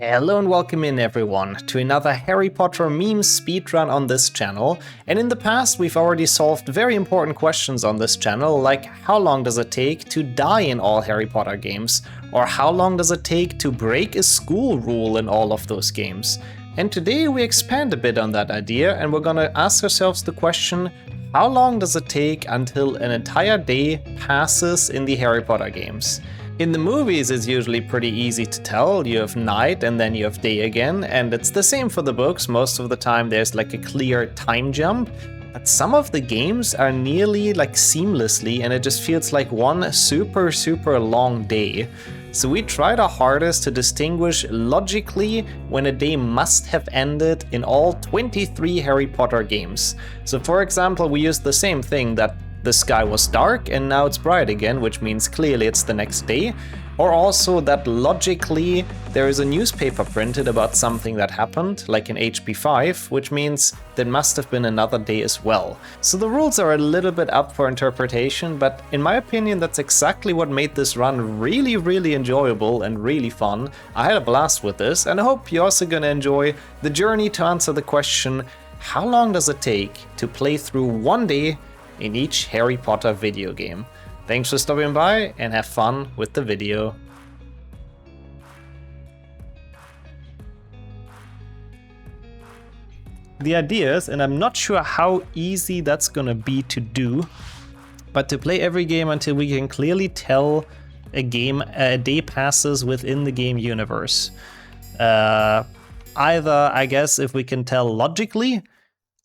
Hello and welcome in everyone to another Harry Potter meme speedrun on this channel. And in the past we've already solved very important questions on this channel, like how long does it take to die in all Harry Potter games? Or how long does it take to break a school rule in all of those games? And today we expand a bit on that idea and we're gonna ask ourselves the question, how long does it take until an entire day passes in the Harry Potter games? In the movies, it's usually pretty easy to tell. You have night and then you have day again, and it's the same for the books. Most of the time there's like a clear time jump, but some of the games are nearly like seamlessly and it just feels like one super long day. So we tried our hardest to distinguish logically when a day must have ended in all 23 Harry Potter games. So for example, we used the same thing, that the sky was dark and now it's bright again, which means clearly it's the next day. Or also that logically there is a newspaper printed about something that happened, like in HP 5, which means there must have been another day as well. So the rules are a little bit up for interpretation, but in my opinion that's exactly what made this run really enjoyable and really fun. I had a blast with this, and I hope you're also gonna enjoy the journey to answer the question, how long does it take to play through one day in each Harry Potter video game? Thanks for stopping by and have fun with the video. The idea is, and I'm not sure how easy that's gonna be to do, but to play every game until we can clearly tell a day passes within the game universe. Either, I guess, if we can tell logically,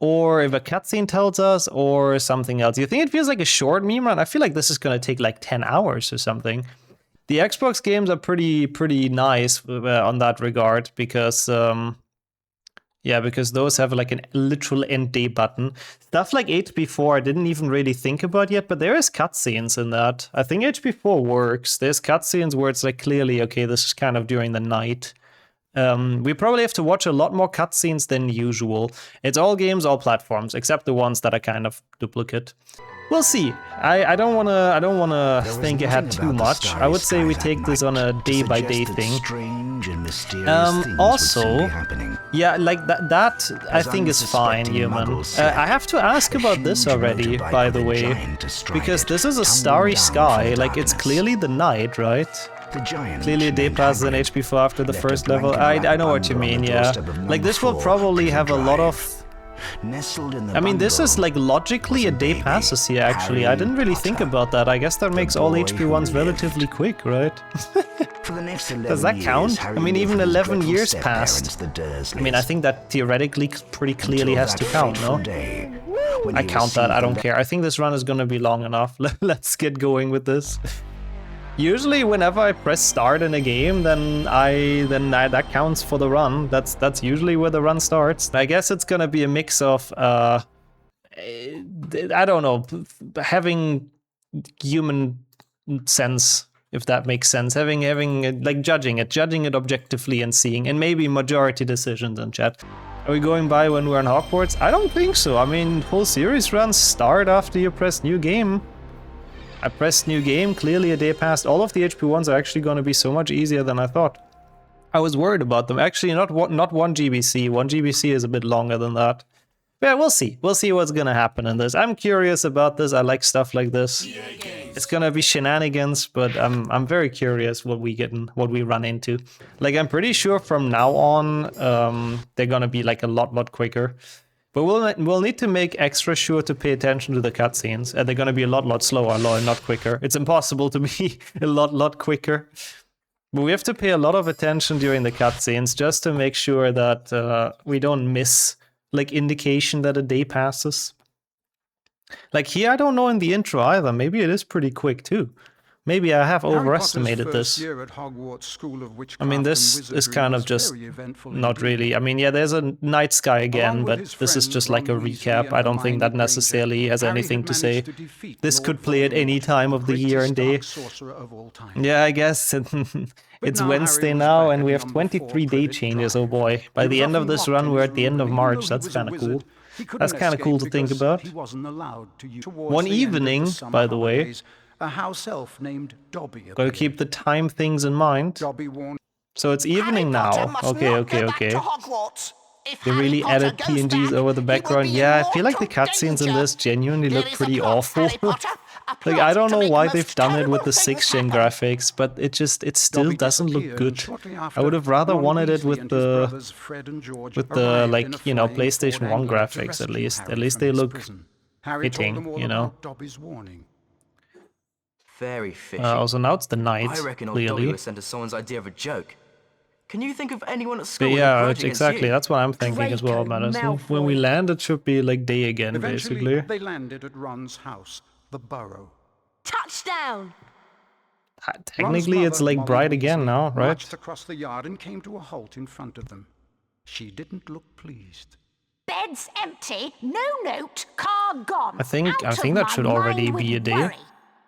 or if a cutscene tells us, or something else. You think it feels like a short meme run? I feel like this is gonna take like 10 hours or something. The Xbox games are pretty nice on that regard, because because those have like a literal end day button. Stuff like HP4 I didn't even really think about yet, but there is cutscenes in that. I think HP4 works. There's cutscenes where it's like clearly, okay, this is kind of during the night. We probably have to watch a lot more cutscenes than usual. It's all games, all platforms, except the ones that are kind of duplicate. We'll see. I don't wanna think ahead too much. I would say we take this on a day-by-day thing. Also, yeah, like that I think is fine, human. I have to ask about this already, by the way, because this is a starry sky. Like, it's clearly the night, right? Clearly a day passes in HP4 after the first level. I know what you mean, yeah. Like, this will probably have a lot of... I mean, this is like logically a day passes here, actually. I didn't really think about that. I guess that makes all HP1s relatively quick, right? Does that count? I mean, even 11 years passed. I mean, I think that theoretically pretty clearly has to count, no? I count that, I don't care. I think this run is gonna be long enough. Let's get going with this. Usually, whenever I press start in a game, then that counts for the run. That's usually where the run starts. I guess it's gonna be a mix of I don't know, having human sense, if that makes sense. Having like judging it objectively and seeing, and maybe majority decisions in chat. Are we going by when we're in Hogwarts? I don't think so. I mean, whole series runs start after you press new game. I pressed new game, clearly a day passed. All of the HP1s are actually going to be so much easier than I thought. I was worried about them. Actually, not 1 GBC. 1 GBC is a bit longer than that. Yeah, we'll see. We'll see what's going to happen in this. I'm curious about this. I like stuff like this. It's going to be shenanigans, but I'm very curious what we run into. Like, I'm pretty sure from now on, they're going to be like a lot quicker. But we'll need to make extra sure to pay attention to the cutscenes, and they're gonna be a lot slower, not quicker. It's impossible to be a lot quicker. But we have to pay a lot of attention during the cutscenes just to make sure that we don't miss like indication that a day passes. Like here, I don't know in the intro either. Maybe it is pretty quick too. Maybe I have overestimated this. I mean, this is kind of just not really. I mean, yeah, there's a night sky again, but this is just like a recap. I don't think that necessarily has anything to say. This could play at any time of the year and day. Yeah, I guess it's Wednesday now, and we have 23 day changes. Oh boy. By the end of this run, we're at the end of March. That's kind of cool. That's kind of cool to think about. One evening, by the way. A house elf named Dobby. Gotta keep the time things in mind. Dobby warned So it's evening now. Okay. They really added PNGs over the background. Yeah, I feel like the cutscenes in this genuinely look pretty awful. Like, I don't know why they've done it with the 6th-gen graphics, but it still doesn't look good. I would have rather wanted it with the like, you know, PlayStation 1 graphics at least. At least they look fitting, you know. Very fishy. Also now it's the night, I reckon old clearly. Dobby was sent as someone's idea of a joke. Can you think of anyone at But school? yeah, exactly. That's what I'm thinking as well, Madison. When we land, it should be like day again, Eventually, basically. they landed at Ron's house, the burrow. Touchdown! Technically, it's like bright again now, right? Marched across the yard and came to a halt in front of them. She didn't look pleased. Bed's empty, no note, car gone. I think that should already be a day.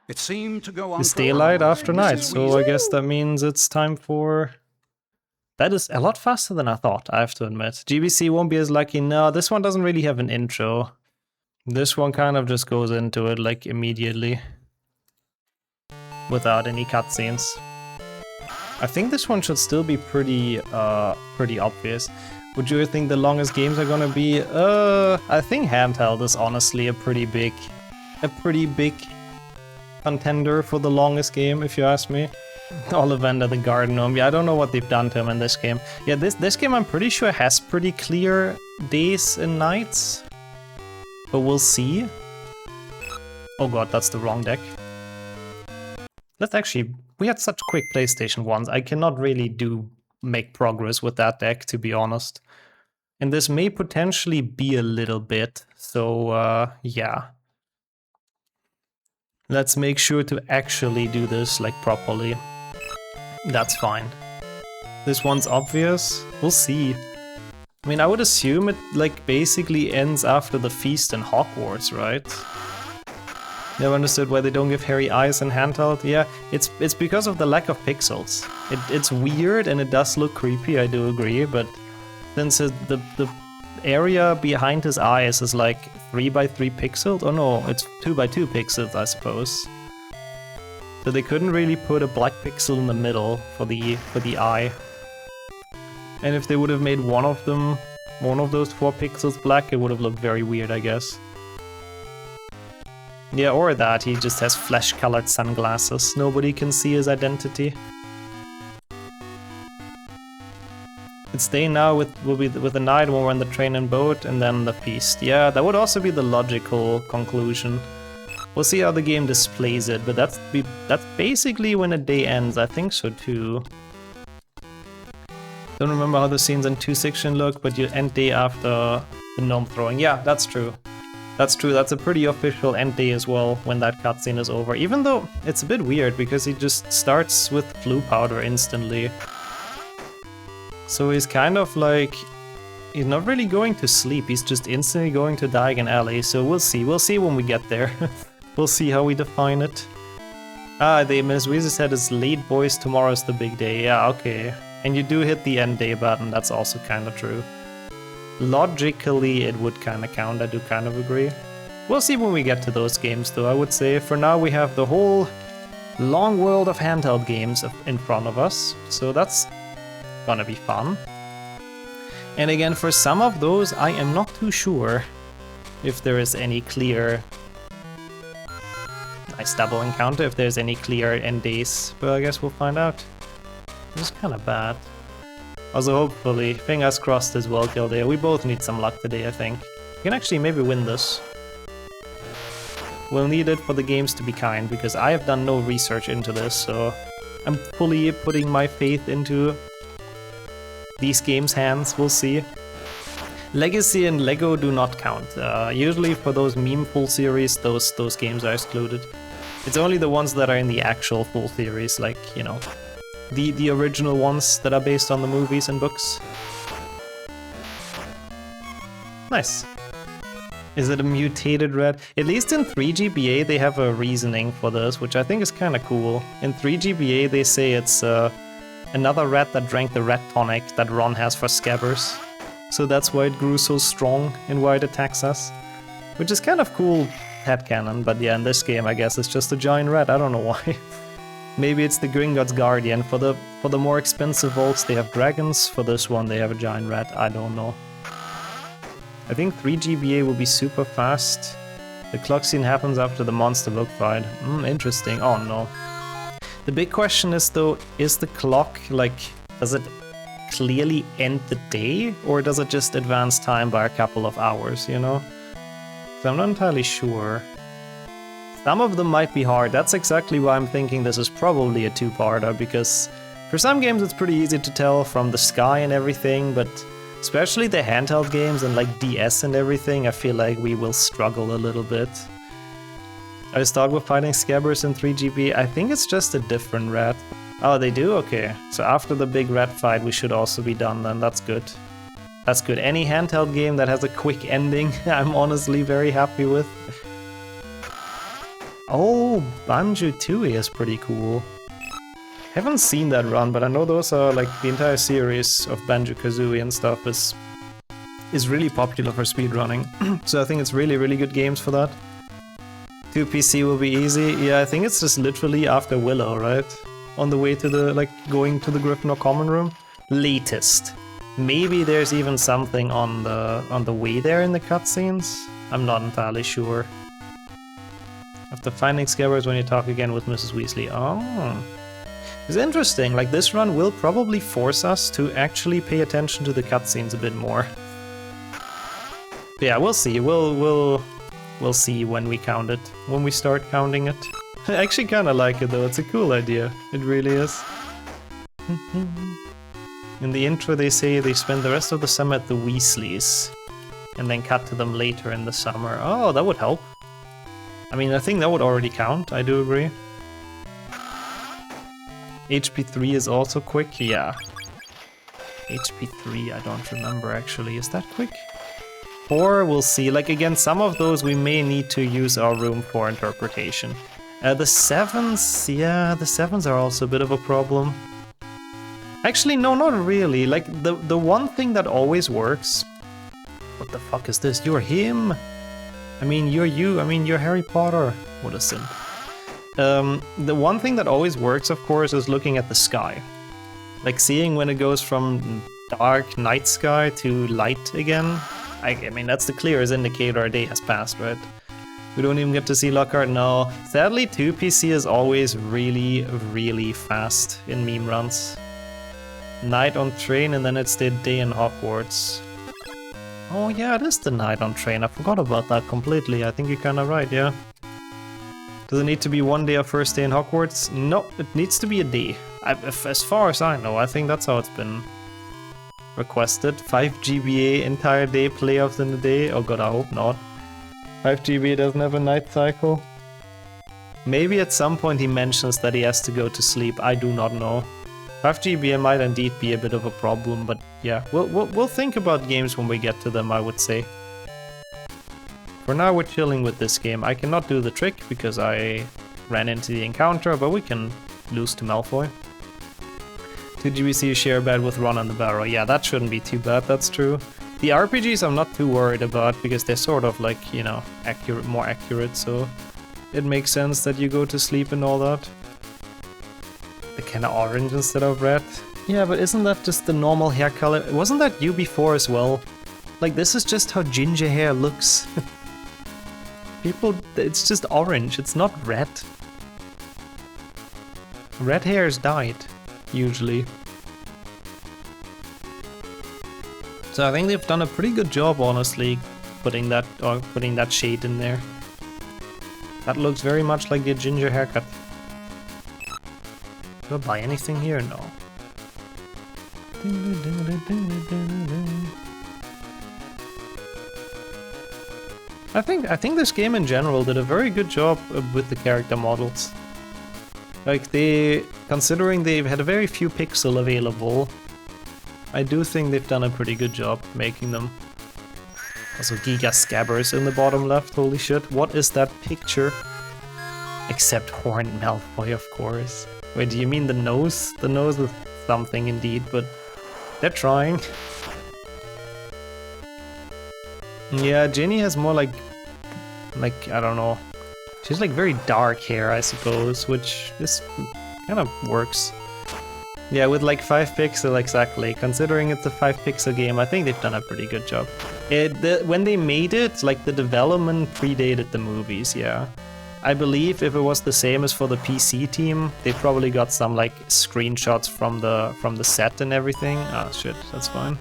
It seemed to go on. It's daylight after night, so I guess that means it's time for... That is a lot faster than I thought, I have to admit. GBC won't be as lucky. No, this one doesn't really have an intro. This one kind of just goes into it, like, immediately. Without any cutscenes. I think this one should still be pretty obvious. Would you think the longest games are gonna be? I think handheld is honestly a pretty big contender for the longest game, if you ask me. Ollivander the Garden Gnome. Yeah, I don't know what they've done to him in this game. Yeah, this game I'm pretty sure has pretty clear days and nights. But we'll see. Oh god, that's the wrong deck. Let's actually... We had such quick PlayStation 1s. I cannot really make progress with that deck, to be honest. And this may potentially be a little bit. So, yeah. Let's make sure to actually do this, like, properly. That's fine. This one's obvious. We'll see. I mean, I would assume it, like, basically ends after the feast in Hogwarts, right? Never understood why they don't give Harry eyes in handheld. Yeah, it's because of the lack of pixels. It's weird and it does look creepy, I do agree, but since the area behind his eyes is like 3x3 pixels, oh no, it's 2x2 pixels, I suppose. So they couldn't really put a black pixel in the middle for the eye. And if they would have made one of those 4 pixels black, it would have looked very weird, I guess. Yeah, or that, he just has flesh-colored sunglasses. Nobody can see his identity. It's day now will be with the night when we're on the train and boat, and then the feast. Yeah, that would also be the logical conclusion. We'll see how the game displays it, but that's basically when a day ends. I think so too. Don't remember how the scenes in 2.6 look, but you end day after the gnome throwing. Yeah, that's true. That's true, that's a pretty official end day as well, when that cutscene is over. Even though it's a bit weird, because he just starts with flu powder instantly. So he's kind of like... He's not really going to sleep, he's just instantly going to Diagon Alley, so we'll see when we get there. We'll see how we define it. Ah, the Ms. Weezer said it's late boys, tomorrow's the big day. Yeah, okay. And you do hit the end day button, that's also kind of true. Logically, it would kind of count, I do kind of agree. We'll see when we get to those games though, I would say. For now we have the whole long world of handheld games in front of us, so that's gonna be fun. And again, for some of those, I am not too sure if there is any clear... Nice double encounter, if there's any clear end days, but I guess we'll find out. This is kind of bad. Also, hopefully, fingers crossed as well, Kildare. We both need some luck today, I think. We can actually maybe win this. We'll need it for the games to be kind, because I have done no research into this, so I'm fully putting my faith into these games' hands. We'll see. Legacy and Lego do not count. Usually for those meme full series, those games are excluded. It's only the ones that are in the actual full series, like, you know, the original ones that are based on the movies and books. Nice. Is it a mutated red? At least in 3GBA they have a reasoning for this, which I think is kind of cool. In 3GBA they say it's another rat that drank the rat tonic that Ron has for Scabbers. So that's why it grew so strong and why it attacks us. Which is kind of cool headcanon, but yeah, in this game I guess it's just a giant rat, I don't know why. Maybe it's the Gringotts Guardian. For the more expensive vaults, they have dragons. For this one, they have a giant rat. I don't know. I think 3 GBA will be super fast. The clock scene happens after the monster book fight. Interesting. Oh no. The big question is though, is the clock, like, does it clearly end the day? Or does it just advance time by a couple of hours, you know? So I'm not entirely sure. Some of them might be hard. That's exactly why I'm thinking this is probably a two-parter, because for some games it's pretty easy to tell from the sky and everything, but especially the handheld games and like DS and everything, I feel like we will struggle a little bit. I start with fighting scabbers in 3GB. I think it's just a different rat. Oh, they do? Okay. So after the big rat fight we should also be done then. That's good. That's good. Any handheld game that has a quick ending, I'm honestly very happy with. Oh, Banjo-Tooie is pretty cool. Haven't seen that run, but I know those are like the entire series of Banjo-Kazooie and stuff is really popular for speedrunning. So I think it's really good games for that. 2 PC will be easy. Yeah, I think it's just literally after Willow, right? On the way to the, like, going to the Gryffindor common room. Latest. Maybe there's even something on the way there in the cutscenes. I'm not entirely sure. After finding scabbers when you talk again with Mrs. Weasley. Oh. It's interesting, like this run will probably force us to actually pay attention to the cutscenes a bit more. But yeah, we'll see. We'll see when we count it. When we start counting it. I actually kinda like it though, it's a cool idea. It really is. In the intro they say they spend the rest of the summer at the Weasleys. And then cut to them later in the summer. Oh, that would help. I mean, I think that would already count, I do agree. HP 3 is also quick, yeah. HP 3, I don't remember actually, is that quick? 4, we'll see. Like again, some of those we may need to use our room for interpretation. The 7s, yeah, the 7s are also a bit of a problem. Actually, no, not really. Like, the one thing that always works... What the fuck is this? You're him! I mean, you're you. I mean, you're Harry Potter. What a sin. The one thing that always works, of course, is looking at the sky. Like, seeing when it goes from dark night sky to light again. I mean, that's the clearest indicator a day has passed, right? We don't even get to see Lockhart, no. Sadly, 2PC is always really fast in meme runs. Night on train, and then it's the day in Hogwarts. Oh yeah, it is the night on train. I forgot about that completely. I think you're kinda right, yeah. Does it need to be one day of first day in Hogwarts? No, it needs to be a day. As far as I know, I think that's how it's been requested. 5 GBA entire day playoffs in a day? Oh god, I hope not. 5 GBA doesn't have a night cycle. Maybe at some point he mentions that he has to go to sleep. I do not know. 5 GBA might indeed be a bit of a problem, but yeah, we'll think about games when we get to them, I would say. For now we're chilling with this game. I cannot do the trick because I ran into the encounter, but we can lose to Malfoy. 2 GBC share bad with Ron and the Barrow. Yeah, that shouldn't be too bad, that's true. The RPGs I'm not too worried about because they're sort of like, you know, more accurate, so it makes sense that you go to sleep and all that. The kind of orange instead of red. Yeah, but isn't that just the normal hair color? Wasn't that you before as well? Like, this is just how ginger hair looks. People, it's just orange, it's not red. Red hair is dyed, usually. So I think they've done a pretty good job, honestly, putting that shade in there. That looks very much like your ginger haircut. Do I buy anything here? No. I think this game in general did a very good job with the character models. Like considering they've had very few pixel available, I do think they've done a pretty good job making them. Also Giga Scabbers in the bottom left, holy shit, what is that picture? Except Horned Malfoy, of course. Wait, do you mean the nose? The nose is something indeed, but they're trying. Yeah, Ginny has more like, I don't know. She's like very dark hair, I suppose, which is kind of works. Yeah, with like 5 pixel exactly. Considering it's a 5 pixel game, I think they've done a pretty good job. When they made it, like the development predated the movies, yeah. I believe if it was the same as for the PC team, they probably got some like screenshots from the set and everything. Ah, shit, that's fine.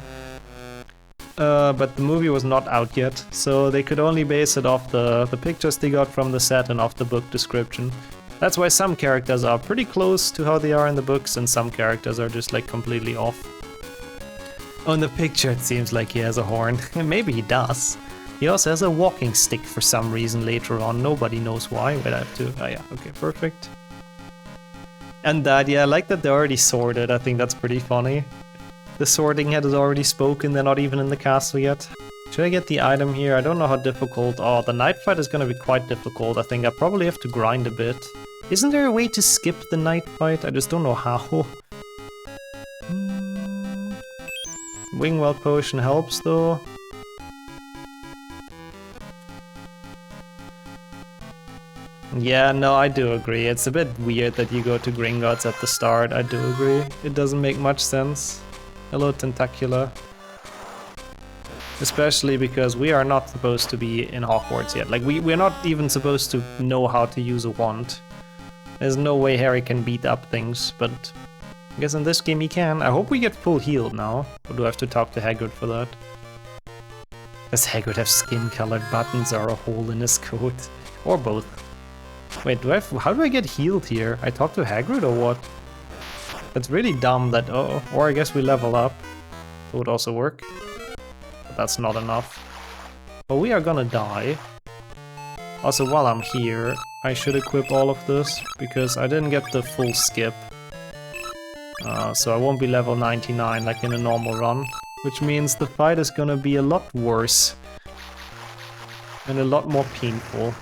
But the movie was not out yet, so they could only base it off the pictures they got from the set and off the book description. That's why some characters are pretty close to how they are in the books, and some characters are just like completely off. On the picture it seems like he has a horn. Maybe he does. He also has a walking stick for some reason later on, nobody knows why. Wait, I have to... oh yeah, okay, perfect. And that, yeah, I like that they're already sorted, I think that's pretty funny. The sorting head has already spoken, they're not even in the castle yet. Should I get the item here? I don't know how difficult... oh, the night fight is gonna be quite difficult, I think I probably have to grind a bit. Isn't there a way to skip the night fight? I just don't know how. Wingwell potion helps though. Yeah, no, I do agree. It's a bit weird that you go to Gringotts at the start, I do agree. It doesn't make much sense. Hello, Tentacula. Especially because we are not supposed to be in Hogwarts yet. Like, we're not even supposed to know how to use a wand. There's no way Harry can beat up things, but I guess in this game he can. I hope we get full healed now. Or do I have to talk to Hagrid for that? Does Hagrid have skin-colored buttons or a hole in his coat? Or both? Wait, how do I get healed here? I talk to Hagrid or what? That's really dumb that... oh, or I guess we level up. That would also work. But that's not enough. Well, we are gonna die. Also, while I'm here, I should equip all of this, because I didn't get the full skip. So I won't be level 99 like in a normal run. Which means the fight is gonna be a lot worse. And a lot more painful.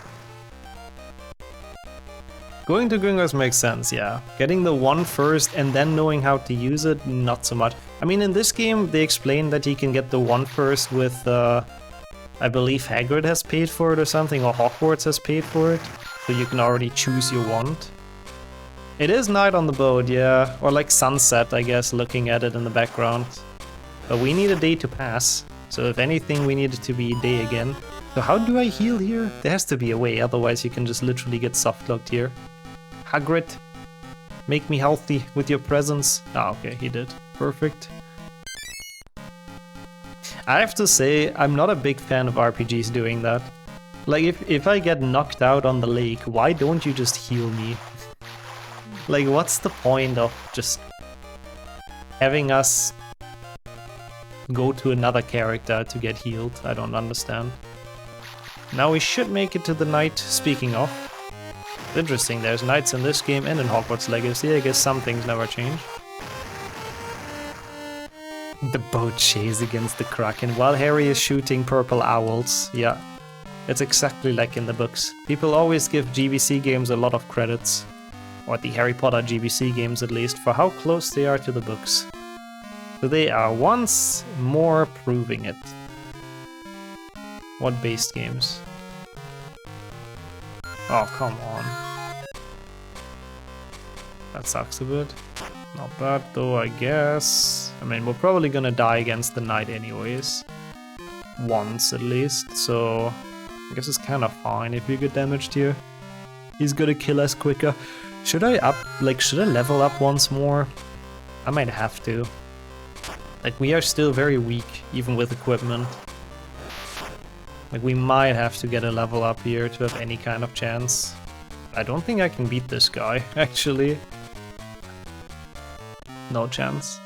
Going to Gringotts makes sense, yeah. Getting the one first and then knowing how to use it, not so much. I mean, in this game, they explain that he can get the one first with, I believe Hagrid has paid for it or something, or Hogwarts has paid for it. So you can already choose your wand. It is night on the boat, yeah. Or like sunset, I guess, looking at it in the background. But we need a day to pass. So if anything, we need it to be day again. So how do I heal here? There has to be a way, otherwise you can just literally get softlocked here. Hagrid, make me healthy with your presence. Ah, okay, he did. Perfect. I have to say, I'm not a big fan of RPGs doing that. Like, if I get knocked out on the lake, why don't you just heal me? Like, what's the point of just having us go to another character to get healed? I don't understand. Now we should make it to the night, speaking of. Interesting, there's nights in this game and in Hogwarts Legacy. I guess some things never change. The boat chase against the Kraken while Harry is shooting purple owls. Yeah, it's exactly like in the books. People always give GBC games a lot of credits, or the Harry Potter GBC games at least, for how close they are to the books. So they are once more proving it. What based games? Oh, come on. That sucks a bit. Not bad though, I guess. I mean, we're probably gonna die against the knight anyways. Once at least, so I guess it's kind of fine if you get damaged here. He's gonna kill us quicker. Should I level up once more? I might have to. Like, we are still very weak, even with equipment. Like, we might have to get a level up here to have any kind of chance. I don't think I can beat this guy, actually. No chance.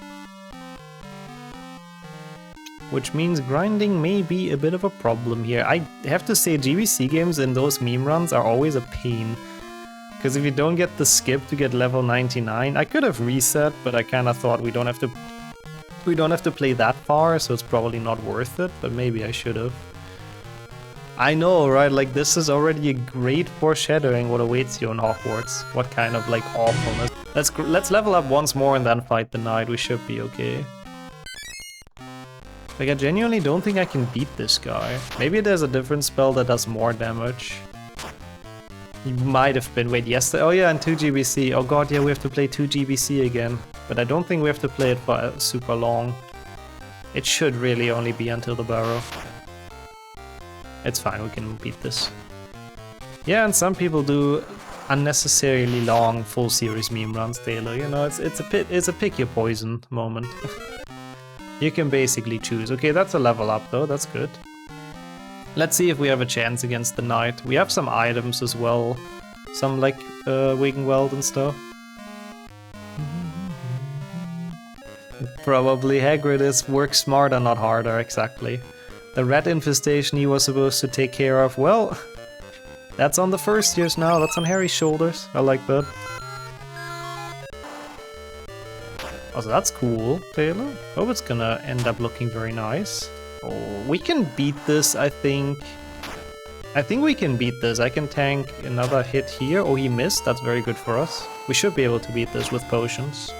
Which means grinding may be a bit of a problem here. I have to say, GBC games in those meme runs are always a pain. Because if you don't get the skip to get level 99, I could have reset, but I kind of thought we don't have to play that far, so it's probably not worth it, but maybe I should have. I know, right? Like, this is already a great foreshadowing what awaits you in Hogwarts. What kind of, like, awfulness. Let's level up once more and then fight the knight. We should be okay. Like, I genuinely don't think I can beat this guy. Maybe there's a different spell that does more damage. You might have been. Wait, yes. Oh yeah, and 2 GBC. Oh god, yeah, we have to play 2 GBC again. But I don't think we have to play it for super long. It should really only be until the barrow. It's fine, we can beat this. Yeah, and some people do unnecessarily long full series meme runs, Taylor. You know, it's a pick your poison moment. You can basically choose. Okay, that's a level up though, that's good. Let's see if we have a chance against the knight. We have some items as well. Some like Wing Weld and stuff. Probably Hagrid works smarter, not harder, exactly. The rat infestation he was supposed to take care of, well, that's on the first years now, that's on Harry's shoulders. I like that. Oh, so that's cool, Taylor. Hope it's gonna end up looking very nice. Oh, we can beat this, I think. I think we can beat this. I can tank another hit here. Oh, he missed. That's very good for us. We should be able to beat this with potions.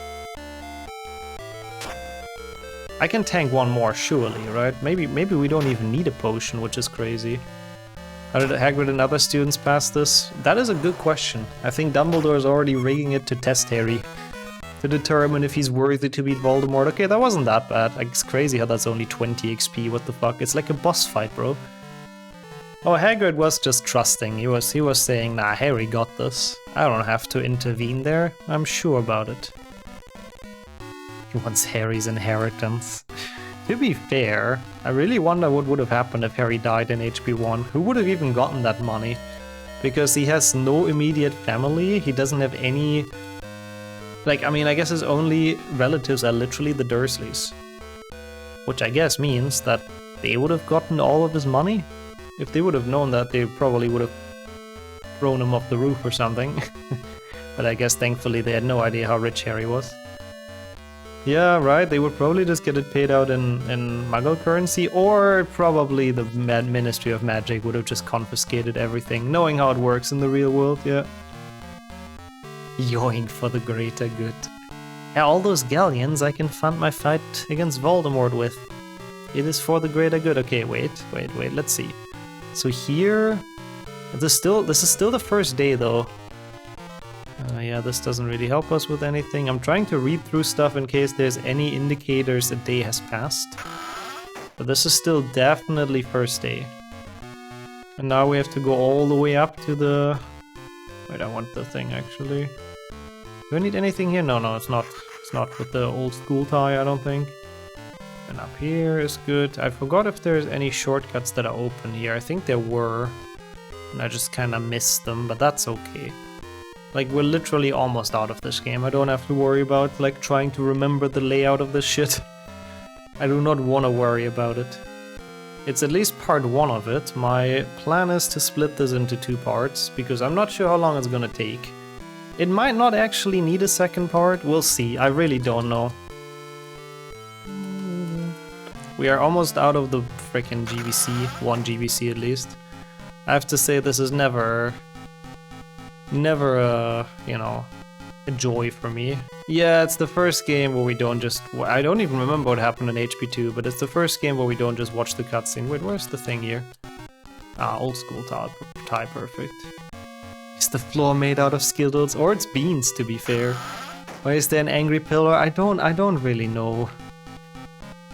I can tank one more, surely, right? Maybe we don't even need a potion, which is crazy. How did Hagrid and other students pass this? That is a good question. I think Dumbledore is already rigging it to test Harry. To determine if he's worthy to beat Voldemort. Okay, that wasn't that bad. Like, it's crazy how that's only 20 XP, what the fuck? It's like a boss fight, bro. Oh, Hagrid was just trusting. He was saying, nah, Harry got this. I don't have to intervene there. I'm sure about it. He wants Harry's inheritance. To be fair, I really wonder what would have happened if Harry died in HP1. Who would have even gotten that money? Because he has no immediate family, he doesn't have any... Like, I mean, I guess his only relatives are literally the Dursleys. Which I guess means that they would have gotten all of his money? If they would have known that, they probably would have thrown him off the roof or something. But I guess thankfully they had no idea how rich Harry was. Yeah, right, they would probably just get it paid out in Muggle currency, or probably the Ministry of Magic would have just confiscated everything, knowing how it works in the real world, yeah. Yoink for the greater good. Yeah, all those galleons I can fund my fight against Voldemort with. It is for the greater good. Okay, wait, let's see. So here... This is still the first day though. Yeah, this doesn't really help us with anything. I'm trying to read through stuff in case there's any indicators a day has passed. But this is still definitely first day. And now we have to go all the way up to the... Wait, I want the thing actually. Do I need anything here? No, it's not. It's not with the old school tie, I don't think. And up here is good. I forgot if there's any shortcuts that are open here. I think there were. And I just kind of missed them, but that's okay. Like, we're literally almost out of this game. I don't have to worry about, like, trying to remember the layout of this shit. I do not want to worry about it. It's at least part one of it. My plan is to split this into 2 parts, because I'm not sure how long it's gonna take. It might not actually need a second part. We'll see. I really don't know. We are almost out of the frickin' GBC. 1 GBC at least. I have to say, this is never you know, a joy for me. Yeah, it's the first game where we don't just... I don't even remember what happened in HP2, but it's the first game where we don't just watch the cutscene. Wait, where's the thing here? Ah, old school tie, perfect. Is the floor made out of Skittles? Or it's beans, to be fair. Why is there an angry pillar? I don't really know.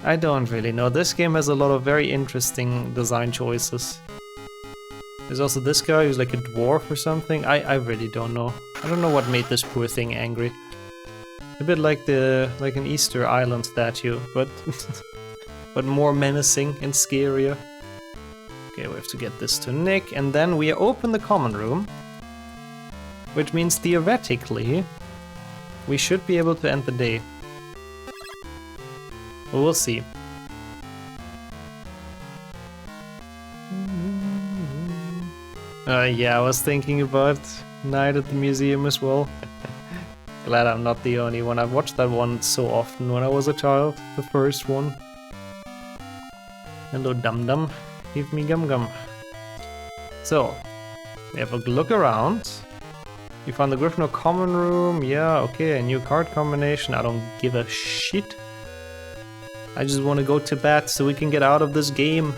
I don't really know. This game has a lot of very interesting design choices. There's also this guy who's like a dwarf or something. I really don't know. I don't know what made this poor thing angry. A bit like an Easter Island statue, but but more menacing and scarier. Okay, we have to get this to Nick, and then we open the common room, which means theoretically we should be able to end the day. But we'll see. Yeah, I was thinking about Night at the Museum as well. Glad I'm not the only one. I've watched that one so often when I was a child, the first one. Hello Dum Dum, give me Gum Gum. So, we have a look around. You found the Gryffindor common room, yeah, okay, a new card combination, I don't give a shit. I just want to go to bed so we can get out of this game.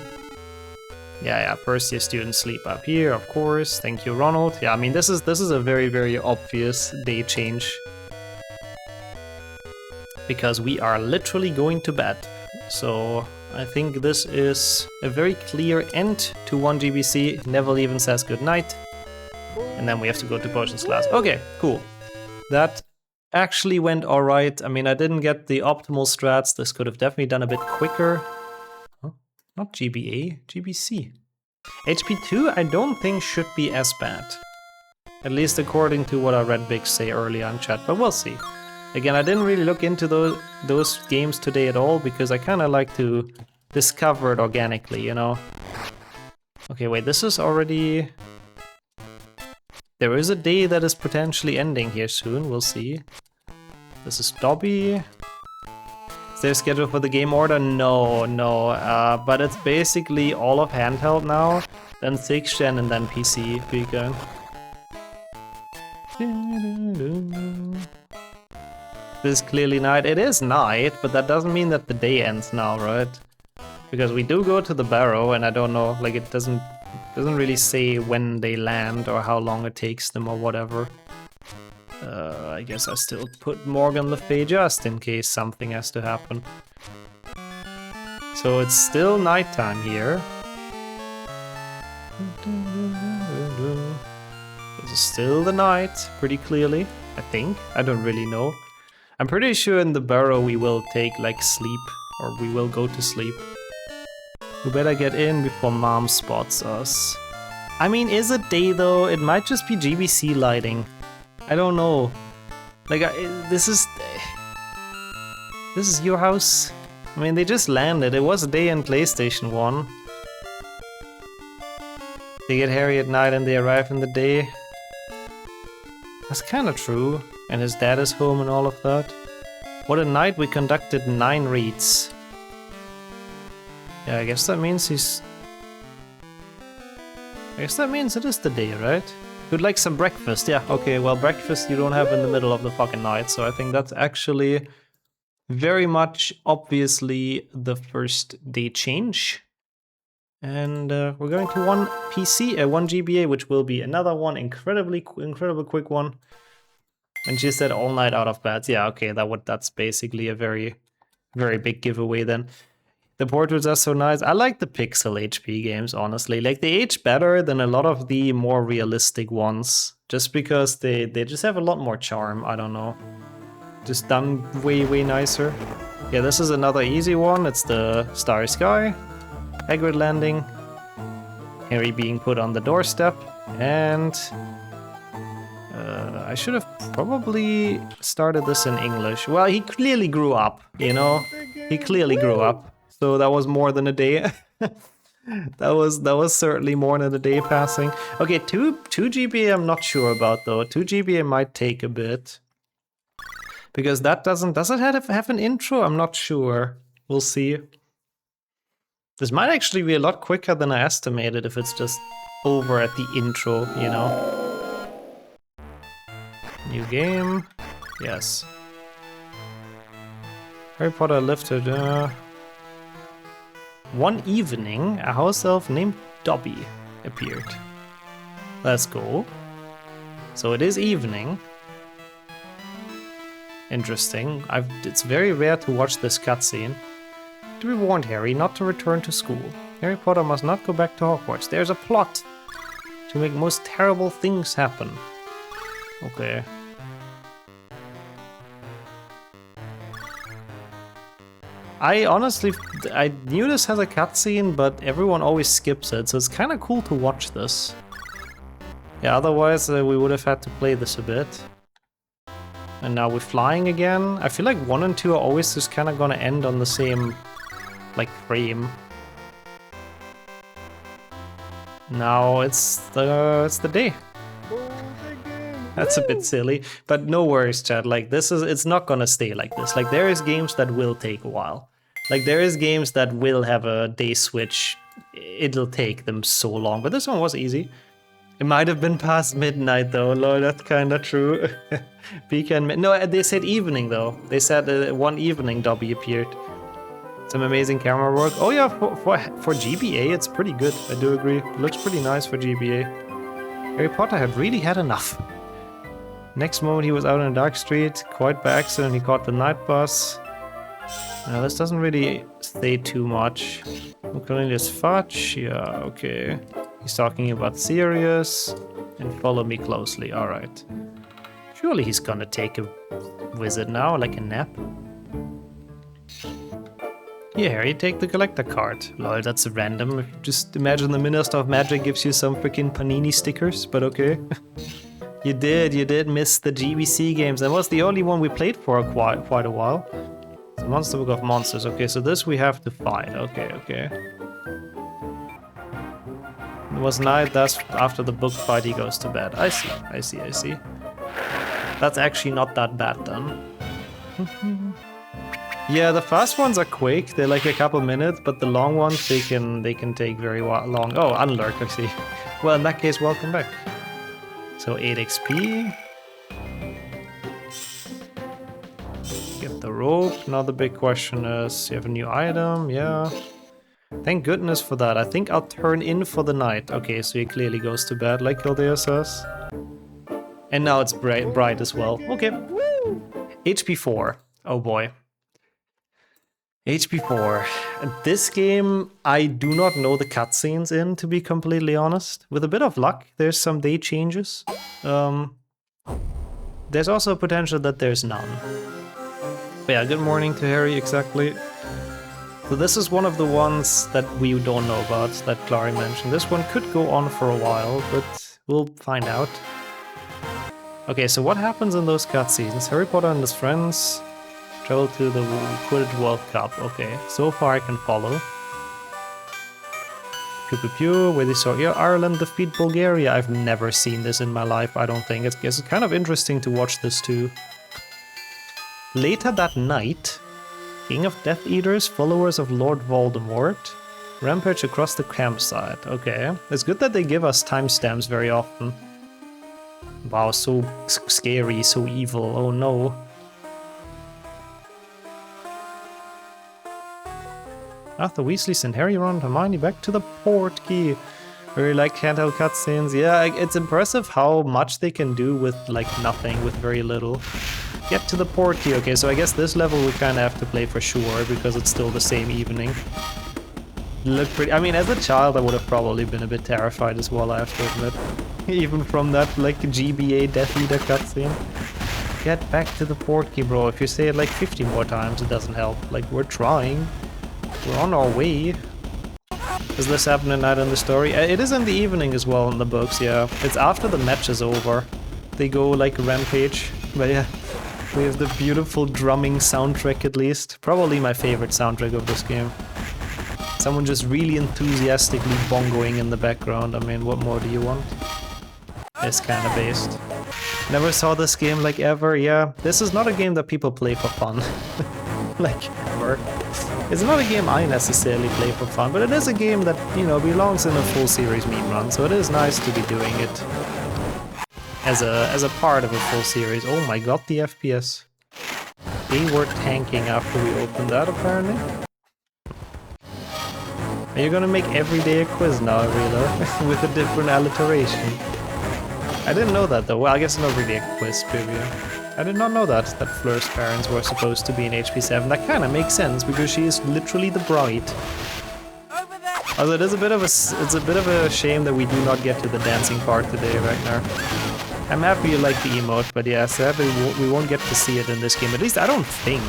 Yeah, first year students sleep up here, of course. Thank you, Ronald. Yeah, I mean, this is a very, very obvious day change. Because we are literally going to bed. So I think this is a very clear end to 1 GBC. Neville even says goodnight. And then we have to go to potions class. Okay, cool. That actually went alright. I mean, I didn't get the optimal strats. This could have definitely done a bit quicker. Oh, not GBA, GBC. HP2 I don't think should be as bad. At least according to what I read Big say earlier in chat, but we'll see. Again, I didn't really look into those games today at all because I kind of like to discover it organically, you know? Okay, wait, this is already... There is a day that is potentially ending here soon, we'll see. This is Dobby. Is there a schedule for the game order? No, but it's basically all of handheld now, then 6th gen and then PC weekend. This is clearly night. It is night, but that doesn't mean that the day ends now, right? Because we do go to the barrow, and I don't know, like it doesn't really say when they land or how long it takes them or whatever. I guess I still put Morgan Le Fay just in case something has to happen. So it's still nighttime here. This is still the night, pretty clearly, I think. I don't really know. I'm pretty sure in the barrow we will take like sleep, or we will go to sleep. We better get in before mom spots us. I mean, is it day though? It might just be GBC lighting. I don't know. Like, this is your house? I mean, they just landed. It was a day in PlayStation 1. They get Harry at night and they arrive in the day. That's kind of true. And his dad is home and all of that. What a night, we conducted 9 reads. Yeah, I guess that means he's... I guess that means it is the day, right? Would like some breakfast. Yeah, okay, well, breakfast you don't have in the middle of the fucking night, so I think that's actually very much obviously the first day change. And we're going to 1 PC, 1 GBA, which will be another one, incredibly quick one. And she said all night out of bed. Yeah, okay, that's basically a very, very big giveaway then. The portraits are so nice. I like the pixel HP games, honestly. Like, they age better than a lot of the more realistic ones. Just because they just have a lot more charm, I don't know. Just done way, way nicer. Yeah, this is another easy one. It's the Starry Sky. Hagrid landing. Harry being put on the doorstep. And... I should have probably started this in English. Well, he clearly grew up, you know? He clearly grew up. So that was more than a day. that was certainly more than a day passing. Okay, 2 GBA I'm not sure about though. 2 GBA might take a bit. Because that does it have an intro? I'm not sure. We'll see. This might actually be a lot quicker than I estimated if it's just over at the intro, you know? New game. Yes. Harry Potter lifted. One evening, a house elf named Dobby appeared. Let's go. So it is evening. Interesting. It's very rare to watch this cutscene. We warned Harry not to return to school. Harry Potter must not go back to Hogwarts. There's a plot to make most terrible things happen. Okay. I honestly knew this has a cutscene, but everyone always skips it, so it's kind of cool to watch this. Yeah, otherwise we would have had to play this a bit. And now we're flying again. I feel like 1 and 2 are always just kind of gonna end on the same, like, frame. Now it's the day. That's a bit silly, but no worries, chat. Like, it's not gonna stay like this. Like, there is games that will take a while. Like, there is games that will have a day switch. It'll take them so long, but this one was easy. It might have been past midnight though, Lord, that's kinda true. No, they said evening though. They said one evening Dobby appeared. Some amazing camera work. Oh yeah, for GBA, it's pretty good. I do agree. It looks pretty nice for GBA. Harry Potter had really had enough. Next moment, he was out in a dark street. Quite by accident, he caught the night bus. Now, this doesn't really say too much. Cornelius Fudge, yeah, okay. He's talking about Sirius. And follow me closely, alright. Surely he's gonna take a visit now, like a nap. Yeah, Harry, take the collector card. Lol, that's random. Just imagine the Minister of Magic gives you some freaking Panini stickers, but okay. You did miss the GBC games. That was the only one we played for quite a while. The Monster Book of Monsters. Okay, so this we have to fight. Okay. It was night, thus after the book fight he goes to bed. I see. That's actually not that bad then. Yeah, the fast ones are quick. They're like a couple minutes, but the long ones they can take very long. Oh, unlurk, I see. Well, in that case, welcome back. So 8 XP. Get the rope. Now the big question is, you have a new item? Yeah. Thank goodness for that. I think I'll turn in for the night. Okay, so he clearly goes to bed, like Kildea says. And now it's bright as well. Okay. HP 4. Oh boy. HP 4. This game, I do not know the cutscenes in, to be completely honest. With a bit of luck, there's some day changes. There's also a potential that there's none. But yeah, good morning to Harry, exactly. So this is one of the ones that we don't know about, that Clary mentioned. This one could go on for a while, but we'll find out. Okay, so what happens in those cutscenes? Harry Potter and his friends travel to the Quidditch World Cup. Okay, so far I can follow. Pew pew pew, where they saw Ireland defeat Bulgaria. I've never seen this in my life, I don't think. It's kind of interesting to watch this too. Later that night, King of Death Eaters, followers of Lord Voldemort, rampage across the campsite. Okay, it's good that they give us timestamps very often. Wow, so scary, so evil, oh no. Arthur Weasley sent Harry, Ron, and Hermione back to the port key. Very like handheld cutscenes. Yeah, it's impressive how much they can do with like nothing, with very little. Get to the port key. Okay, so I guess this level we kind of have to play for sure because it's still the same evening. Look pretty. I mean, as a child, I would have probably been a bit terrified as well, I have to admit. Even from that like GBA Death Eater cutscene. Get back to the port key, bro. If you say it like 50 more times, it doesn't help. Like, we're trying. We're on our way. Does this happen at night in the story? It is in the evening as well in the books, yeah. It's after the match is over. They go like rampage. But yeah, we have the beautiful drumming soundtrack at least. Probably my favorite soundtrack of this game. Someone just really enthusiastically bongoing in the background. I mean, what more do you want? It's kind of based. Never saw this game like ever. Yeah, this is not a game that people play for fun. Like, ever. It's not a game I necessarily play for fun, but it is a game that, you know, belongs in a full series meme run, so it is nice to be doing it as a part of a full series. Oh my god, the FPS. They were tanking after we opened that, apparently. Are you gonna make every day a quiz now, Reela? With a different alliteration? I didn't know that though. Well, I guess not really a quiz preview. I did not know that Fleur's parents were supposed to be in HP 7. That kind of makes sense because she is literally the bride. Although it is a bit of a shame that we do not get to the dancing part today, Ragnar. I'm happy you like the emote, but yeah, sadly we won't get to see it in this game. At least I don't think.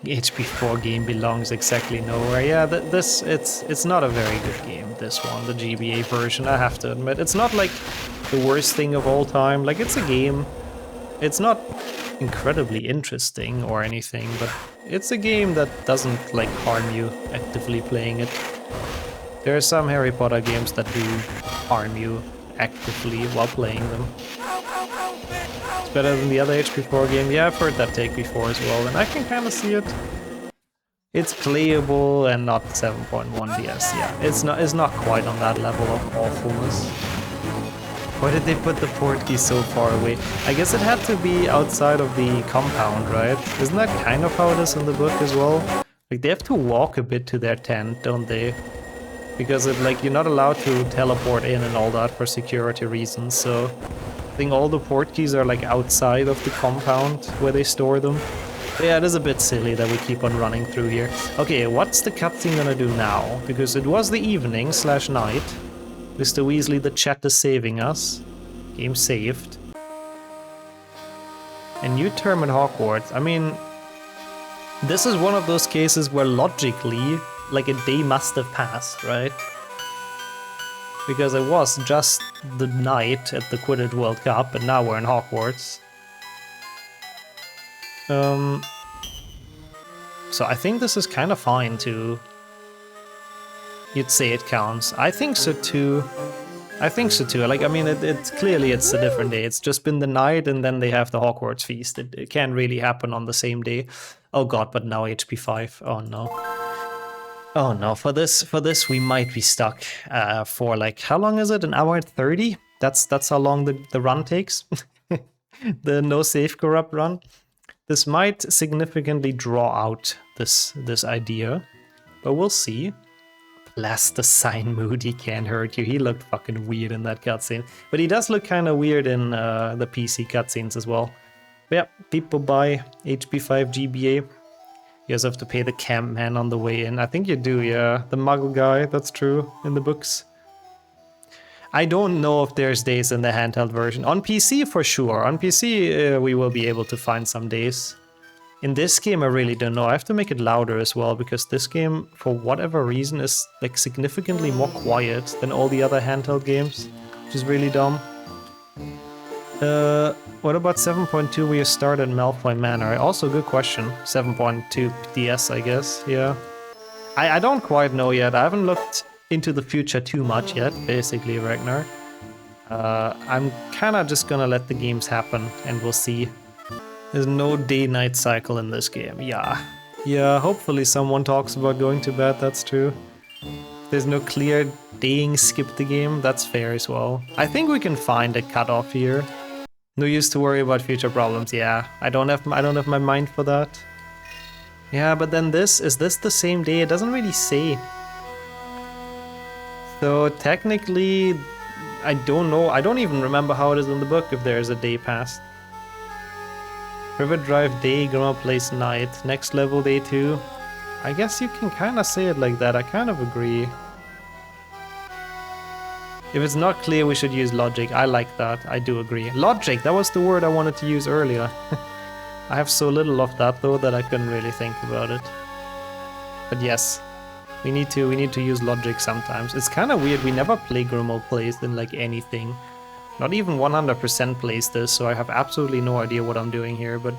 The HP 4 game belongs exactly nowhere. Yeah, it's not a very good game, this one, the GBA version, I have to admit. It's not like the worst thing of all time. Like, it's a game. It's not incredibly interesting or anything, but it's a game that doesn't like harm you actively playing it. There are some Harry Potter games that do harm you actively while playing them. It's better than the other HP 4 game. Yeah, I've heard that take before as well, and I can kind of see it. It's playable and not 7.1 DS. Yeah, it's not quite on that level of awfulness. Why did they put the portkey so far away? I guess it had to be outside of the compound, right? Isn't that kind of how it is in the book as well? Like, they have to walk a bit to their tent, don't they? Because like, you're not allowed to teleport in and all that for security reasons, so I think all the portkeys are like outside of the compound where they store them. But yeah, it is a bit silly that we keep on running through here. Okay, what's the cutscene gonna do now? Because it was the evening / night. Mr. Weasley, the chat is saving us. Game saved. A new term in Hogwarts. I mean, this is one of those cases where logically, like, a day must have passed, right? Because it was just the night at the Quidditch World Cup, and now we're in Hogwarts. So I think this is kind of fine too. You'd say it counts. I think so too. I think so too. Like, I mean, it's clearly it's a different day. It's just been the night, and then they have the Hogwarts feast. It can't really happen on the same day. Oh god, but now HP 5. Oh no. Oh no, for this we might be stuck for like, how long is it? An hour and 30? That's how long the run takes. The no save corrupt run. This might significantly draw out this idea, but we'll see. Plasticine Moody can't hurt you. He looked fucking weird in that cutscene, but he does look kind of weird in the PC cutscenes as well. But yeah, people buy HP 5 GBA. You guys have to pay the camp man on the way in. I think you do, yeah. The Muggle guy, that's true, in the books. I don't know if there's days in the handheld version. On PC, for sure. On PC, we will be able to find some days. In this game, I really don't know. I have to make it louder as well, because this game, for whatever reason, is like significantly more quiet than all the other handheld games, which is really dumb. What about 7.2 where you start at Malfoy Manor? Also a good question. 7.2 DS, I guess, yeah. I don't quite know yet. I haven't looked into the future too much yet, basically, Ragnar. I'm kinda just gonna let the games happen, and we'll see. There's no day-night cycle in this game, yeah. Yeah, hopefully someone talks about going to bed, that's true. There's no clear daying skip the game, that's fair as well. I think we can find a cutoff here. No use to worry about future problems, yeah. I don't have my mind for that. Yeah, but then is this the same day? It doesn't really say. So technically, I don't know. I don't even remember how it is in the book if there's a day past. River Drive day, Grandma Place night. Next level day 2. I guess you can kind of say it like that. I kind of agree. If it's not clear, we should use logic. I like that. I do agree. Logic, that was the word I wanted to use earlier. I have so little of that though that I couldn't really think about it. But yes. We need to use logic sometimes. It's kind of weird, we never play Grimmauld Plays in like anything. Not even 100% plays this, so I have absolutely no idea what I'm doing here, but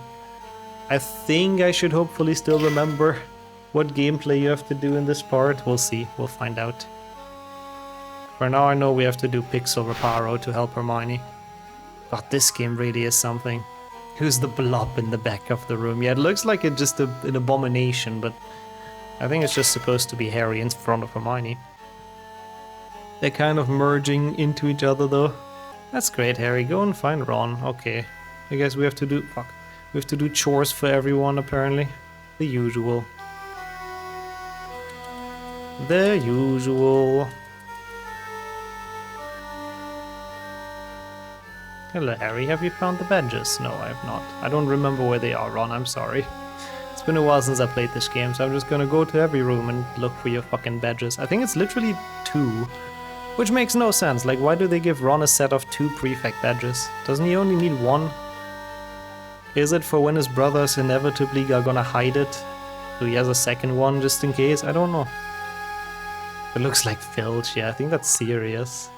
I think I should hopefully still remember what gameplay you have to do in this part. We'll see, we'll find out. For now I know we have to do Pixel Reparo to help Hermione. God, this game really is something. Who's the blob in the back of the room? Yeah, it looks like it's just an abomination, but I think it's just supposed to be Harry in front of Hermione. They're kind of merging into each other though. That's great, Harry. Go and find Ron. Okay. I guess we have to do... Fuck. We have to do chores for everyone, apparently. The usual. The usual. Hello, Harry. Have you found the badges? No, I have not. I don't remember where they are, Ron. I'm sorry. It's been a while since I played this game, so I'm just gonna go to every room and look for your fucking badges. I think it's literally 2, which makes no sense. Like, why do they give Ron a set of 2 prefect badges? Doesn't he only need 1? Is it for when his brothers inevitably are gonna hide it? So he has a second one just in case? I don't know. It looks like filch, yeah, I think that's serious.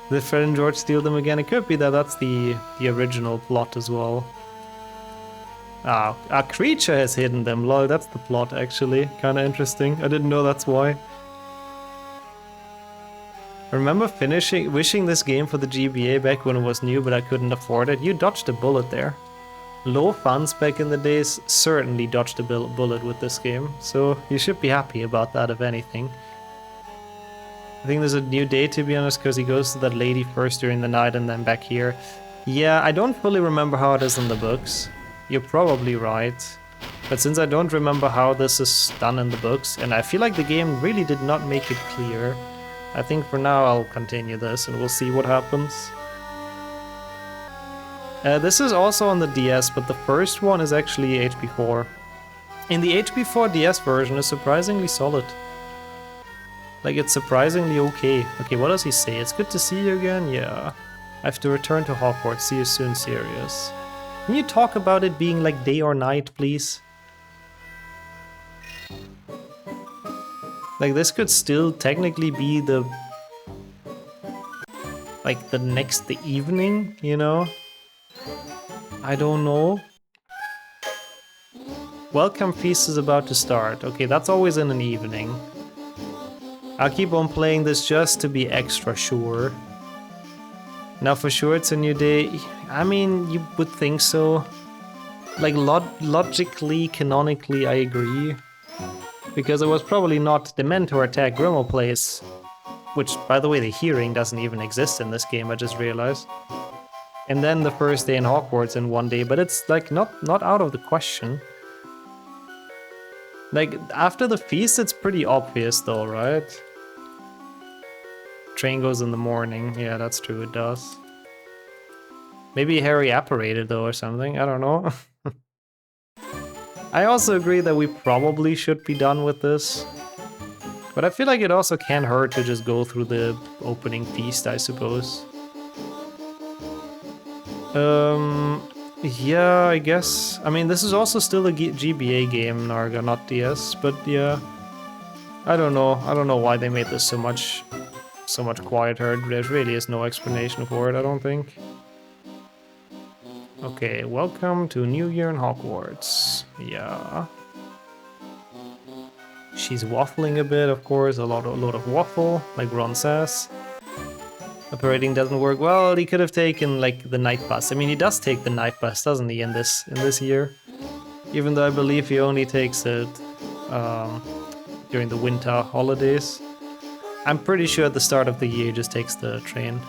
Did Fred and George steal them again? It could be that that's the original plot as well. Ah, a creature has hidden them, lol, that's the plot actually. Kinda interesting, I didn't know that's why. I remember wishing this game for the GBA back when it was new, but I couldn't afford it. You dodged a bullet there. Low funds back in the days certainly dodged a bullet with this game, so you should be happy about that if anything. I think there's a new day, to be honest, because he goes to that lady first during the night and then back here. Yeah, I don't fully remember how it is in the books. You're probably right. But since I don't remember how this is done in the books, and I feel like the game really did not make it clear, I think for now I'll continue this and we'll see what happens. This is also on the DS, but the first one is actually HP4. And the HP4 DS version is surprisingly solid. Like, it's surprisingly okay. Okay, what does he say? It's good to see you again? Yeah. I have to return to Hogwarts. See you soon, Sirius. Can you talk about it being like day or night, please? Like, this could still technically be the... like, the evening, you know? I don't know. Welcome feast is about to start. Okay, that's always in an evening. I'll keep on playing this just to be extra sure. Now for sure it's a new day. I mean, you would think so. Like, logically, canonically, I agree. Because it was probably not the Mentor attack Grimo plays. Which, by the way, the hearing doesn't even exist in this game, I just realized. And then the first day in Hogwarts in one day, but it's like not out of the question. Like, after the feast it's pretty obvious though, right? Train goes in the morning. Yeah, that's true, it does. Maybe Harry apparated though or something, I don't know. I also agree that we probably should be done with this. But I feel like it also can't hurt to just go through the opening feast, I suppose. Yeah, I guess. I mean, this is also still a GBA game, Narga, not DS, but yeah. I don't know why they made this so much quieter. There really is no explanation for it, I don't think. Okay, welcome to New Year in Hogwarts. Yeah. She's waffling a bit, of course, a lot of waffle, like Ron says. Operating doesn't work. Well, he could have taken like the night bus. I mean, he does take the night bus, doesn't he, in this year? Even though I believe he only takes it during the winter holidays. I'm pretty sure at the start of the year he just takes the train.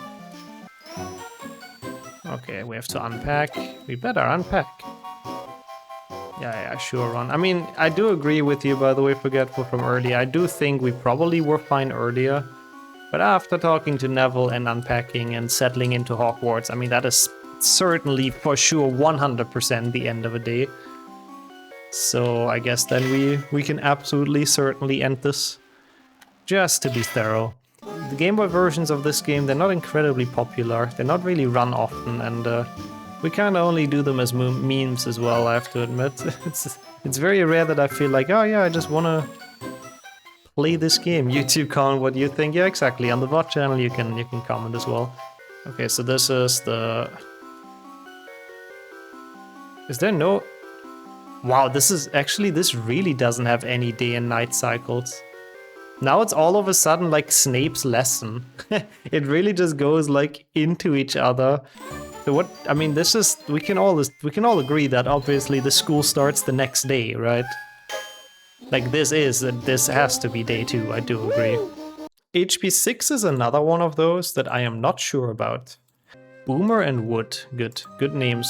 Okay, we have to unpack. We better unpack. Yeah, sure, Ron. I mean, I do agree with you, by the way, Forgetful, from earlier. I do think we probably were fine earlier. But after talking to Neville and unpacking and settling into Hogwarts, I mean, that is certainly, for sure, 100% the end of a day. So I guess then we can absolutely, certainly end this. Just to be thorough. The Game Boy versions of this game, they're not incredibly popular. They're not really run often, and we kind of only do them as memes as well, I have to admit. It's very rare that I feel like, oh yeah, I just want to play this game. YouTube comment what you think. Yeah, exactly. On the VOD channel you can comment as well. Okay, so this is the... Is there no... Wow, this really doesn't have any day and night cycles. Now it's all of a sudden like Snape's lesson. It really just goes like into each other. So what, I mean, this is, we can all agree that obviously the school starts the next day, right? Like this has to be day 2, I do agree. HP6 is another one of those that I am not sure about. Boomer and Wood, good names,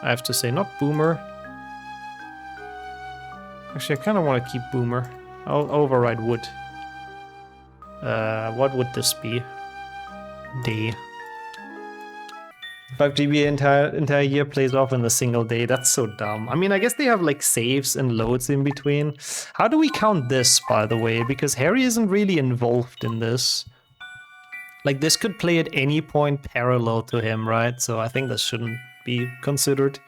I have to say, not Boomer. Actually, I kind of want to keep Boomer. I'll override Wood. What would this be? Day. 5 GB entire year plays off in a single day. That's so dumb. I mean, I guess they have like saves and loads in between. How do we count this, by the way? Because Harry isn't really involved in this. Like, this could play at any point parallel to him, right? So I think this shouldn't be considered.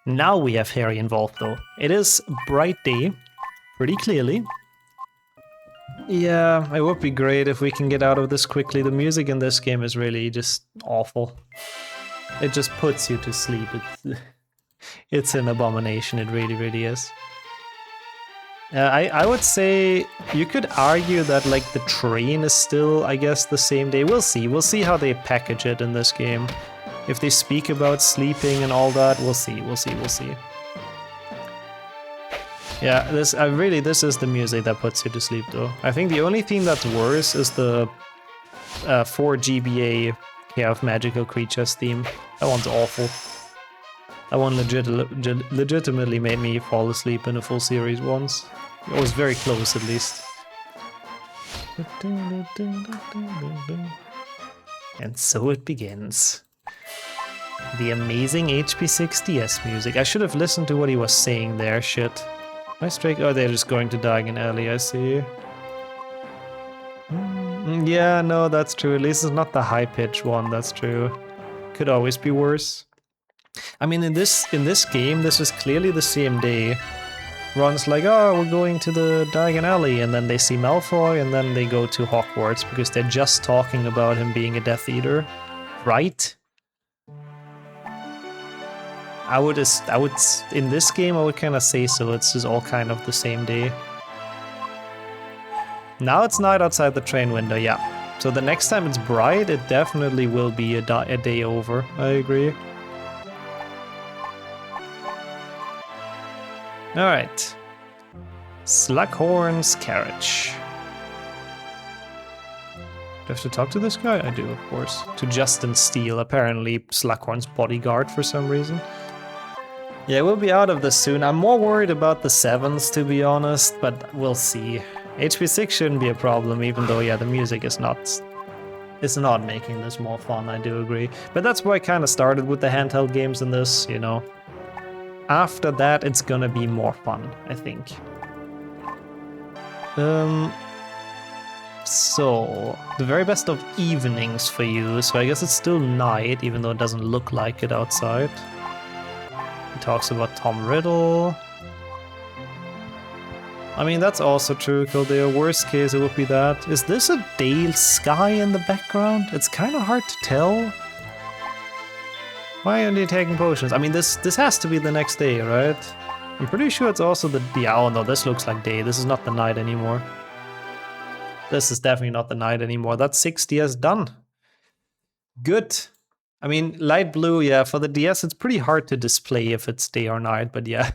Now we have Harry involved, though. It is bright day, pretty clearly. Yeah, it would be great if we can get out of this quickly. The music in this game is really just awful. It just puts you to sleep. It's an abomination, it really, really is. I would say you could argue that like the train is still, I guess, the same day. We'll see how they package it in this game. If they speak about sleeping and all that, we'll see. Yeah, Yeah, this is the music that puts you to sleep though. I think the only thing that's worse is the 4 GBA Care of Magical Creatures theme. That one's awful. That one legitimately made me fall asleep in a full series once. It was very close at least. And so it begins. The amazing HP6DS music. I should have listened to what he was saying there, shit. Nice Drake. Oh, they're just going to Diagon Alley, I see. Yeah, no, that's true. At least it's not the high-pitched one, that's true. Could always be worse. I mean, in this game, this is clearly the same day. Ron's like, oh, we're going to the Diagon Alley, and then they see Malfoy, and then they go to Hogwarts, because they're just talking about him being a Death Eater. Right? I would, in this game, I would kind of say so. It's just all kind of the same day. Now it's night outside the train window, yeah. So the next time it's bright, it definitely will be a day over. I agree. Alright. Slughorn's carriage. Do I have to talk to this guy? I do, of course. To Justin Steele, apparently Slughorn's bodyguard for some reason. Yeah, we'll be out of this soon. I'm more worried about the 7s, to be honest, but we'll see. HP6 shouldn't be a problem, even though, yeah, the music is not... It's not making this more fun, I do agree. But that's why I kind of started with the handheld games in this, you know. After that, it's gonna be more fun, I think. So, the very best of evenings for you, so I guess it's still night, even though it doesn't look like it outside. He talks about Tom Riddle. I mean, that's also true, Kildare. Worst case, it would be that. Is this a Dale sky in the background? It's kind of hard to tell. Why aren't they taking potions? I mean, this has to be the next day, right? I'm pretty sure it's also the... Yeah, oh no, this looks like day. This is not the night anymore. This is definitely not the night anymore. That's 6 DS done. Good. I mean, light blue, yeah, for the DS, it's pretty hard to display if it's day or night, but yeah.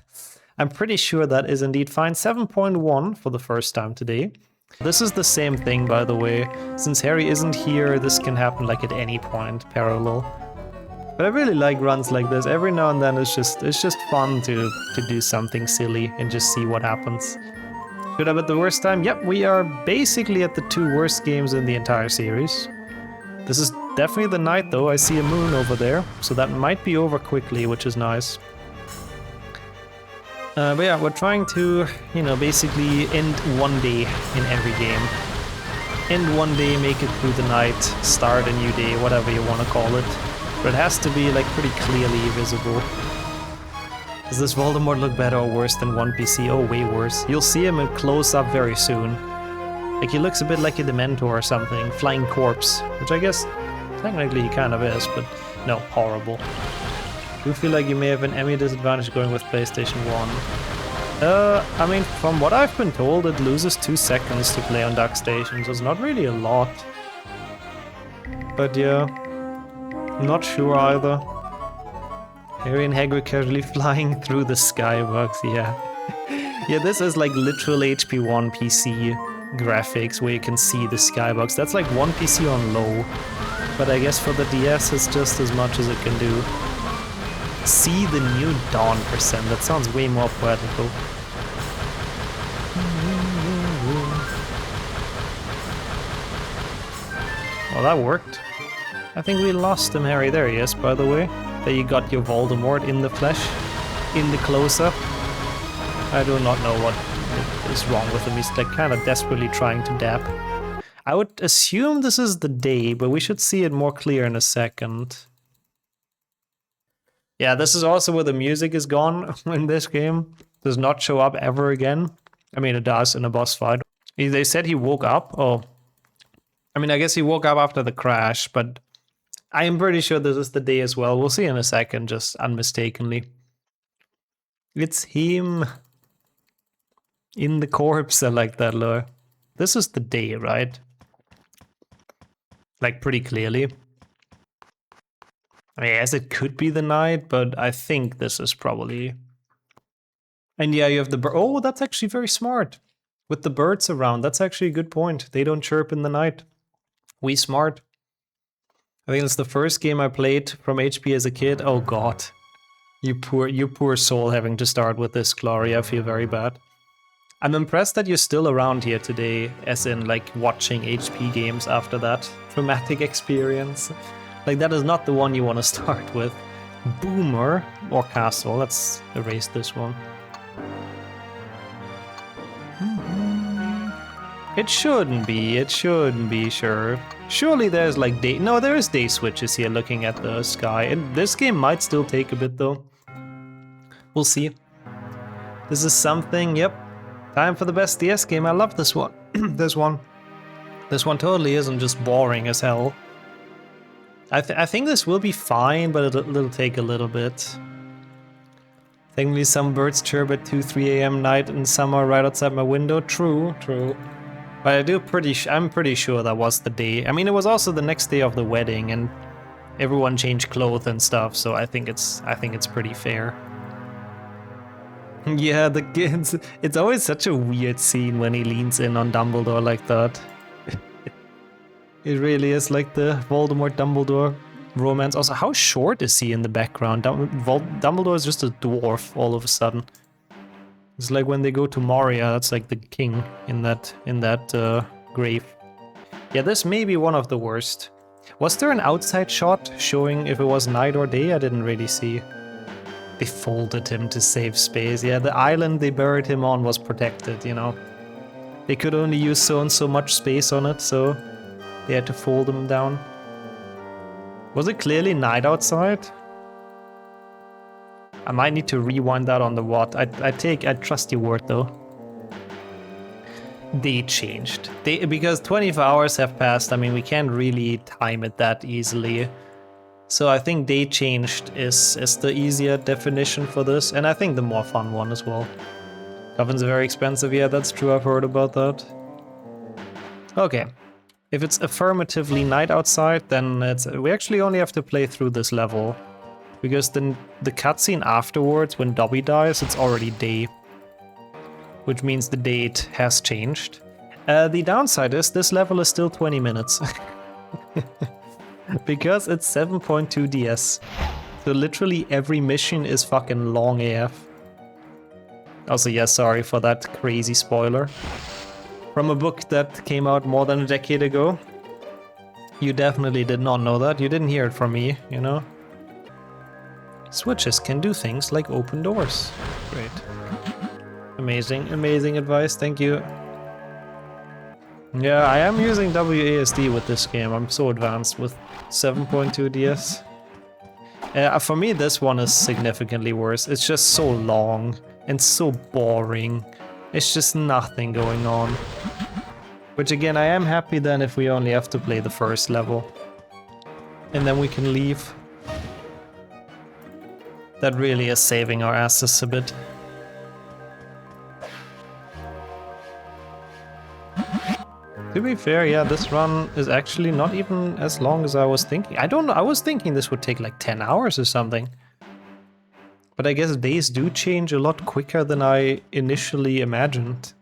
I'm pretty sure that is indeed fine. 7.1 for the first time today. This is the same thing, by the way. Since Harry isn't here, this can happen like at any point, parallel. But I really like runs like this. Every now and then it's just fun to do something silly and just see what happens. Should I bet the worst time? Yep, we are basically at the 2 worst games in the entire series. This is definitely the night though. I see a moon over there, so that might be over quickly, which is nice. But yeah, we're trying to, you know, basically end one day in every game. End one day, make it through the night, start a new day, whatever you want to call it. But it has to be like pretty clearly visible. Does this Voldemort look better or worse than 1PC? Oh, way worse. You'll see him in close up very soon. Like he looks a bit like a Dementor or something, flying corpse, which I guess technically he kind of is, but no, horrible. Do you feel like you may have an Emmy disadvantage going with PlayStation 1? I mean, from what I've been told, it loses 2 seconds to play on DuckStation, so it's not really a lot. But yeah, I'm not sure either. Harry and Hagrid casually flying through the skybox, yeah. Yeah, this is like literal HP1 PC graphics where you can see the skybox. That's like 1 PC on low. But I guess for the DS it's just as much as it can do. See the new Dawn %. That sounds way more poetical. Well, that worked. I think we lost him, Harry. There he is, by the way. There you got your Voldemort in the flesh. In the close-up. I do not know what is wrong with him. He's like kind of desperately trying to dab. I would assume this is the day, but we should see it more clear in a second. Yeah, this is also where the music is gone in this game. Does not show up ever again. I mean, it does in a boss fight. They said he woke up. Oh. I mean, I guess he woke up after the crash, but I am pretty sure this is the day as well. We'll see in a second, just unmistakably. It's him. In the corpse, I like that, lore. This is the day, right? Like, pretty clearly. I mean, yes, it could be the night, but I think this is probably... And yeah, you have the oh, that's actually very smart. With the birds around, that's actually a good point. They don't chirp in the night. We smart. I think it's the first game I played from HP as a kid. Oh god. You poor soul having to start with this, Glory. I feel very bad. I'm impressed that you're still around here today, as in like watching HP games after that traumatic experience. Like that is not the one you want to start with. Boomer or Castle. Let's erase this one. It shouldn't be, sure. Surely there's like day... No, there is day switches here looking at the sky. And this game might still take a bit though. We'll see. This is something, yep. Time for the best DS game. I love this one. This one totally isn't just boring as hell. I think this will be fine, but it'll take a little bit. Thankfully some birds chirp at 2-3 a.m. night in summer right outside my window. True. But I'm pretty sure that was the day. I mean, it was also the next day of the wedding, and everyone changed clothes and stuff. So I think it's pretty fair. Yeah, the kids. It's always such a weird scene when he leans in on Dumbledore like that. It really is like the Voldemort-Dumbledore romance. Also, how short is he in the background? Dumbledore is just a dwarf all of a sudden. It's like when they go to Moria, that's like the king in that grave. Yeah, this may be one of the worst. Was there an outside shot showing if it was night or day? I didn't really see. They folded him to save space. Yeah, the island they buried him on was protected, you know. They could only use so and so much space on it, so they had to fold him down. Was it clearly night outside? I might need to rewind that on the WOT. I trust your word though. They changed. Because 24 hours have passed, I mean, we can't really time it that easily. So I think day changed is the easier definition for this, and I think the more fun one as well. Coffins are very expensive, yeah, that's true, I've heard about that. Okay. If it's affirmatively night outside, then we actually only have to play through this level. Because then the cutscene afterwards, when Dobby dies, it's already day. Which means the date has changed. The downside is this level is still 20 minutes. Because it's 7.2 DS. So literally every mission is fucking long AF. Also, yeah, sorry for that crazy spoiler. From a book that came out more than a decade ago. You definitely did not know that. You didn't hear it from me, you know? Switches can do things like open doors. Great. Amazing advice, thank you. Yeah, I am using WASD with this game. I'm so advanced with 7.2 DS. For me, this one is significantly worse. It's just so long and so boring. It's just nothing going on. Which again, I am happy then if we only have to play the first level. And then we can leave. That really is saving our asses a bit. To be fair, yeah, this run is actually not even as long as I was thinking. I don't know, I was thinking this would take like 10 hours or something. But I guess days do change a lot quicker than I initially imagined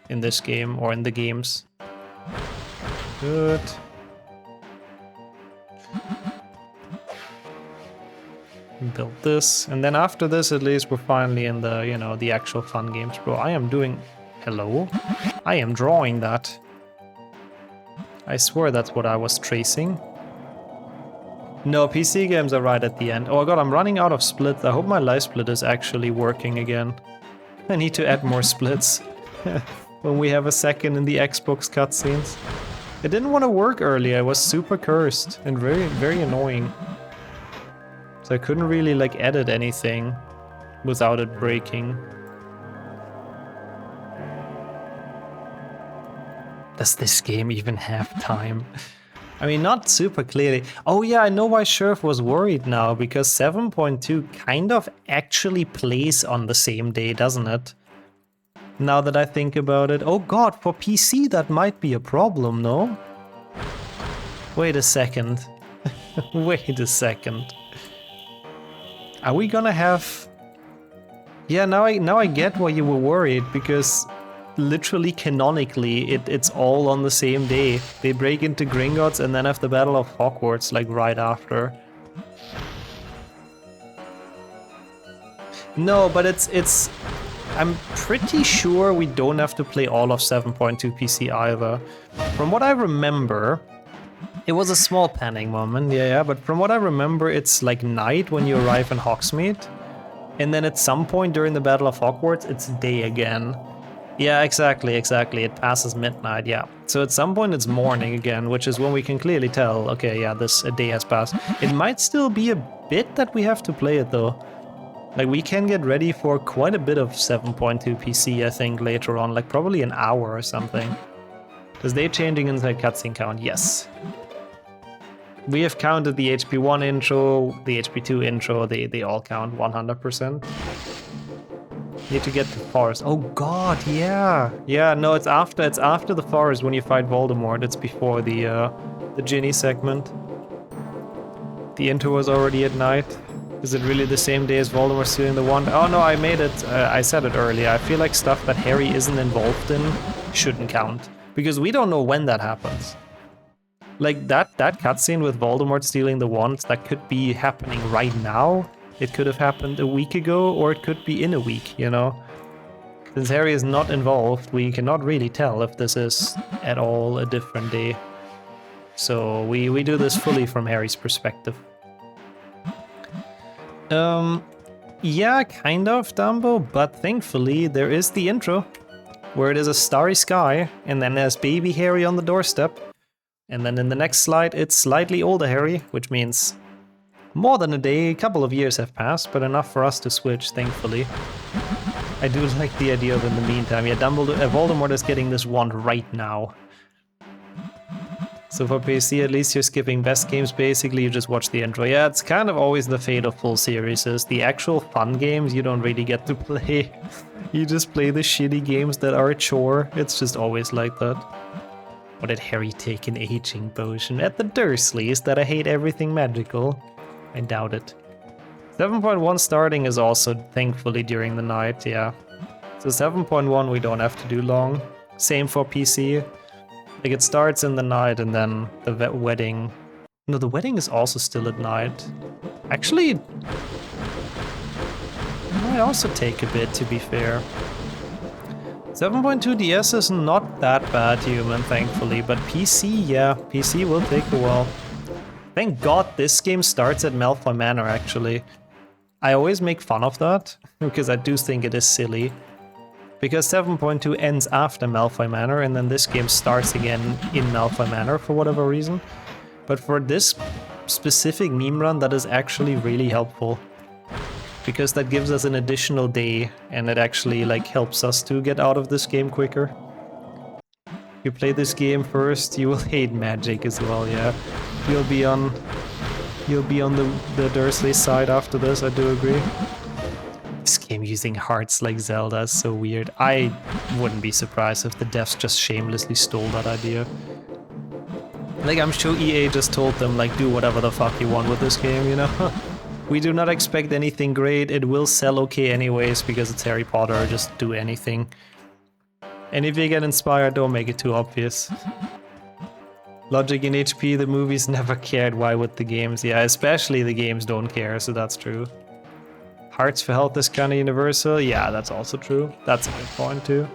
in this game or in the games. Good. Build this, and then after this at least we're finally in the, you know, the actual fun games. Bro, I am doing... Hello? I am drawing that. I swear that's what I was tracing. No, PC games are right at the end. Oh my god, I'm running out of splits. I hope my live split is actually working again. I need to add more splits. When we have a second in the Xbox cutscenes. It didn't want to work earlier. It was super cursed and very annoying. So I couldn't really like edit anything without it breaking. Does this game even have time? I mean, not super clearly. Oh yeah, I know why Sheriff was worried now, because 7.2 kind of actually plays on the same day, doesn't it? Now that I think about it. Oh god, for PC that might be a problem, no? Wait a second. Wait a second. Are we gonna have... Yeah, now I get why you were worried, because literally canonically it's all on the same day. They break into Gringotts and then have the Battle of Hogwarts like right after. No, but it's I'm pretty sure we don't have to play all of 7.2 PC either. From what I remember, it was a small panic moment, yeah, but from what I remember, it's like night when you arrive in Hogsmeade, and then at some point during the Battle of Hogwarts, it's day again. Yeah, exactly, it passes midnight, yeah. So at some point it's morning again, which is when we can clearly tell, okay, yeah, a day has passed. It might still be a bit that we have to play it though. Like, we can get ready for quite a bit of 7.2 PC, I think, later on, like probably an hour or something. Is they changing inside cutscene count? Yes. We have counted the HP1 intro, the HP2 intro, they all count 100%. Need to get to the forest. Oh god, yeah. Yeah, no, it's after the forest when you fight Voldemort. It's before the Ginny segment. The intro was already at night. Is it really the same day as Voldemort stealing the wand? Oh no, I made it. I said it earlier. I feel like stuff that Harry isn't involved in shouldn't count, because we don't know when that happens. Like that cutscene with Voldemort stealing the wand, that could be happening right now. It could have happened a week ago, or it could be in a week, you know? Since Harry is not involved, we cannot really tell if this is at all a different day. So we do this fully from Harry's perspective. Yeah, kind of, Dumbo, but thankfully there is the intro, where it is a starry sky, and then there's baby Harry on the doorstep. And then in the next slide, it's slightly older Harry, which means more than a day, a couple of years have passed, but enough for us to switch, thankfully. I do like the idea of in the meantime. Yeah, Voldemort is getting this wand right now. So for PC, at least you're skipping best games, basically, you just watch the intro. Yeah, it's kind of always the fate of full series. The actual fun games you don't really get to play. You just play the shitty games that are a chore. It's just always like that. Or did Harry take an aging potion at the Dursleys that I hate everything magical? I doubt it. 7.1 starting is also thankfully during the night, yeah. So 7.1 we don't have to do long. Same for PC. Like, it starts in the night and then the wedding... No, the wedding is also still at night. Actually, it might also take a bit, to be fair. 7.2 DS is not that bad, human, thankfully, but PC, yeah, PC will take a while. Thank god this game starts at Malfoy Manor, actually. I always make fun of that, because I do think it is silly. Because 7.2 ends after Malfoy Manor, and then this game starts again in Malfoy Manor for whatever reason. But for this specific meme run, that is actually really helpful. Because that gives us an additional day, and it actually like helps us to get out of this game quicker. If you play this game first, you will hate magic as well, yeah. You'll be on the Dursley side after this, I do agree. This game using hearts like Zelda is so weird. I wouldn't be surprised if the devs just shamelessly stole that idea. Like, I'm sure EA just told them, like, do whatever the fuck you want with this game, you know? We do not expect anything great, it will sell okay anyways, because it's Harry Potter, just do anything. And if you get inspired, don't make it too obvious. Logic in HP, the movies never cared, why would the games? Yeah, especially the games don't care, so that's true. Hearts for health is kinda universal, yeah, that's also true. That's a good point too.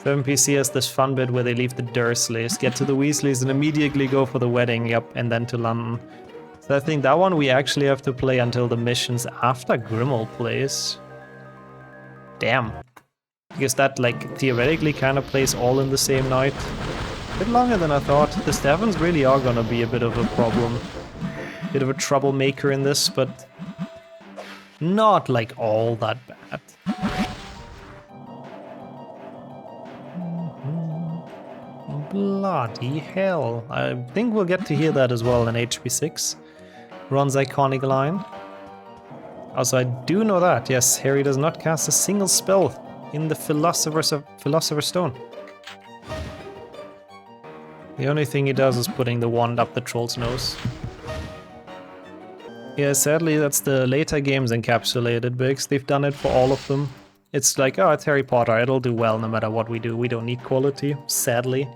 7PC has this fun bit where they leave the Dursleys, get to the Weasleys and immediately go for the wedding, yep, and then to London. So I think that one we actually have to play until the missions after Grimmauld plays. Damn. Because that, like, theoretically kind of plays all in the same night. A bit longer than I thought. The Stevens really are gonna be a bit of a problem. Bit of a troublemaker in this, but not, like, all that bad. Bloody hell. I think we'll get to hear that as well in HP6. Ron's iconic line. Also, I do know that, yes, Harry does not cast a single spell in the Philosopher's Stone. The only thing he does is putting the wand up the troll's nose. Yeah, sadly that's the later games encapsulated, Biggs. They've done it for all of them. It's like, oh, it's Harry Potter, it'll do well no matter what we do. We don't need quality, sadly.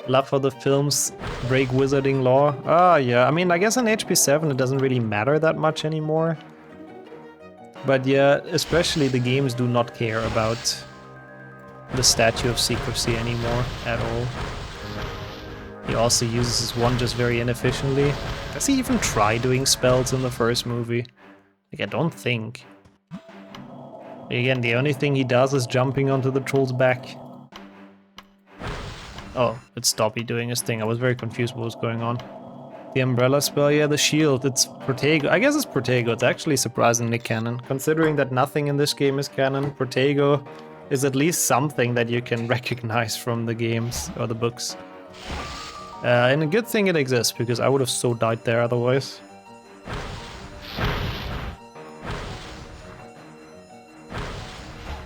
Love for the films, break wizarding law. Ah, yeah, I mean, I guess in HP7 it doesn't really matter that much anymore. But yeah, especially the games do not care about the Statue of Secrecy anymore at all. He also uses his wand just very inefficiently. Does he even try doing spells in the first movie? Like, I don't think. Again, the only thing he does is jumping onto the troll's back. Oh, it's Stoppy doing his thing. I was very confused what was going on. The umbrella spell, yeah, the shield, it's Protego. I guess it's Protego. It's actually surprisingly canon. Considering that nothing in this game is canon, Protego is at least something that you can recognize from the games or the books. And a good thing it exists, because I would have so died there otherwise.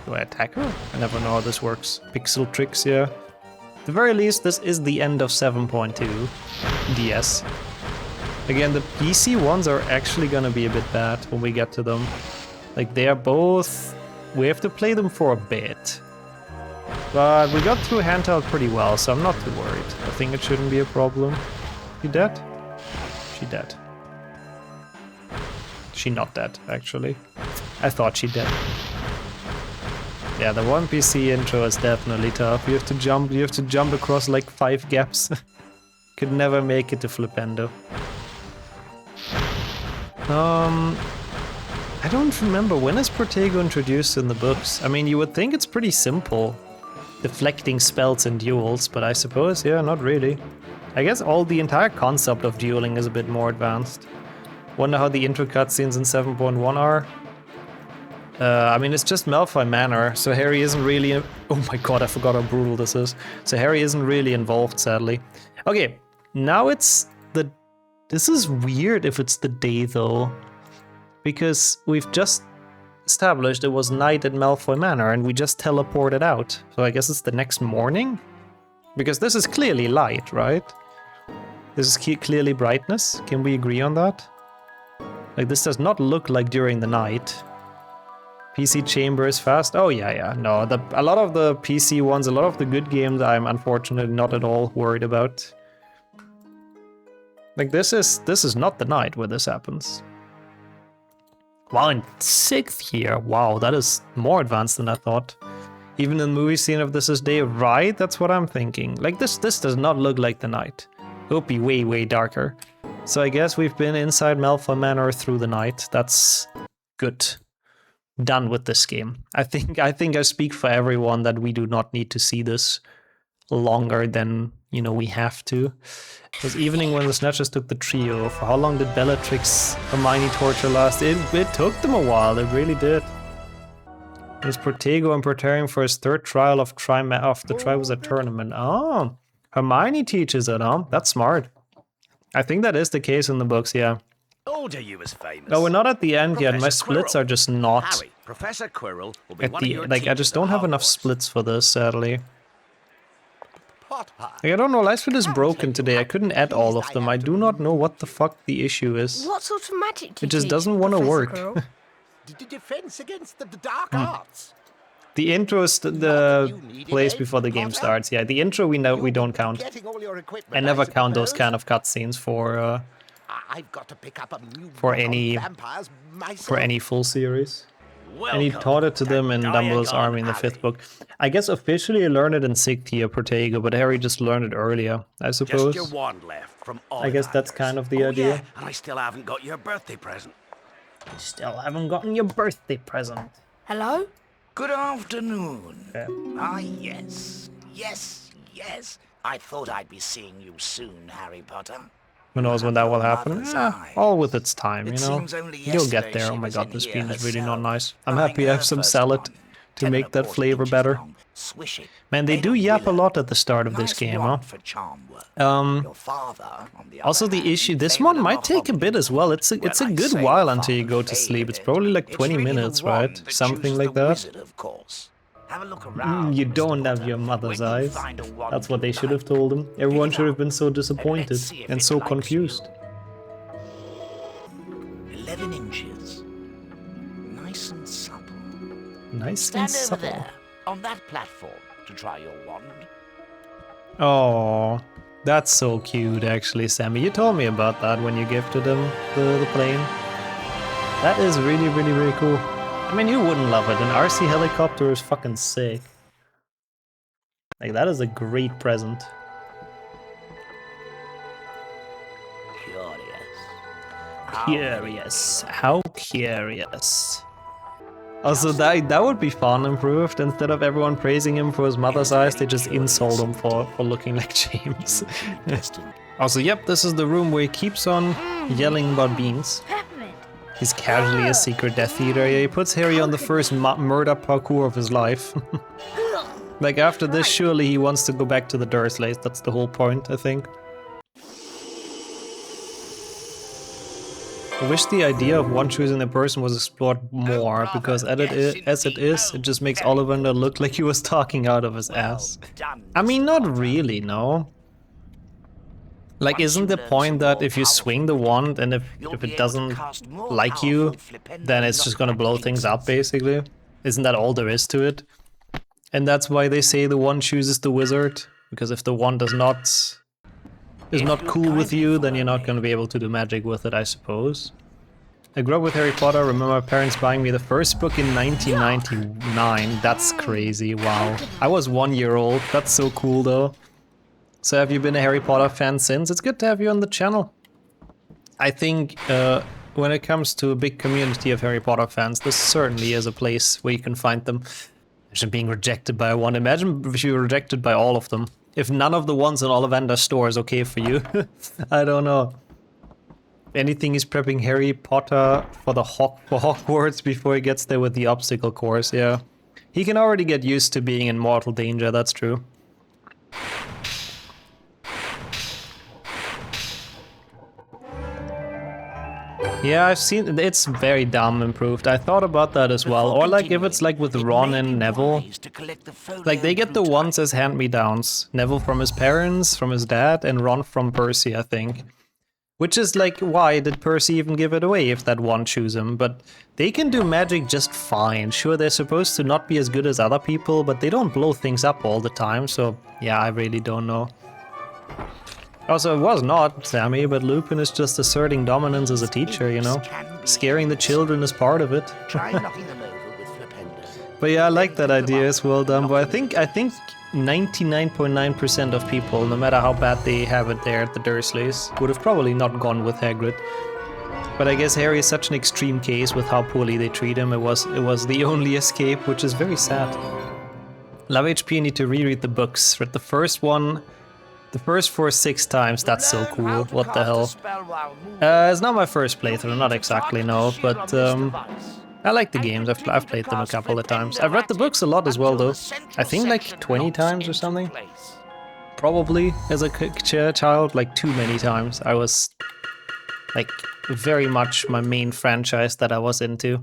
Do I attack her? I never know how this works. Pixel tricks, yeah. At the very least, this is the end of 7.2 DS. Again, the PC ones are actually gonna be a bit bad when we get to them. Like, they are both... We have to play them for a bit. But we got through handheld pretty well, so I'm not too worried. I think it shouldn't be a problem. She dead? She dead. She not dead, actually. I thought she dead. Yeah, the one PC intro is definitely tough. You have to jump across like 5 gaps. Could never make it to Flipendo. I don't remember, when is Protego introduced in the books? I mean, you would think it's pretty simple. Deflecting spells in duels, but I suppose, yeah, not really. I guess the entire concept of dueling is a bit more advanced. Wonder how the intro cutscenes in 7.1 are. I mean, it's just Malfoy Manor, so Harry isn't really... Oh my god, I forgot how brutal this is. So Harry isn't really involved, sadly. Okay, now it's the... This is weird if it's the day, though. Because we've just established it was night at Malfoy Manor, and we just teleported out. So I guess it's the next morning? Because this is clearly light, right? This is clearly brightness. Can we agree on that? Like, this does not look like during the night. PC chamber is fast. Oh yeah, no. A lot of the PC ones, a lot of the good games, I'm unfortunately not at all worried about. Like, this is not the night where this happens. Wow, in 6th year, wow, that is more advanced than I thought. Even in the movie scene of This Is Day, right? That's what I'm thinking. Like, this does not look like the night. It would be way, way darker. So I guess we've been inside Malfoy Manor through the night. That's good. Done with this game. I think I speak for everyone that we do not need to see this longer than, you know, we have to. It was evening when the Snatchers took the trio. For how long did Bellatrix Hermione torture last? It took them a while, it really did. Is Protego preparing for his 3rd trial of the Triwizard Tournament? Oh, Hermione teaches it, huh? That's smart. I think that is the case in the books, yeah. Told you was famous. No, we're not at the end yet. My Professor splits Quirrell. are just not Harry, Professor Quirrell will be at one of the your like. I just teachers don't at have enough Hogwarts. splits for this, sadly. Potter. Like, I don't know. Lightsplit is broken today. I couldn't add all of them. I do not know what the fuck the issue is. What sort of magic do you It just teach, doesn't want to Professor work. Quirrell? The defense against the dark arts. The intro is the place before the game starts. Yeah, the intro we don't count. Getting all your equipment, I never count those suppose? kind of cutscenes for I've got to pick up a new for book on any vampires myself. full series. And he Welcome taught it to them in Dumbledore's Diagon army in the Alley. 5th book. I guess officially I learned it in 6th year, Protego, but Harry just learned it earlier, I Just suppose. your wand left from I guess that's Ollivanders. kind of the Oh, idea. Yeah, and I still haven't got your birthday present. Still haven't gotten your birthday present. Hello? Good afternoon. Yeah. Ah, yes. Yes. I thought I'd be seeing you soon, Harry Potter. Who knows when that will happen? Mother's Yeah, eyes. all with its time, It you know. seems only You'll get yesterday there. she Oh my was god, in this here bean is really not herself, nice. I'm buying happy I have her some first salad one. to make that 10 flavor inches better. long. Swish it. Man, they Made do of yap a willow. lot at the start of this Nice game, huh? wand for charm work. Your father, on the Also, other the hand, issue, this favoured one a might take a bit as well. It's a Well, I good say while your until you father go to sleep. It's favoured probably like it. 20 It's really the minutes, wand right? that Something chooses like the that. wizard, of course. Have a look around, You Mr. don't have Potter. your mother's When you eyes. find a wand That's what you they should have like, told him. Everyone pick it should have up been so and disappointed let's see if and it so likes confused. you. 11 inches. Nice and supple. Nice Stand and over subtle. there, on that platform, to try your wand. Oh, that's so cute actually, Sammy. You told me about that when you gifted him the plane. That is really, really, really cool. I mean, who wouldn't love it? An RC helicopter is fucking sick. Like, that is a great present. Curious. How curious. Also, that would be fun improved. Instead of everyone praising him for his mother's eyes, they just insult him for looking like James. Also, yep, this is the room where he keeps on yelling about beans. He's casually a secret Death Eater. Yeah, he puts Harry on the first murder parkour of his life. Like, after this, surely he wants to go back to the Dursleys. That's the whole point, I think. I wish the idea of one choosing the person was explored more, because as it is, it just makes Ollivander look like he was talking out of his ass. I mean, not really, no. Like, isn't the point that if you swing the wand and if it doesn't like you, then it's just gonna blow things up, basically? Isn't that all there is to it? And that's why they say the wand chooses the wizard, because if the wand is not cool with you, then you're not gonna be able to do magic with it, I suppose. I grew up with Harry Potter. Remember my parents buying me the first book in 1999. That's crazy, wow. I was 1 year old. That's so cool though. So have you been a Harry Potter fan since? It's good to have you on the channel. I think when it comes to a big community of Harry Potter fans, this certainly is a place where you can find them. Imagine being rejected by one. Imagine if you were rejected by all of them. If none of the ones in Ollivander's store is okay for you. I don't know. Anything is prepping Harry Potter for Hogwarts before he gets there with the obstacle course, yeah. He can already get used to being in mortal danger, that's true. Yeah, I've seen it's very dumb improved. I thought about that as well. Or like if it's like with Ron and Neville. Like they get the ones as hand-me-downs. Neville from his parents, from his dad, and Ron from Percy, I think. Which is like, why did Percy even give it away if that one choose him? But they can do magic just fine. Sure, they're supposed to not be as good as other people, but they don't blow things up all the time. So yeah, I really don't know. Also, it was not Sammy, but Lupin is just asserting dominance as a teacher, you know? Scaring the children is part of it. But yeah, I like that idea, it's well done. But I think 99.9% of people, no matter how bad they have it there at the Dursleys, would have probably not gone with Hagrid. But I guess Harry is such an extreme case with how poorly they treat him. It was the only escape, which is very sad. Love HP, I need to reread the books. Read the first one. The first 4 or 6 times, that's so cool, what the hell. It's not my first playthrough, not exactly, no, but I like the games, I've played them a couple of times. I've read the books a lot as well though, I think like 20 times or something. Probably, as a child, like too many times. I was like very much my main franchise that I was into.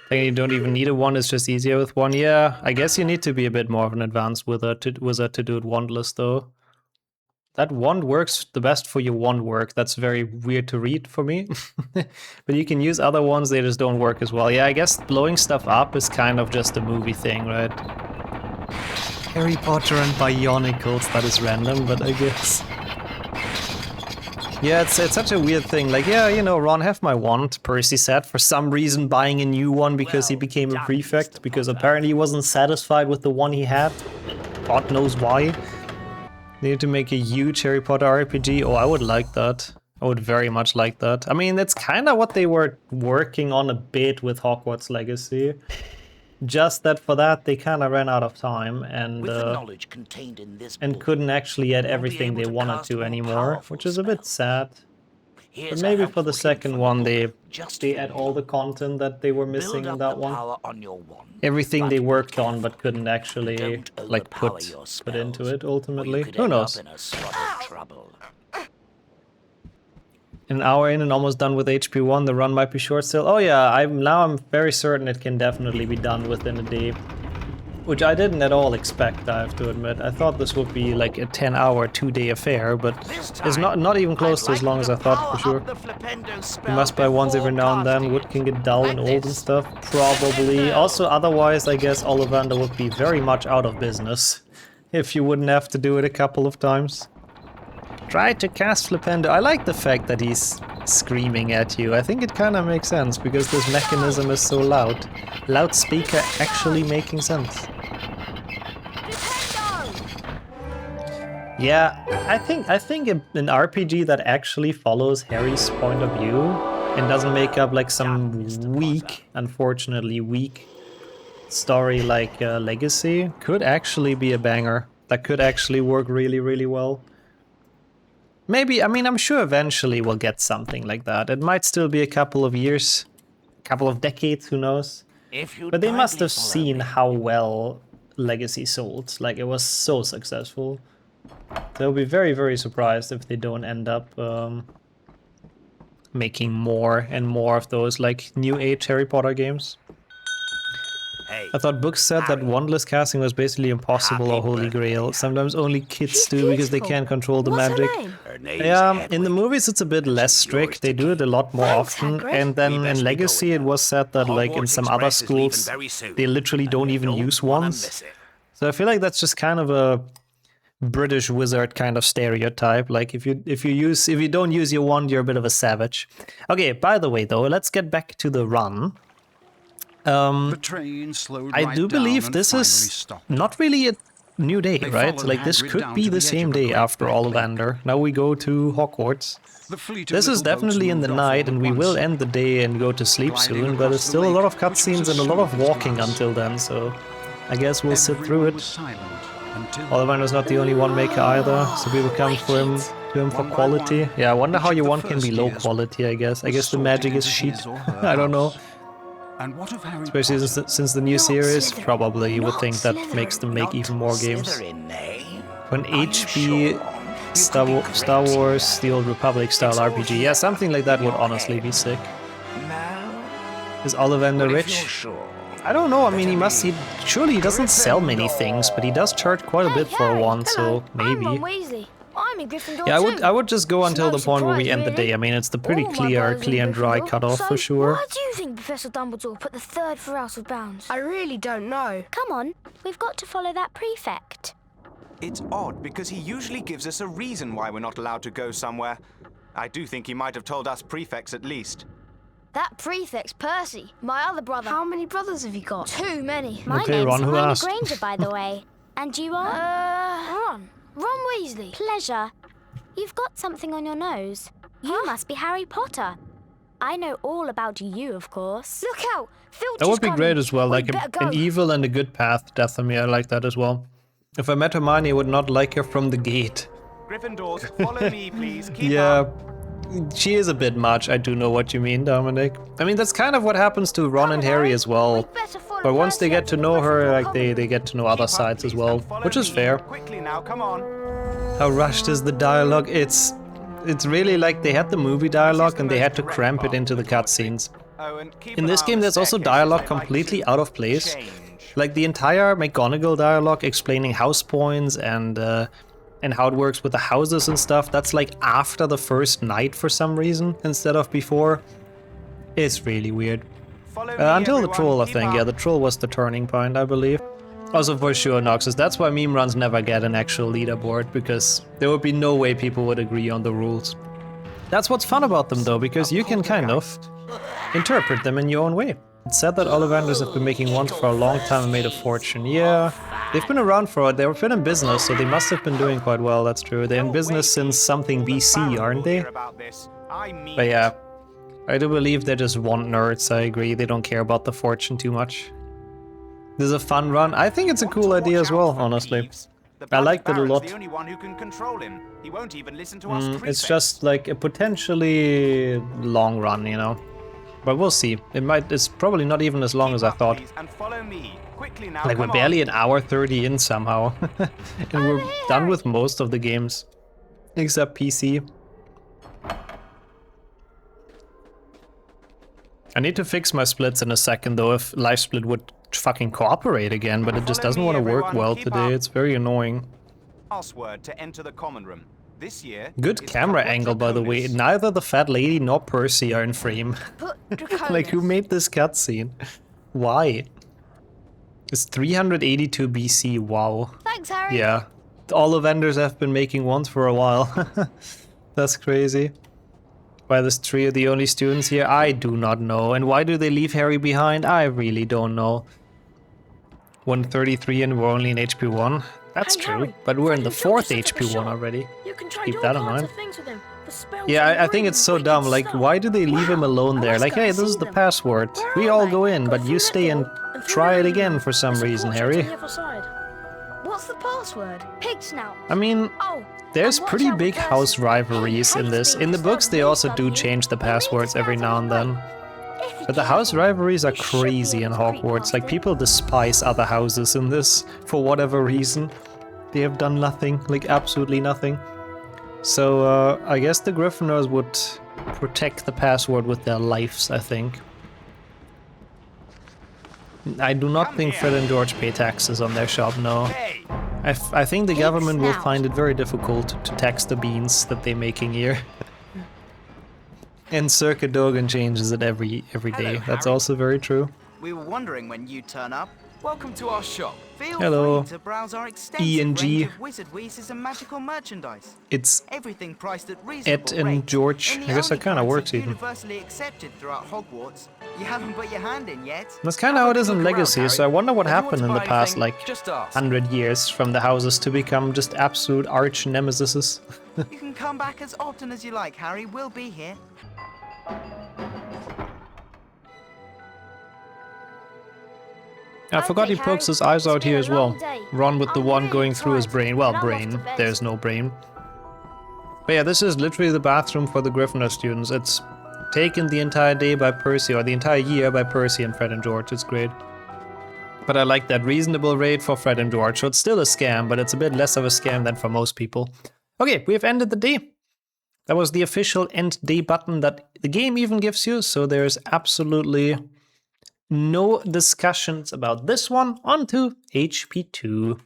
Like, you don't even need a wand, it's just easier with one. Yeah, I guess you need to be a bit more of an advanced wizard to do it wandless though. That wand works the best for your wand work. That's very weird to read for me. But you can use other ones, they just don't work as well. Yeah, I guess blowing stuff up is kind of just a movie thing, right? Harry Potter and Bionicles, that is random, but I guess. Yeah, it's such a weird thing. Like, yeah, you know, Ron, have my wand, Percy said, for some reason buying a new one because he became a prefect, because apparently he wasn't satisfied with the one he had. God knows why. They need to make a huge Harry Potter RPG. Oh, I would like that. I would very much like that. I mean, that's kind of what they were working on a bit with Hogwarts Legacy. Just that for that, they kind of ran out of time and couldn't actually add everything they wanted to anymore, which is a bit sad. But maybe for the second one, they add all the content that they were missing in that one. Everything they worked on but couldn't actually like put into it ultimately. Who knows? An hour in and almost done with HP1. The run might be short still. Oh yeah, I'm very certain it can definitely be done within a day. which I didn't at all expect, I have to admit. I thought this would be like a 10-hour, 2-day affair, but it's not even close to as long as I thought, for sure. You must buy once every now and then. Wood can get dull and old and stuff. Probably. Also, otherwise, I guess Ollivander would be very much out of business if you wouldn't have to do it a couple of times. Try to cast Flipendo. I like the fact that he's screaming at you. I think it kind of makes sense because this mechanism is so loud. Loudspeaker actually making sense. Yeah, I think an RPG that actually follows Harry's point of view and doesn't make up like some weak, unfortunately weak story like Legacy could actually be a banger. That could actually work really, really well. Maybe, I mean, I'm sure eventually we'll get something like that. It might still be a couple of years, a couple of decades, who knows. But they must have seen how well Legacy sold. Like, it was so successful. They'll be very, very surprised if they don't end up making more and more of those, like, new age Harry Potter games. I thought books said that wandless casting was basically impossible or holy grail. Sometimes only kids do because they can't control the magic. Yeah, in the movies it's a bit less strict. They do it a lot more often. And then in Legacy it was said that like in some other schools they literally don't even use wands. So I feel like that's just kind of a British wizard kind of stereotype. Like if you don't use your wand, you're a bit of a savage. Okay, by the way though, let's get back to the run. The train slowed I right do down believe and this finally is stopped. not really a new day, They right? followed Like this Hagrid could down be to the the edge same of a day great after black Ollivander. Now we go to Hogwarts. The fleet of This is little boats definitely in the moved off all night, and at we once. will end the day and go to sleep Gliding soon, but across it's the still a lot of lake, which was cutscenes as and a lot of smooth as walking glass. until then, so I guess we'll sit through Everyone was it. silent until Ollivander's not the only one maker either, so people come to him for One by quality. one, Yeah, I wonder how each of your the one can be first low years quality, I guess. I was guess the sorted magic is into shit. his or her I don't know. house. And what of Harry Especially Potter? since the new series, Slytherin. probably you would Not think that Slytherin. makes them make even more games. Slytherin, eh? For an Are you HP sure? Star, You could be Star great. Wars, the Old Republic style It's all RPG. here Yeah, something like that in would your honestly head. be sick. No? Is Ollivander Well, if rich? you're sure. I don't know, I mean, surely he doesn't sell many things, but he does charge quite a bit for a one, so maybe. I'm Ron Weasley. I'm in Gryffindor Yeah, too. I would just go until no the point where we surprise, end the really. day. I mean, it's the pretty All my clear brothers in and dry Gryffindor. cutoff So for sure. why do you think Professor Dumbledore put the third for House of Bounds? I really don't know. Come on, we've got to follow that prefect. It's odd because he usually gives us a reason why we're not allowed to go somewhere. I do think he might have told us prefects at least. That prefect's Percy, my other brother. How many brothers have you got? Too many. My Okay, name's Ron, who Hermione asked? Granger, by the way. And you are? Ron Weasley. Pleasure. You've got something on your nose. You must be Harry Potter. I know all about you, of course. Look out! Filch That would is be coming. great as well, We like better an go. evil and a good path, Dathomir. I like that as well. If I met Hermione, I would not like her from the gate. Gryffindors, follow me, please. Keep Yeah, up. she is a bit much. I do know what you mean, Dominic. I mean, that's kind of what happens to Ron and Harry as well. Better follow But once they Percy get to onto know the her, Gryffindor like common. they get to know other Keep up, sides as please, well, and follow which is me. fair. Quickly now, come on. How rushed is the dialogue? It's really like they had the movie dialogue and they had to cramp it into the cutscenes. Oh, and keep In an this eye on game, the there's also staircases. dialogue They like completely to out of place. change. Like the entire McGonagall dialogue explaining house points and how it works with the houses and stuff, that's like after the first night for some reason instead of before. It's really weird. Follow me, Until the everyone. troll, I Keep think. up. Yeah, the troll was the turning point, I believe. Also, for sure, Noxus, that's why meme runs never get an actual leaderboard, because there would be no way people would agree on the rules. That's what's fun about them, though, because you can kind of interpret them in your own way. It's said that Ollivanders have been making wands for a long time and made a fortune. Yeah, they've been around for it. They've been in business, so they must have been doing quite well, that's true. They're in business since something BC, aren't they? But yeah, I do believe they're just wand nerds, I agree. They don't care about the fortune too much. This is a fun run. I think it's a cool idea as well, honestly. I liked it a lot. The only one who can control him. He won't even listen to us It's prefects. just like a potentially long run, you know. But we'll see. It's probably not even as long as I thought. And follow me. Quickly now, Like we're come barely on. an hour 30 in somehow. And we're done with most of the games. Except PC. I need to fix my splits in a second though. If live split would fucking cooperate again, but it just doesn't want to work well today. It's very annoying. Password to enter the common room. This year. Good camera angle, by the way. Neither the fat lady nor Percy are in frame. Like, who made this cutscene? Why? It's 382 BC. Wow. Thanks, Harry. Yeah. All the vendors have been making ones for a while. That's crazy. Why this trio the only students here? I do not know. And why do they leave Harry behind? I really don't know. 133 and we're only in HP 1. That's Hey, true. Harry, But we're in the Freddy 4th George is at the HP 1 shop. already. You can trade Keep all that in kinds mind. of things with him. For spells Yeah, and I think it's runes so and dumb. wicked Like, stuff. why do they leave him alone I there? must Like, go hey, and this is see the them. password. Where We are all they? go in, Go but through you that stay and door and through try that it door. again for some There's a reason, portrait Harry. on the other side. What's the password? Pig snout. I mean, Oh, there's and watch pretty out with big Percy. house rivalries in this. In the books, they also do change the passwords every now and then. But the house rivalries are crazy in Hogwarts. Like, people despise other houses in this for whatever reason. They have done nothing, like absolutely nothing. So I guess the Gryffindors would protect the password with their lives, I think. I do not think Fred and George pay taxes on their shop, no. I think the government will find it very difficult to tax the beans that they're making here. And Sir Cadogan changes it every day. That's Harry. also very true. We were wondering when you'd turn up. Welcome to our shop. Feel Hello. free to browse our extensive E&G. range of wizard wheezes and magical merchandise. It's Everything priced at reasonable Ed and rates. George. In I the guess that only kind of kinds works even. universally accepted throughout Hogwarts. You haven't put your hand in yet. That's kind of how it is in Look around, Legacy, so I Harry. wonder what If you want happened to in the buy past, anything, like, just ask. 100 years from the houses to become just absolute arch nemesis. You can come back as often as you like, Harry. We'll be here. I forgot he Okay, pokes Harry. his eyes It's out been here a as well. long day. Ron with the I'm one really going through his tired, brain. Well, and I'm off brain. to bed. There's no brain. But yeah, this is literally the bathroom for the Gryffindor students. It's taken the entire day by Percy, or the entire year by Percy and Fred and George. It's great. But I like that reasonable rate for Fred and George. So it's still a scam, but it's a bit less of a scam than for most people. Okay, we have ended the day. That was the official end day button that the game even gives you. So there's absolutely no discussions about this one. On to HP2.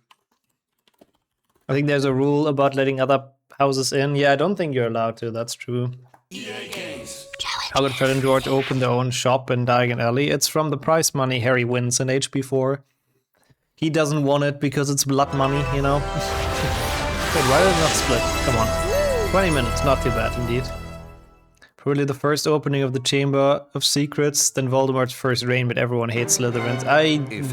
I think there's a rule about letting other houses in. Yeah, I don't think you're allowed to. That's true. How could Fred and George open their own shop in Diagon Alley? It's from the prize money Harry wins in HP4. He doesn't want it because it's blood money, you know? Wait, why did it not split? Come on. 20 minutes, not too bad indeed. Probably the first opening of the Chamber of Secrets, then Voldemort's first reign, but everyone hates Slytherins.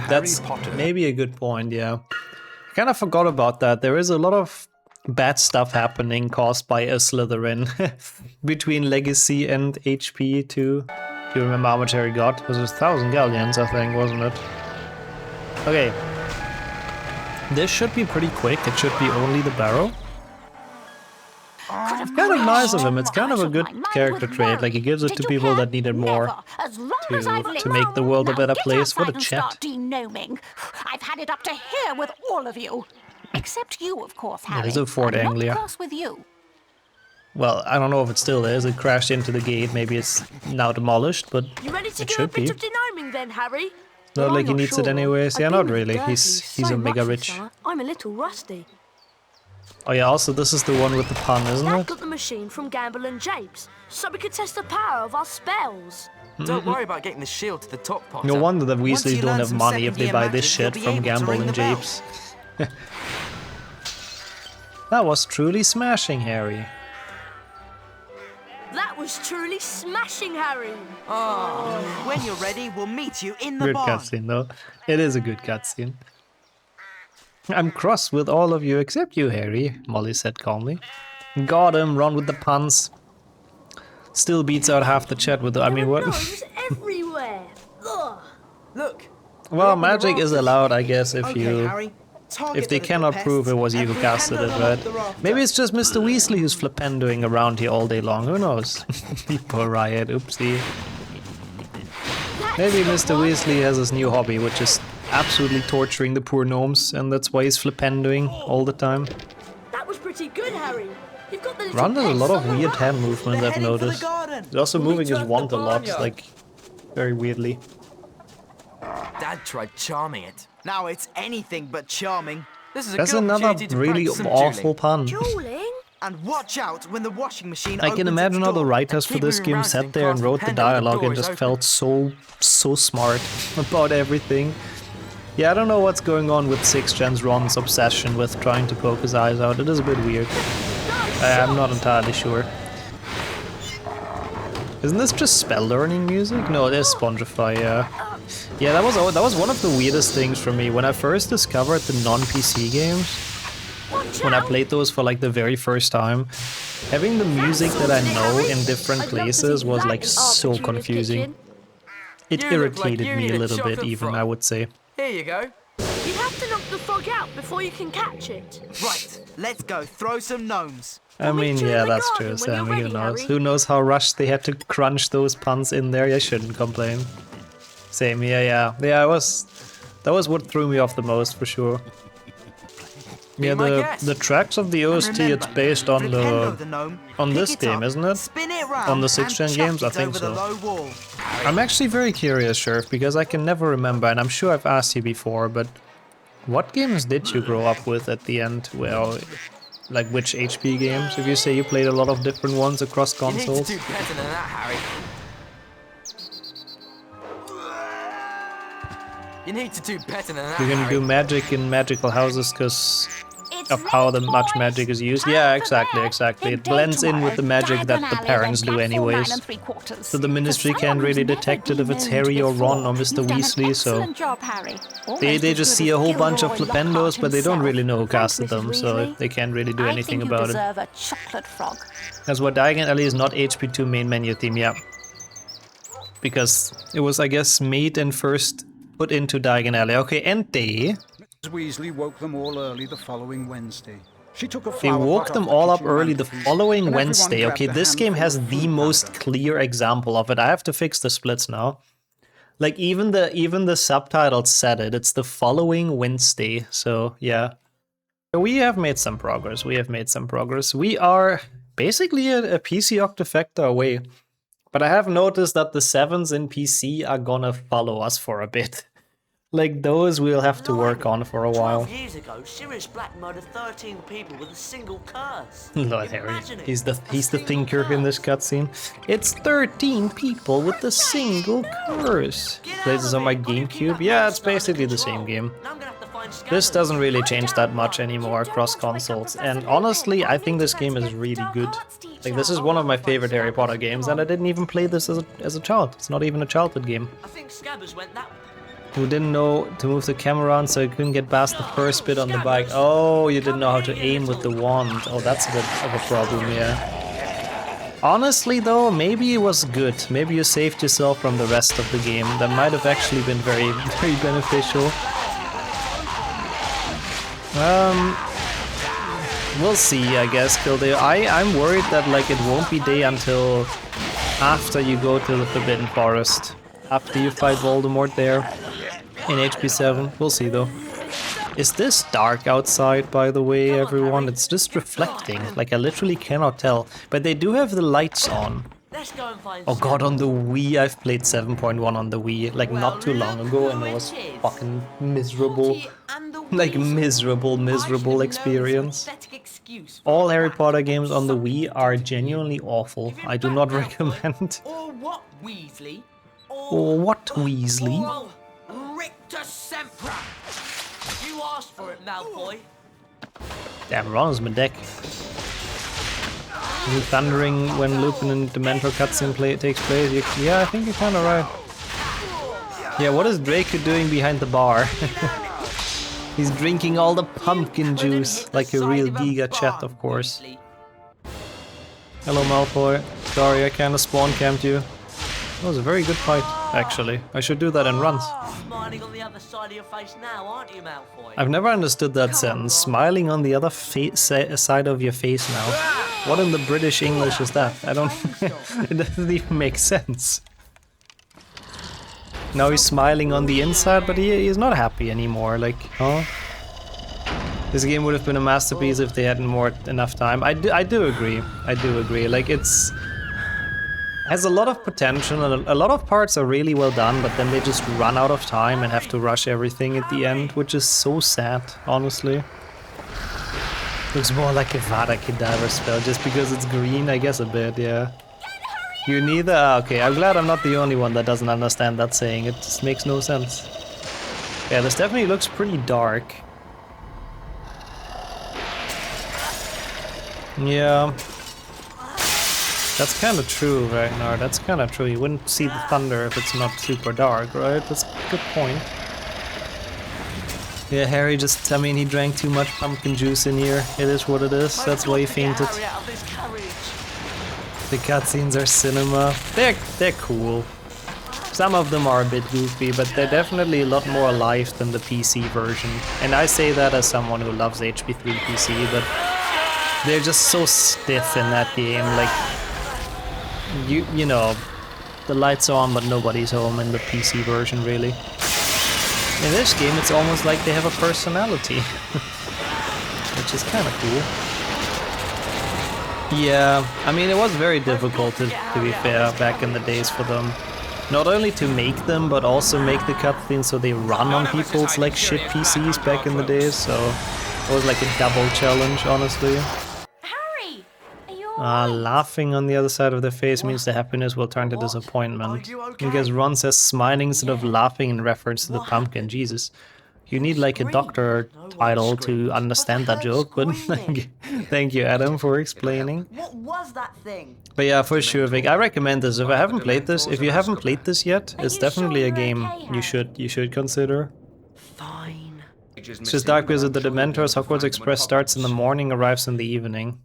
That's maybe a good point, yeah. I kind of forgot about that. There is a lot of bad stuff happening caused by a Slytherin between Legacy and HP too. Do you remember how much Harry got? It was 1,000 galleons, I think, wasn't it? Okay. This should be pretty quick. It should be only the barrel. It's kind of nice of him. It's kind of a good character trait. Like, he gives it to people that needed more to make the world a better place. What a chat. I've had it up to here with all of you. Except you, of course, Harry. It is a Fort I'm Anglia. not cross with you. Well, I don't know if it still is. It crashed into the gate. Maybe it's now demolished, but You ready to it do a should bit be. of denoming then, Harry? Not Well, like I'm he not needs it sure. anyways. I've Yeah, been not with really. Dursley He's so a mega much this rich. summer, I'm a little rusty. Oh yeah, also this is the one with the pun, isn't Dad it? got the machine from Gamble and Japes, so we could test the power of our spells. Don't worry about getting the shield to the top, Potter. No wonder the Once Weasleys you don't learn have some money if they second-year buy this magic, shit you'll be from able to Gamble ring and the bell. Japes. That was truly smashing, Harry. That was truly smashing, Harry. When you're ready, we'll meet you in the Good barn. cutscene though. It is a good cutscene. I'm cross with all of you except you, Harry, Molly said calmly. Got him, Ron with the puns. Still beats out half the chat with the, I mean, what? Gnomes everywhere. Ugh. Look. Well, magic is allowed, I guess, if Okay, you... Harry. Target If they the cannot little prove it pests was you and who we'll casted handle it, them right? off the rafter. Maybe it's just Mr. Weasley who's flippendoing around here all day long, who knows? Poor Riot, oopsie. Maybe Mr. Weasley has his new hobby, which is absolutely torturing the poor gnomes, and that's why he's flippendoing all the time. That was pretty good, Harry. You've got the little Ron does a lot of pests on the weird run. hand movement, They're I've heading for the noticed. garden. He's also moving his to the wand a lot, barnyard. like, very weirdly. Dad tried charming it. Now it's anything but charming. This is a That's good another opportunity to really practice some awful dueling. pun. Dueling? And watch out when the washing machine I can opens imagine its how the door. writers for keep this moving game around sat and there and cast wrote the the pen until the dialogue door and is just open. felt so smart about everything. Yeah, I don't know what's going on with 6th Gen's Ron's obsession with trying to poke his eyes out. It is a bit weird. I'm not entirely sure. Isn't this just spell learning music? No, it is Spongify, yeah. Yeah, that was one of the weirdest things for me. When I first discovered the non-PC games, when I played those for like the very first time, having the music that I know in different places was like so confusing. It You look like irritated you me need a a little bit chocolate even, frog. I would say. Here you go. You have to knock the frog out before you can catch it. Right, let's go throw some gnomes. I mean, meet you in yeah, the that's garden true, when you're Sammy, who ready, knows? Harry. Who knows how rushed they had to crunch those puns in there? I shouldn't complain. Same here, yeah. Yeah, that was what threw me off the most, for sure. Yeah, my guest. the tracks of the OST, it's based on on this game, isn't it? Spin it round On the 6th Gen and chuck games? I it think over so. the low wall. I'm actually very curious, Sheriff, because I can never remember, and I'm sure I've asked you before, but what games did you grow up with at the end? Well, like which HP games? If you say you played a lot of different ones across You need to consoles. do better than that, Harry. You need to do better than that, You're gonna Harry. do magic in magical houses because It's of how ready, much boys. magic is used. Time Yeah, for exactly, bed. exactly. It Midday blends in with the tomorrow, magic that diagonal the alley, parents then do platform anyways. 9 3/4. So the Ministry For can't someone really who's detect it never if it's been Harry or before, Ron or Mr. you've done an Weasley, so excellent job, Harry. they Almost just as see good a as whole bunch of Gilderoy flipendos, Lockhart but they don't really know who himself. casted Thanks, them, Mrs. so Weasley. they can't really do anything about I it. think you deserve a chocolate frog. That's what Diagon Alley is not HP2 main menu theme, yeah. Because it was, I guess, made and first put into Diagon Alley. Okay, and they Mrs. Weasley woke them all early the following Wednesday. She took a They flower woke pot them off the all up kitchen early the mantelpiece, following and everyone Wednesday. grabbed Okay, a this game handful has of the food most powder. clear example of it. I have to fix the splits now. Like even the subtitles said it. It's the following Wednesday. So yeah, we have made some progress. We have made some progress. We are basically a PC Octafecta away. But I have noticed that the 7s in PC are gonna follow us for a bit. Like those we'll have to work on for a while. 12 years ago, Sirius Black murdered 13 people with a single curse. Lord Harry, Imagine it. he's the A thinker single in this cutscene. It's 13 people with a single curse. Get out Plays this of on my it. Why do you keep GameCube. that Yeah, monster it's basically under the same control? game. Now I'm gonna have to find This scanners. doesn't really Lie change down, that much Ron. anymore You don't across want to wake up consoles. Professor And Lupin. honestly, I I think need this to game is transfer really dark good. arts teacher. Like this is one of my favorite Harry Potter games, and I didn't even play this as a child. It's not even a childhood game. I think Scabbers went that way. You didn't know to move the camera around, so you couldn't get past the first bit on the bike. Oh, you didn't know how to aim with the wand. Oh, that's a bit of a problem, yeah. Honestly, though, maybe it was good. Maybe you saved yourself from the rest of the game. That might have actually been very, very beneficial. We'll see, I guess, Kildare. I'm worried that like it won't be day until after you go to the Forbidden Forest. After you fight Voldemort there in HP7. We'll see though. Is this dark outside, by the way, everyone? It's just reflecting. Like I literally cannot tell. But they do have the lights on. Let's go and find Oh god, on the Wii, I've played 7.1 on the Wii, like not too long ago, and it was fucking miserable. Like miserable experience. All Harry Potter games on the Wii are genuinely awful. I do not recommend. Or what, Weasley? Or what, Weasley? Rictus Sempra! You asked for it, Malfoy. Damn, Ron is my deck. Is it thundering when Lupin and Dementor cutscene takes place? Yeah, I think you're kinda right. Yeah, what is Draco doing behind the bar? He's drinking all the pumpkin juice, like a real Giga Chat, of course. Hello, Malfoy. Sorry, I kinda spawn camped you. That was a very good fight, actually. I should do that in runs. Smiling on the other side of your face now, aren't you, Malfoy? I've never understood that sentence. Smiling on the other side of your face now. What in the British English is that? I don't... It doesn't even make sense. Now he's smiling on the inside, but he's not happy anymore. Like, huh? This game would have been a masterpiece if they had enough time. I do agree. I do agree. Like, it's... Has a lot of potential, and a lot of parts are really well done, but then they just run out of time and have to rush everything at the end, which is so sad, honestly. Looks more like a Vada Kedavra spell, just because it's green, I guess a bit, yeah. You neither? Okay, I'm glad I'm not the only one that doesn't understand that saying, it just makes no sense. Yeah, this definitely looks pretty dark. Yeah. That's kind of true, Ragnar, that's kind of true. You wouldn't see the thunder if it's not super dark, right? That's a good point. Yeah, Harry just, I mean, he drank too much pumpkin juice in here. It is what it is, that's why he fainted. The cutscenes are cinema. They're cool. Some of them are a bit goofy, but they're definitely a lot more alive than the PC version. And I say that as someone who loves HP3 PC, but they're just so stiff in that game, like... You know, the lights are on but nobody's home in the PC version, really. In this game it's almost like they have a personality, which is kind of cool. Yeah, I mean it was very difficult to be fair back in the days for them. Not only to make them, but also make the cutscenes so they run on people's like shit PCs back in the days, so it was like a double challenge, honestly. Laughing on the other side of their face means the happiness will turn to disappointment. Because Ron says smiling instead of laughing in reference to the pumpkin. Jesus. You need like a doctor title to understand that joke, but thank you, Adam, for explaining. What was that thing? But yeah, for sure, Vic, I recommend this. If you haven't played this yet, it's definitely a game you should consider. Fine. It's just dark because of the Dementors. Hogwarts Express starts in the morning, arrives in the evening.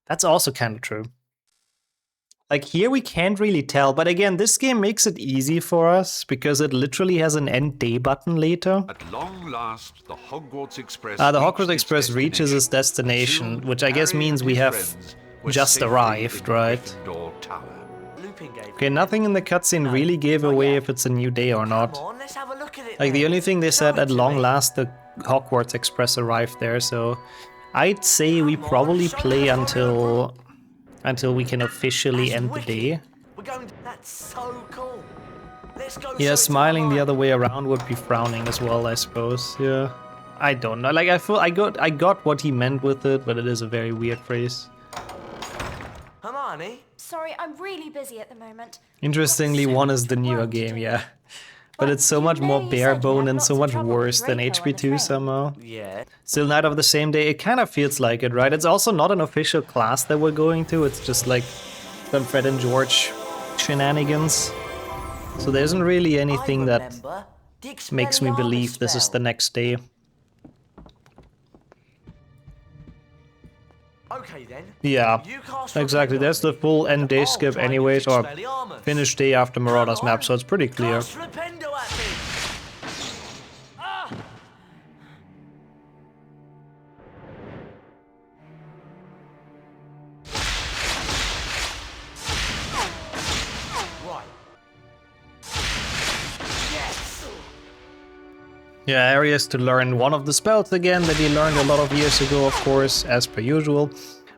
That's also kind of true. Like here we can't really tell, but again, this game makes it easy for us because it literally has an end day button later. At long last, the Hogwarts Express. The Hogwarts Express reaches its destination, which I guess means we have just arrived, right? Okay, nothing in the cutscene really gave away if it's a new day or not. Like the only thing they said, at long last, the Hogwarts Express arrived there, so I'd say we probably play until we can officially end the day. That's so cool. Let's go. Yeah, smiling the other way around would be frowning as well, I suppose. Yeah, I don't know. Like I got what he meant with it, but it is a very weird phrase. Hermione? Sorry, I'm really busy at the moment. Interestingly, 1 is the newer game, yeah. But it's so much more bare bone and so much worse than HP2 somehow. Yeah. Still Night of the Same Day, it kind of feels like it, right? It's also not an official class that we're going to, it's just like some Fred and George shenanigans. So there isn't really anything that makes me believe this is the next day. Okay then. Yeah, exactly. There's the full end day skip anyways, or finish day after Marauder's map, so it's pretty clear. Yeah, Harry has to learn one of the spells again that he learned a lot of years ago, of course, as per usual.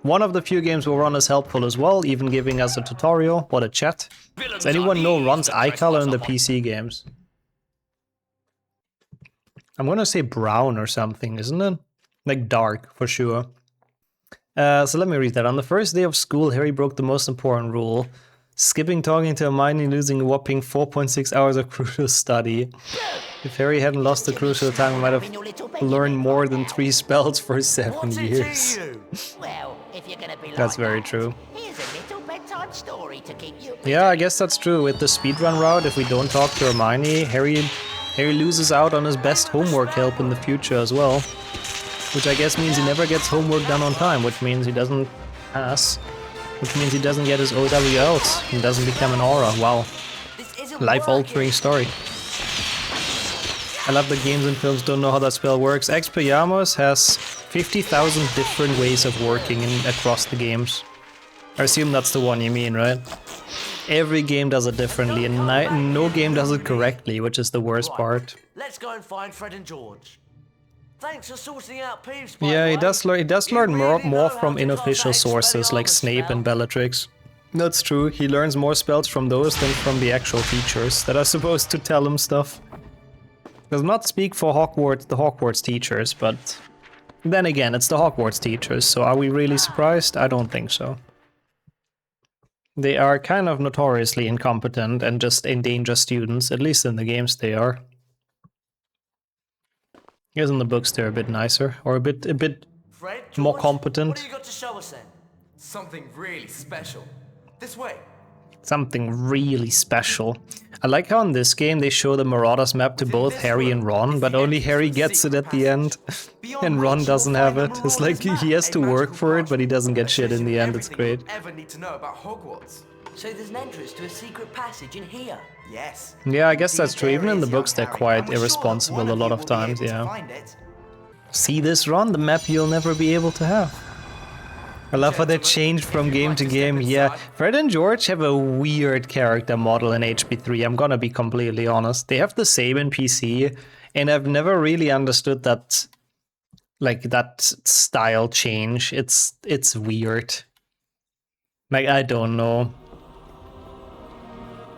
One of the few games where Ron is helpful as well, even giving us a tutorial. What a chat. Does anyone know Ron's eye color in the PC games? I'm gonna say brown or something, isn't it? Like dark, for sure. So let me read that. On the first day of school, Harry broke the most important rule. Skipping talking to Hermione, losing a whopping 4.6 hours of crucial study. If Harry hadn't lost the crucial time, he might have learned more than 3 spells for 7 years. Well, if you're gonna be That's very true. Here's a little bedtime story to keep you. Yeah, I guess that's true. With the speedrun route, if we don't talk to Hermione, Harry loses out on his best homework help in the future as well. Which I guess means he never gets homework done on time, which means he doesn't pass. Which means he doesn't get his OWLs and doesn't become an aura. Wow. Life-altering story. I love that games and films don't know how that spell works. Expelliarmus has 50,000 different ways of working across the games. I assume that's the one you mean, right? Every game does it differently, and no game does it correctly, which is the worst part. Let's go and find Fred and George. Thanks for sorting out Peeves. Yeah, he does learn more from unofficial sources like Snape and Bellatrix. That's true. He learns more spells from those than from the actual teachers that are supposed to tell him stuff. Does not speak for Hogwarts, the Hogwarts teachers, but then again, it's the Hogwarts teachers, so are we really surprised? I don't think so. They are kind of notoriously incompetent and just endanger students, at least in the games they are. I guess in the books they're a bit nicer, or a bit Fred, George, more competent. What have you got to show us then? Something really special. This way. Something really special. I like how in this game they show the Marauders map to both Harry and Ron, but only Harry gets it at the end, and Ron doesn't have it. It's like he has to work for it, but he doesn't get shit in the end. It's great. Ever need to know about Hogwarts? So there's an entrance to a secret passage in here? Yes. Yeah, I guess that's true. Even in the books they're quite irresponsible a lot of times, yeah. See this, Ron? The map you'll never be able to have. I love how they changed from game to game. Yeah, Fred and George have a weird character model in HP3, I'm gonna be completely honest. They have the same in PC, and I've never really understood that, like, that style change. It's weird. Like, I don't know.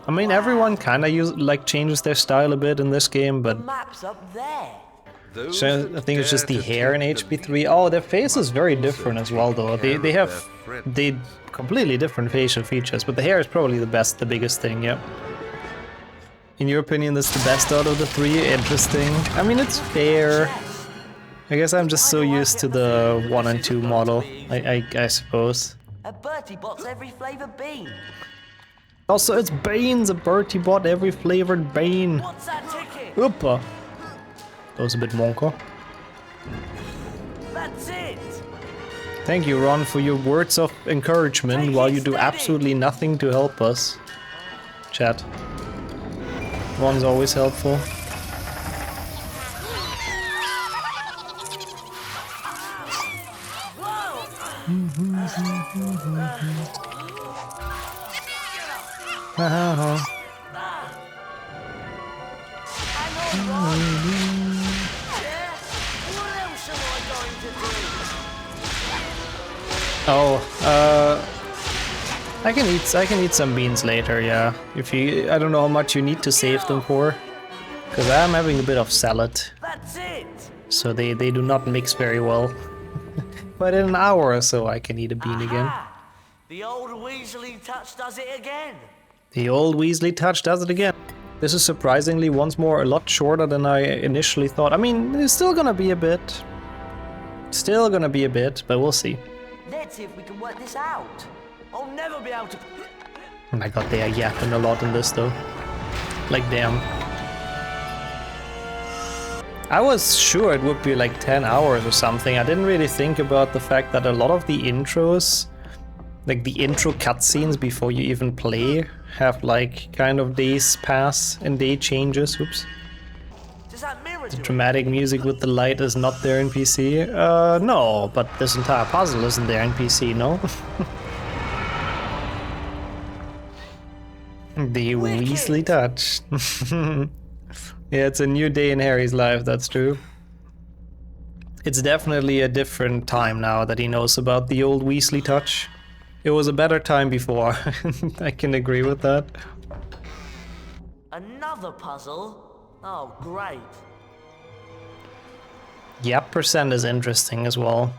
I mean, everyone kinda changes their style a bit in this game, but... The map's up there. So I think it's just the hair in HP3. Oh, their face is very different as well, though. They have completely different facial features, but the hair is probably the biggest thing, yeah. In your opinion, that's the best out of the three? Interesting. I mean, it's fair. I guess I'm just so used to the 1 and 2 model, I suppose. A Bertie Bot's every flavour bean. Also, it's Bane's, a Bertie Bot, every flavored Bane. What's that ticket? Oopa. That was a bit wonka. That's it. Thank you, Ron, for your words of encouragement while you do absolutely nothing to help us. Chat. Ron's always helpful. I can eat some beans later, yeah. I don't know how much you need to save them for, because I'm having a bit of salad. That's it. So they do not mix very well. But in an hour or so I can eat a bean again. The old Weasley touch does it again. The old Weasley touch does it again. This is surprisingly once more a lot shorter than I initially thought. I mean, it's still gonna be a bit. Still gonna be a bit, but we'll see. Let's see if we can work this out. I'll never be able to... Oh my god, they are yapping a lot in this though. Like, damn. I was sure it would be like 10 hours or something. I didn't really think about the fact that a lot of the intros, like the intro cutscenes before you even play, have like kind of days pass and day changes. Oops. The dramatic music with the light is not there in PC. No, but this entire puzzle isn't there in PC, no? The Weasley touch. Yeah, it's a new day in Harry's life, that's true. It's definitely a different time now that he knows about the old Weasley touch. It was a better time before. I can agree with that. Another puzzle? Oh, great. Yep, percent is interesting as well.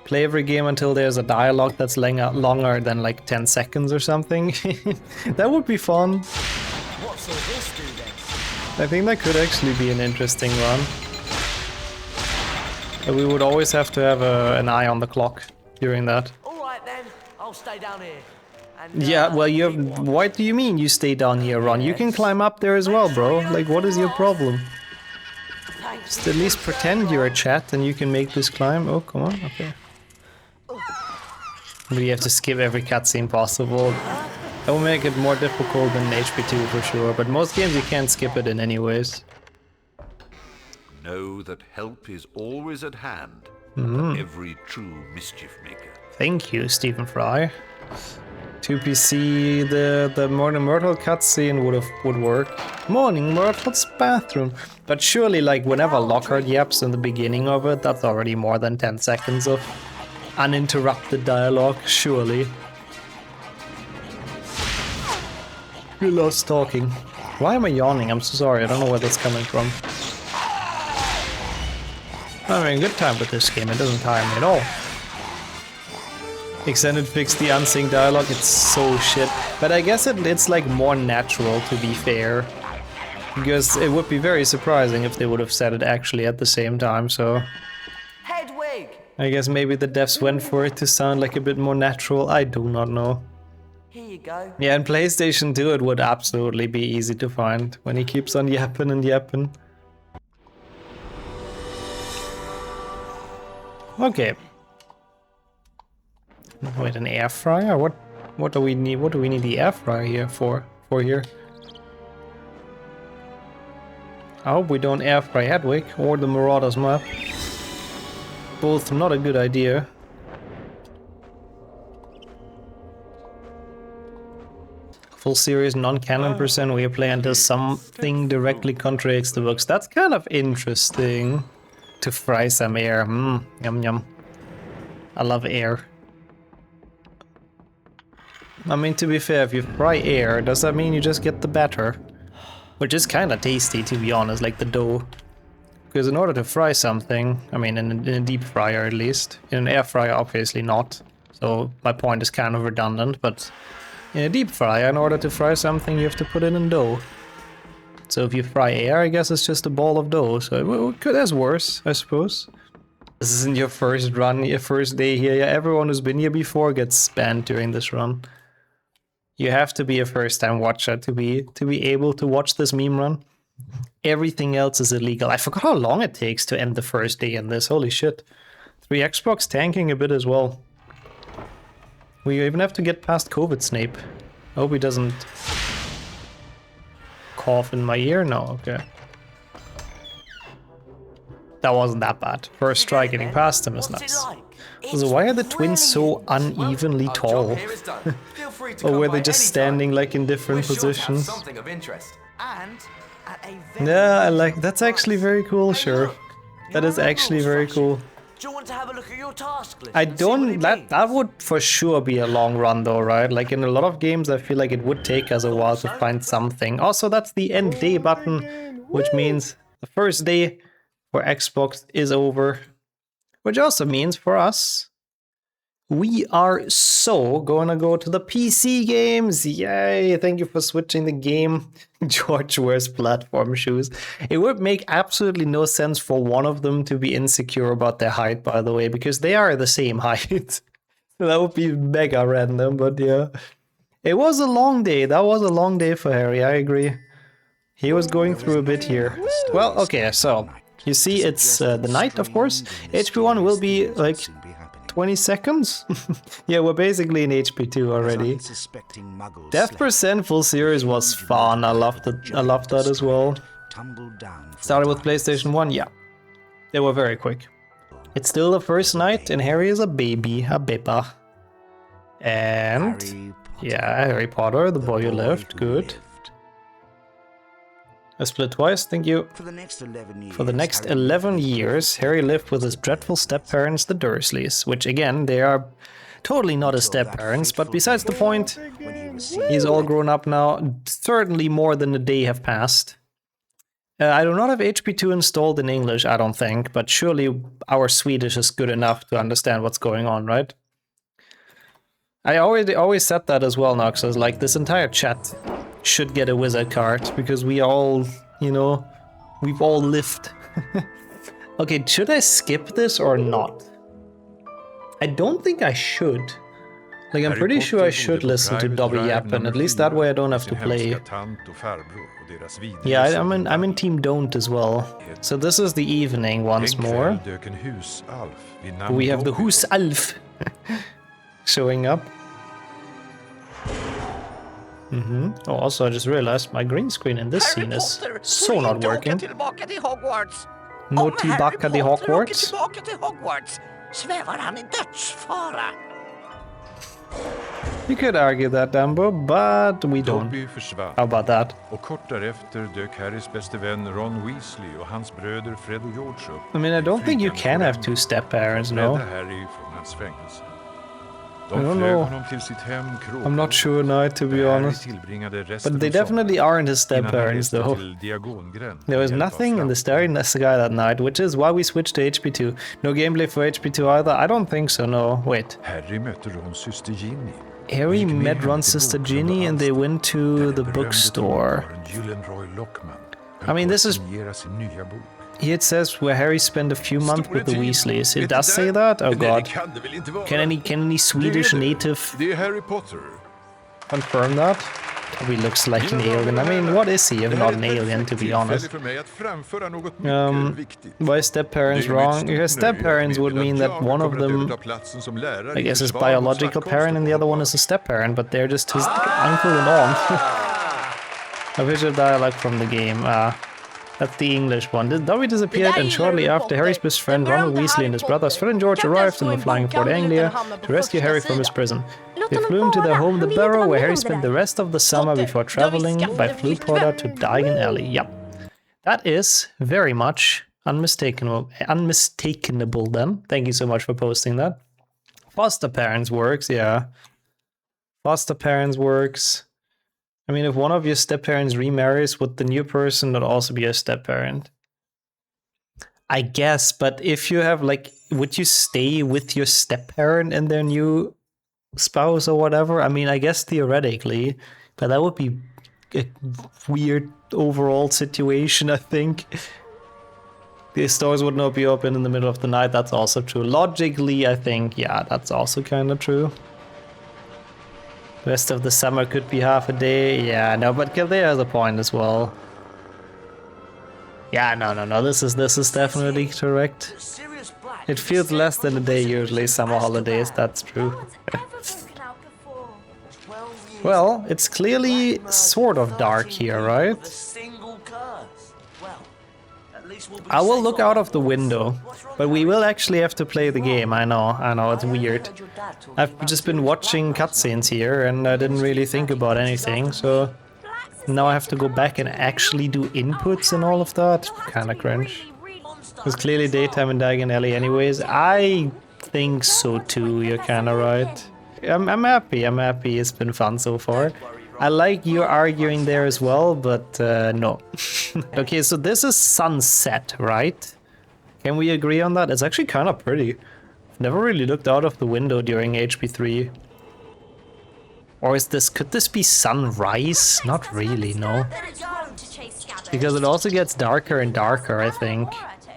Play every game until there's a dialogue that's longer than like 10 seconds or something. That would be fun. What's all this do then? I think that could actually be an interesting run. But we would always have to have an eye on the clock during that. Alright then, I'll stay down here. And, yeah, well, you have... What do you mean you stay down here, Ron? You can climb up there as well, bro. Like, what is your problem? Just at least pretend you're a chat and you can make this climb. Oh, come on, okay. But you have to skip every cutscene possible. That will make it more difficult than HP2 for sure, but most games you can't skip it in anyways. Know that help is always at hand for every true mischief maker. Thank you, Stephen Fry. 2PC, the Morning Myrtle cutscene would work. Morning Myrtle's bathroom. But surely, like, whenever Lockhart yaps in the beginning of it, that's already more than 10 seconds of uninterrupted dialogue, surely. We lost talking. Why am I yawning? I'm so sorry, I don't know where that's coming from. I'm having a good time with this game, it doesn't tire me at all. Extended fix the unsynced dialogue, it's so shit. But I guess it's like more natural, to be fair. Because it would be very surprising if they would have said it actually at the same time, so... Hedwig! I guess maybe the devs went for it to sound like a bit more natural, I do not know. Here you go. Yeah, in PlayStation 2 it would absolutely be easy to find, when he keeps on yapping and yapping. Okay. Wait, an air fryer? What do we need? What do we need the air fryer here for here? I hope we don't air fry Hedwig or the Marauders map. Both not a good idea. Full series non-canon percent we play until something directly contradicts the books. That's kind of interesting. To fry some air. Yum yum. I love air. I mean, to be fair, if you fry air, does that mean you just get the batter? Which is kind of tasty, to be honest, like the dough. Because in order to fry something, I mean in a deep fryer at least, in an air fryer obviously not, so my point is kind of redundant, but in a deep fryer, in order to fry something you have to put it in dough. So if you fry air, I guess it's just a ball of dough, so it could as worse, I suppose. This isn't your first run, your first day here, yeah, everyone who's been here before gets banned during this run. You have to be a first-time watcher to be able to watch this meme run. Everything else is illegal. I forgot how long it takes to end the first day in this. Holy shit. 3 Xbox tanking a bit as well. We even have to get past COVID Snape. I hope he doesn't cough in my ear. No, okay. That wasn't that bad. First try getting past him is nice. So why are the twins so unevenly tall? Or were they just standing like in different positions? Yeah, I like that's actually very cool, sure. That is actually very cool. Do you want to have a look at your task list? I don't that would for sure be a long run though, right? Like in a lot of games I feel like it would take us a while to find something. Also, that's the end day button, which means the first day for Xbox is over. Which also means for us, we are so gonna go to the PC games. Yay, thank you for switching the game. George wears platform shoes. It would make absolutely no sense for one of them to be insecure about their height, by the way, because they are the same height. That would be mega random, but yeah. It was a long day. That was a long day for Harry, I agree. He was going through a bit here. Well, okay, so you see it's the night, of course. HP1 will be like 20 seconds? Yeah, we're basically in HP2 already. Death percent full series was fun. I loved it. I loved that as well. Started with PlayStation 1, yeah. They were very quick. It's still the first night and Harry is a baby, a beba. And yeah, Harry Potter, the boy who lived, good. I split twice, thank you. For the next 11 years, Harry lived with his dreadful step-parents, the Dursleys, which again, they are totally not his step-parents, but besides the point, he's all grown up now, certainly more than a day have passed. I do not have HP2 installed in English, I don't think, but surely our Swedish is good enough to understand what's going on, right? I always said that as well, Nox, as like this entire chat should get a wizard card, because we all, you know, we've all lived. Okay, should I skip this or not? I don't think I should. Like, I'm pretty sure I should listen to Dobby Yappen, at least that way I don't have to play. Yeah, I'm in Team Don't as well. So this is the evening once more. We have the Hus Alf showing up. Oh, also I just realized my green screen in this scene is so not working. Må tillbaka till Hogwarts. You could argue that, Dumbo, but we don't. How about that? I mean, I don't think you can have two step-parents, no? I don't know. I'm not sure now, to be honest. But they definitely aren't his step-parents, though. There was nothing in the starry sky that night, which is why we switched to HP2. No gameplay for HP2 either? I don't think so, no. Wait. Harry met Ron's sister Ginny and they went to the bookstore. I mean, this is... Here it says where Harry spent a few months with the Weasleys. It does say that? Oh god. Can any Swedish native confirm that? He looks like an alien. I mean, what is he if not an alien, to be honest? Why is step-parents wrong? Because step-parents would mean that one of them, I guess, is biological parent and the other one is a step-parent, but they're just his uncle and aunt. Official dialogue from the game. That's the English one. Dobby disappeared, and shortly after, Harry's best friend Ronald Weasley and his brothers Fred and George arrived in the flying Fort Anglia to rescue Harry from his prison. They flew him to their home, the Barrow, where Harry spent the rest of the summer before traveling by Floo Porter to Diagon Alley. Yep. That is very much unmistakable then. Thank you so much for posting that. Foster parents works, yeah. Foster parents works. I mean, if one of your step-parents remarries, would the new person not also be a step-parent? I guess, but if you have, like, would you stay with your step-parent and their new spouse or whatever? I mean, I guess theoretically, but that would be a weird overall situation, I think. The stores would not be open in the middle of the night, that's also true. Logically, I think, yeah, that's also kind of true. The rest of the summer could be half a day. Yeah, no, but Kildare has a point as well. Yeah, no. This is definitely correct. It feels less than a day usually, summer holidays, that's true. Well, it's clearly sort of dark here, right? I will look out of the window, but we will actually have to play the game. I know, it's weird. I've just been watching cutscenes here and I didn't really think about anything, so now I have to go back and actually do inputs and all of that. Kinda cringe. It's clearly daytime in Diagon Alley anyways. I think so too, you're kinda right. I'm happy, it's been fun so far. I like you arguing there as well, but no. Okay, so this is sunset, right? Can we agree on that? It's actually kind of pretty. I've never really looked out of the window during HP3. Or could this be sunrise? Not really, no. Because it also gets darker and darker, I think.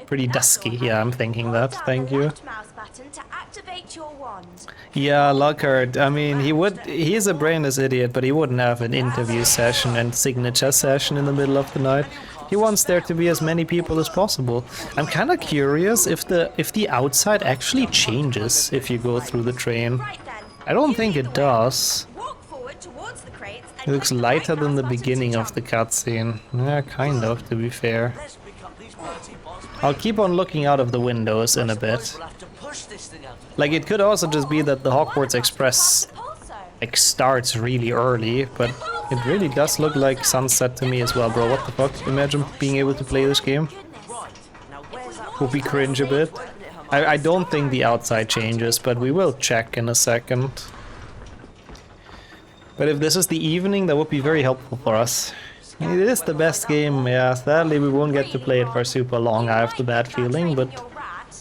Pretty dusky, yeah, I'm thinking that, thank you. Yeah, Lockhart, I mean, he's a brainless idiot, but he wouldn't have an interview session and signature session in the middle of the night. He wants there to be as many people as possible. I'm kind of curious if the outside actually changes if you go through the train. I don't think it does. It looks lighter than the beginning of the cutscene. Yeah, kind of, to be fair. I'll keep on looking out of the windows in a bit. Like, it could also just be that the Hogwarts Express like starts really early, but it really does look like sunset to me as well, bro. What the fuck? Imagine being able to play this game. Would be cringe a bit. I don't think the outside changes, but we will check in a second. But if this is the evening, that would be very helpful for us. It is the best game, yeah. Sadly, we won't get to play it for super long, I have the bad feeling, but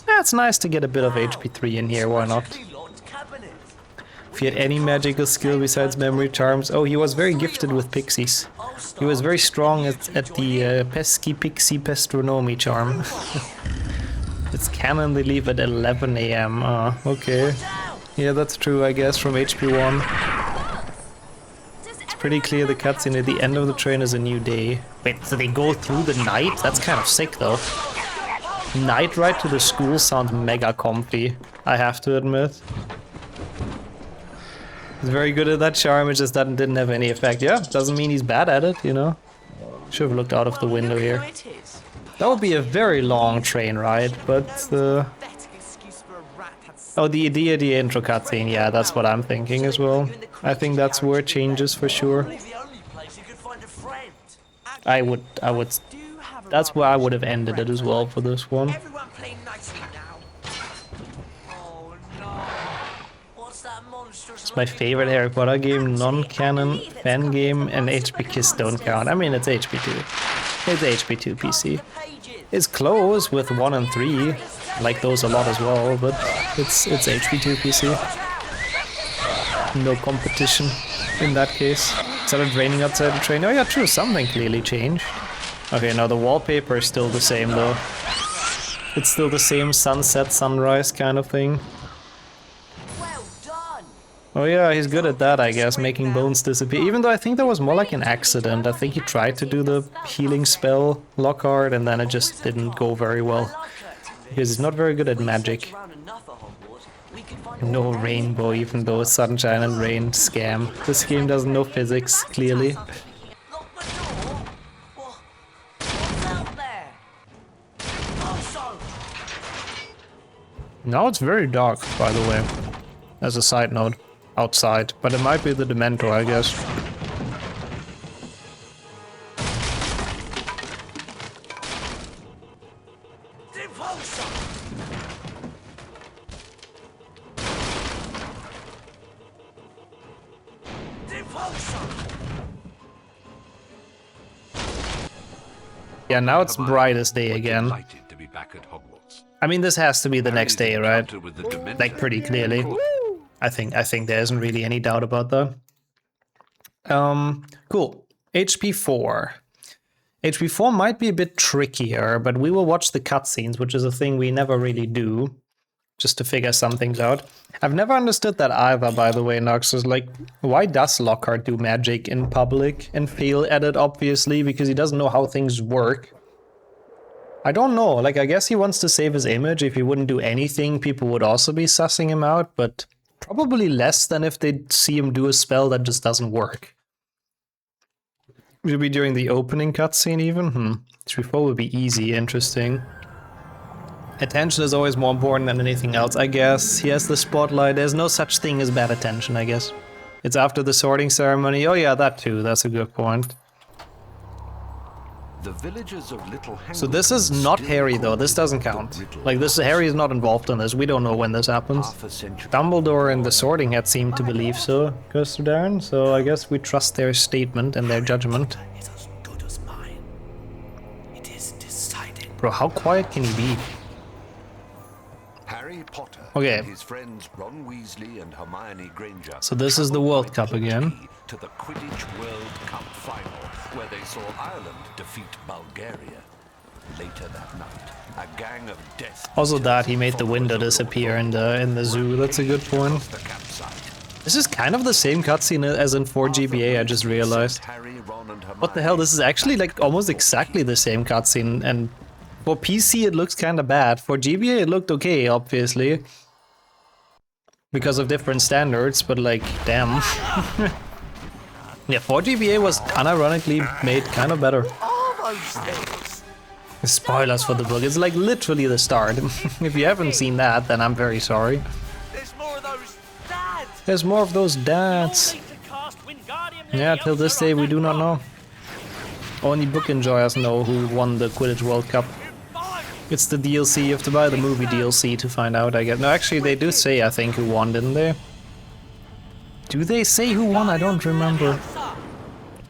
yeah, it's nice to get a bit of HP3 in here, why not? If he had any magical skill besides memory charms... Oh, he was very gifted with pixies. He was very strong at the pesky pixie pestronomy charm. It's canon they leave at 11 AM. Okay. Yeah, that's true, I guess, from HP1. Pretty clear the cutscene at the end of the train is a new day. Wait, so they go through the night? That's kind of sick though. Night ride to the school sounds mega comfy, I have to admit. He's very good at that charm, it just didn't have any effect. Yeah, doesn't mean he's bad at it, you know. Should have looked out of the window here. That would be a very long train ride, but oh, the intro cutscene, yeah, that's what I'm thinking as well. I think that's where it changes for sure. I would, that's where I would have ended it as well for this one. It's my favorite Harry Potter game, non-canon fan game, and HP Kiss don't count. I mean, it's HP2. It's HP2 PC. It's close with 1 and 3. I like those a lot as well, but it's HP2 PC. No competition in that case. It started raining outside the train. Oh yeah, true, something clearly changed. Okay, now the wallpaper is still the same though. It's still the same sunset, sunrise kind of thing. Oh yeah, he's good at that, I guess, making bones disappear. Even though I think that was more like an accident. I think he tried to do the healing spell, Lockhart, and then it just didn't go very well. Because he's not very good at magic. No rainbow, even though it's sunshine and rain. Scam. This game doesn't know physics, clearly. Now it's very dark, by the way. As a side note. Outside, but it might be the Dementor, I guess. Yeah, now it's bright as day again. I mean, this has to be the next day, right? Like, pretty clearly. I think there isn't really any doubt about that. Cool. HP4. HP4 might be a bit trickier, but we will watch the cutscenes, which is a thing we never really do, just to figure some things out. I've never understood that either, by the way, Noxus. Like, why does Lockhart do magic in public and fail at it, obviously? Because he doesn't know how things work. I don't know. Like, I guess he wants to save his image. If he wouldn't do anything, people would also be sussing him out, but probably less than if they see him do a spell that just doesn't work. Maybe during the opening cutscene even? HP4 would be easy, interesting. Attention is always more important than anything else, I guess. He has the spotlight. There's no such thing as bad attention, I guess. It's after the sorting ceremony. Oh yeah, that too. That's a good point. The villagers of Little So this is not Harry though, this doesn't count. Like this, Harry is not involved in this, we don't know when this happens. Dumbledore and the Sorting Hat seem to believe so, goes to Darren, so I guess we trust their statement and their judgment. Bro, how quiet can he be? Harry Potter Okay. and his friends Ron Weasley and Hermione Granger. So this is the World Cup again. To the Quidditch World Cup final, where they saw Ireland defeat Bulgaria. Later that night, a gang of death. Also that he made the window disappear in the zoo. That's a good point. This is kind of the same cutscene as in 4GBA, I just realized. What the hell, this is actually like almost exactly the same cutscene, and for PC it looks kinda bad. For GBA it looked okay, obviously. Because of different standards, but like, damn. Yeah, 4GBA was unironically made kinda better. Spoilers for the book, it's like literally the start. If you haven't seen that, then I'm very sorry. There's more of those dads. Yeah, till this day we do not know. Only book enjoyers know who won the Quidditch World Cup. It's the DLC, you have to buy the movie DLC to find out, I guess. No, actually they do say, I think, who won, didn't they? Do they say who won? I don't remember.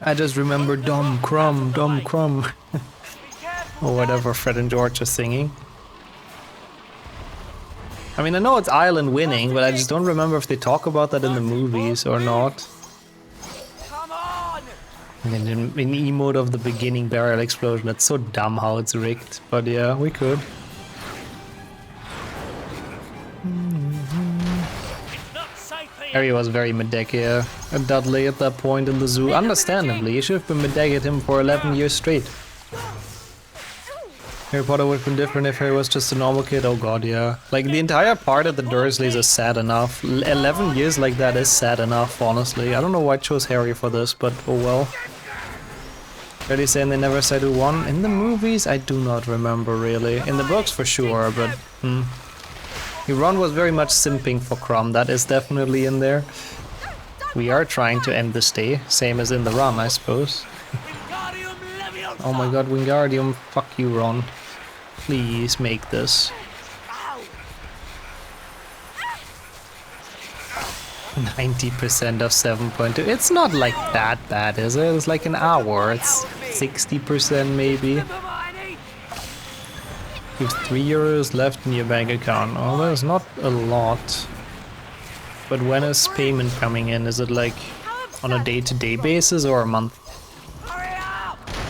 I just remember Dom Crumb. Or whatever Fred and George are singing. I mean, I know it's Ireland winning, but I just don't remember if they talk about that in the movies or not. And then in emote of the beginning barrel explosion, it's so dumb how it's rigged. But yeah, we could. Harry was very Medecca at Dudley at that point in the zoo. Understandably, he should have been Medecca at him for 11 years straight. Harry Potter would have been different if Harry was just a normal kid. Oh god, yeah. Like, the entire part of the Dursleys is sad enough. 11 years like that is sad enough, honestly. I don't know why I chose Harry for this, but oh well. Are they saying they never said who won? In the movies, I do not remember, really. In the books, for sure, but... Ron was very much simping for Crumb, that is definitely in there. We are trying to end this day, same as in the run, I suppose. Oh my god, Wingardium, fuck you, Ron. Please make this. 90% of 7.2. It's not like that bad, is it? It's like an hour. It's 60% maybe. You have €3 left in your bank account. Oh, there's not a lot. But when is payment coming in? Is it like on a day-to-day basis or a month?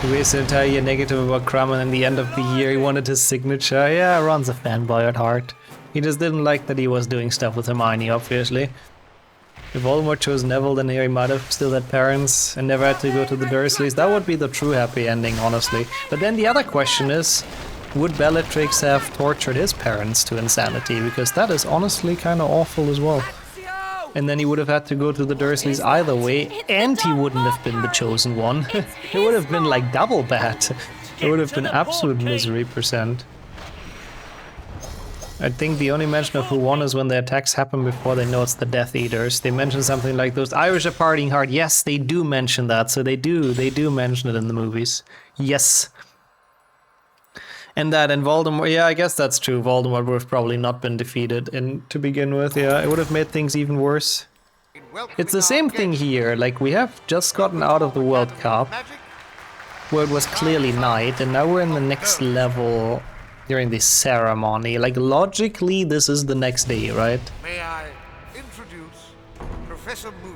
He wasted the entire year negative about Crumb, and in the end of the year he wanted his signature. Yeah, Ron's a fanboy at heart. He just didn't like that he was doing stuff with Hermione, obviously. If Voldemort chose Neville, then Harry might have still had parents and never had to go to the Dursleys. That would be the true happy ending, honestly. But then the other question is, would Bellatrix have tortured his parents to insanity? Because that is honestly kind of awful as well. And then he would have had to go to the Dursleys either way, and he wouldn't have been the chosen one. It would have been like double bad. It would have been absolute misery %. I think the only mention of who won is when the attacks happen before they know it's the Death Eaters. They mention something like those Irish are partying hard. Yes, they do mention that. So they do mention it in the movies. Yes. And that, and Voldemort, yeah, I guess that's true. Voldemort would have probably not been defeated to begin with, yeah. It would have made things even worse. It's the same thing here, like we have just gotten out of the World Cup, where it was clearly night, and now we're in the next level during the ceremony. Like, logically, this is the next day, right? May I introduce Professor Moody.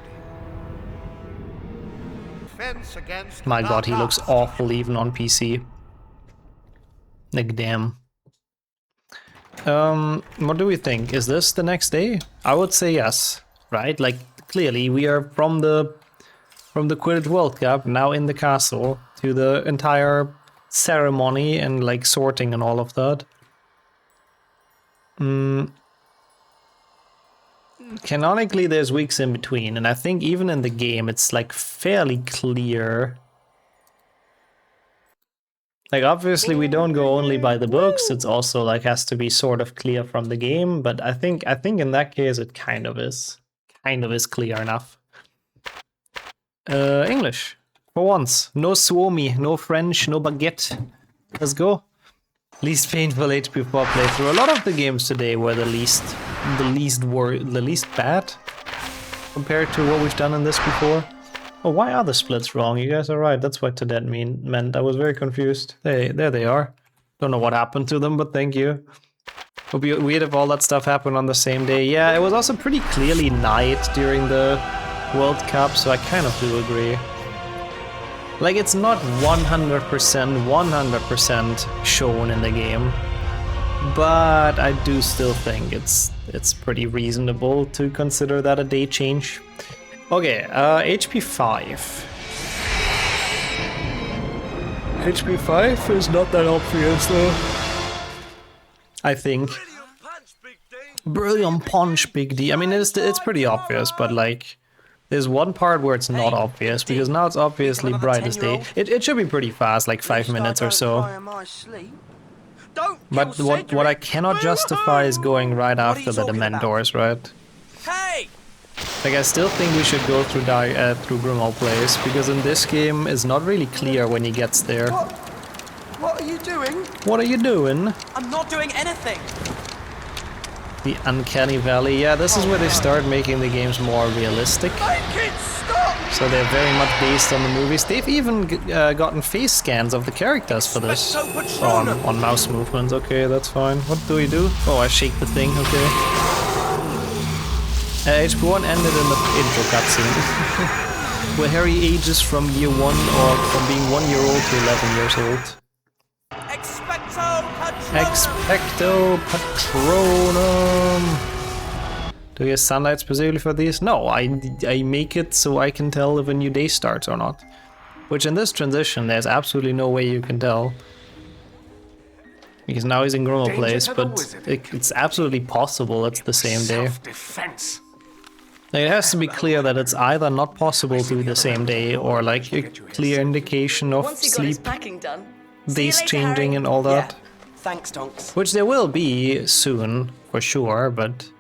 Defense against My god, he looks awful even on PC. Like, damn. What do we think? Is this the next day? I would say yes, right? Like, clearly we are from the Quidditch World Cup, now in the castle, to the entire ceremony and like sorting and all of that. Canonically, there's weeks in between, and I think even in the game, it's like fairly clear. Like, obviously we don't go only by the books, it's also like has to be sort of clear from the game, but I think in that case it kind of is clear enough. English, for once. No Suomi, no French, no baguette. Let's go. Least painful HP4 playthrough. A lot of the games today were the least bad compared to what we've done in this before. Oh, why are the splits wrong? You guys are right. That's what to that meant. I was very confused. There they are. Don't know what happened to them, but thank you. Would be weird if all that stuff happened on the same day. Yeah, it was also pretty clearly night during the World Cup, so I kind of do agree. Like, it's not 100% shown in the game, but I do still think it's pretty reasonable to consider that a day change. Okay, HP 5. HP 5 is not that obvious though. I think. Brilliant punch, Big D. I mean, it's pretty obvious, but like, there's one part where it's not obvious, because now it's obviously bright as day. It should be pretty fast, like 5 minutes or so. But what I cannot justify is going right after the Dementors, right? Hey! Like, I still think we should go through Grimmauld Place, because in this game it's not really clear when he gets there. What are you doing? What are you doing? I'm not doing anything. The Uncanny Valley, yeah, this is where they start making the games more realistic. So they're very much based on the movies. They've even gotten face scans of the characters for this. On mouse movements, okay, that's fine. What do we do? Oh, I shake the thing, okay. HP1 ended in the intro cutscene, where Harry ages from year 1 or from being 1 year old to 11 years old. Expecto Patronum! Do you have sunlight specifically for these? No, I make it so I can tell if a new day starts or not. Which in this transition, there's absolutely no way you can tell. Because now he's in Grimmauld Place, but it's absolutely possible it's the same day. It has to be clear that it's either not possible to be the same day, or like a clear indication of sleep, days changing and all that. Yeah. Thanks, Tonks. Which there will be soon, for sure, but...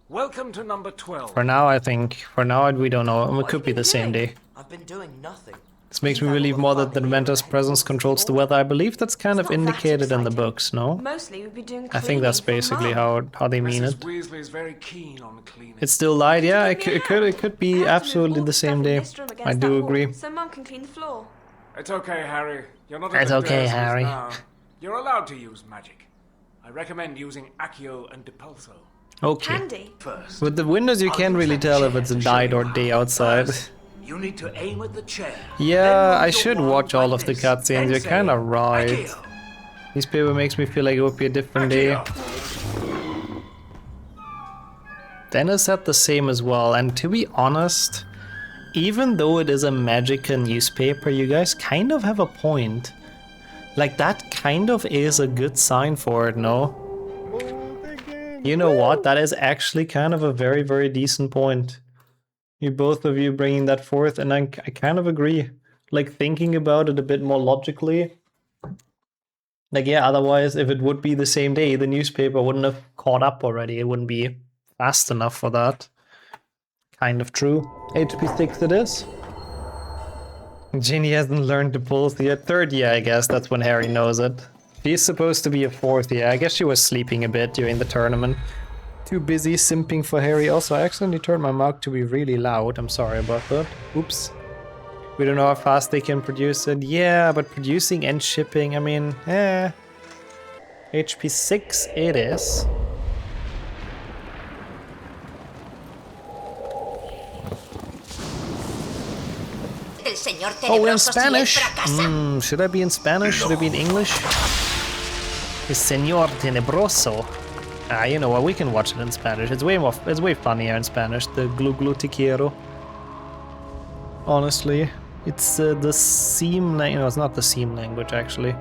Welcome to number 12. For now, I think. For now, we don't know. It could be the same day. I've been doing nothing. This makes me believe more that the Dementor's presence controls the weather. I believe that's kind of indicated in the books, no? Mostly we'd be doing I think that's basically how they mean it. Weasley is very keen on cleaning. It's still light, yeah, it could be absolutely the same day. I do agree. So Mum can clean the floor. It's okay, Harry. You're not It's at the okay, Dursleys Harry. now. You're allowed to use magic. I recommend using Accio and Depulso. Okay. Handy. First, With the windows you can't really tell if it's night or day outside. you need to aim at the chair. Yeah, I should watch all of the cutscenes, you're kinda right. This paper makes me feel like it would be a different day. Dennis said the same as well, and to be honest, even though it is a Magica newspaper, you guys kind of have a point. Like, that kind of is a good sign for it, no? You know what? That is actually kind of a very, very decent point. Both of you bringing that forth, and I kind of agree. Like, thinking about it a bit more logically. Like, yeah, otherwise, if it would be the same day, the newspaper wouldn't have caught up already. It wouldn't be fast enough for that. Kind of true. HP6 it is. Ginny hasn't learned the pulse yet. Third year, I guess. That's when Harry knows it. She's supposed to be a fourth year. I guess she was sleeping a bit during the tournament. Too busy simping for Harry. Also, I accidentally turned my mic to be really loud. I'm sorry about that. Oops. We don't know how fast they can produce it. Yeah, but producing and shipping, I mean, HP6 it is. Oh, we're in Spanish? Should I be in Spanish? Should I be in English? El Señor Tenebroso. Ah, you know what? We can watch it in Spanish. It's way funnier in Spanish. The Glu Glu Te Quiero. Honestly, it's the Seam language. No, it's not the Seam language actually.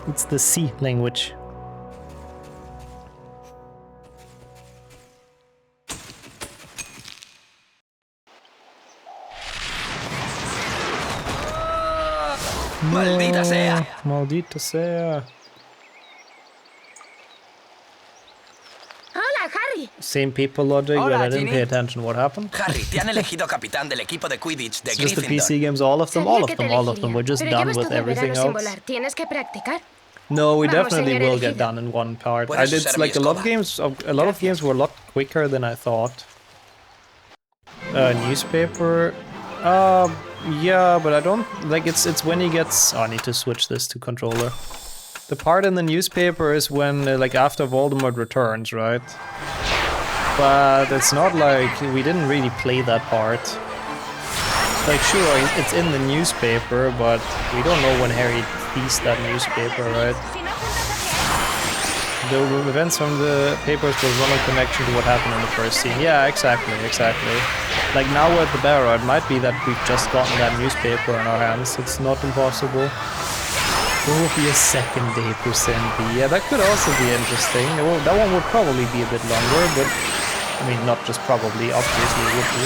It's the C language. Maldita sea. Maldita sea. Hola, Harry. Same people logic, but I didn't pay attention. What happened? Harry, te han elegido capitán del equipo de Quidditch de It's just the Gryffindor. PC games, all of them. We're just done with everything else. ¿Tienes que practicar? No, we Vamos, definitely señor will get elegido. done in one part. Puedes It's usar like mi a lot of escoba. games were a lot quicker than I thought. Newspaper. Yeah, but I don't like it's when he gets. Oh, I need to switch this to controller. The part in the newspaper is when like after Voldemort returns, right? But it's not like we didn't really play that part. Like sure, it's in the newspaper, but we don't know when Harry sees that newspaper, right? The events from the papers will run in connection to what happened in the first scene. Yeah, exactly. Like now we're at the barrow, it might be that we've just gotten that newspaper in our hands. It's not impossible. There will be a second day percent B. Yeah, that could also be interesting. Well, that one would probably be a bit longer, but I mean, not just probably, obviously it would be.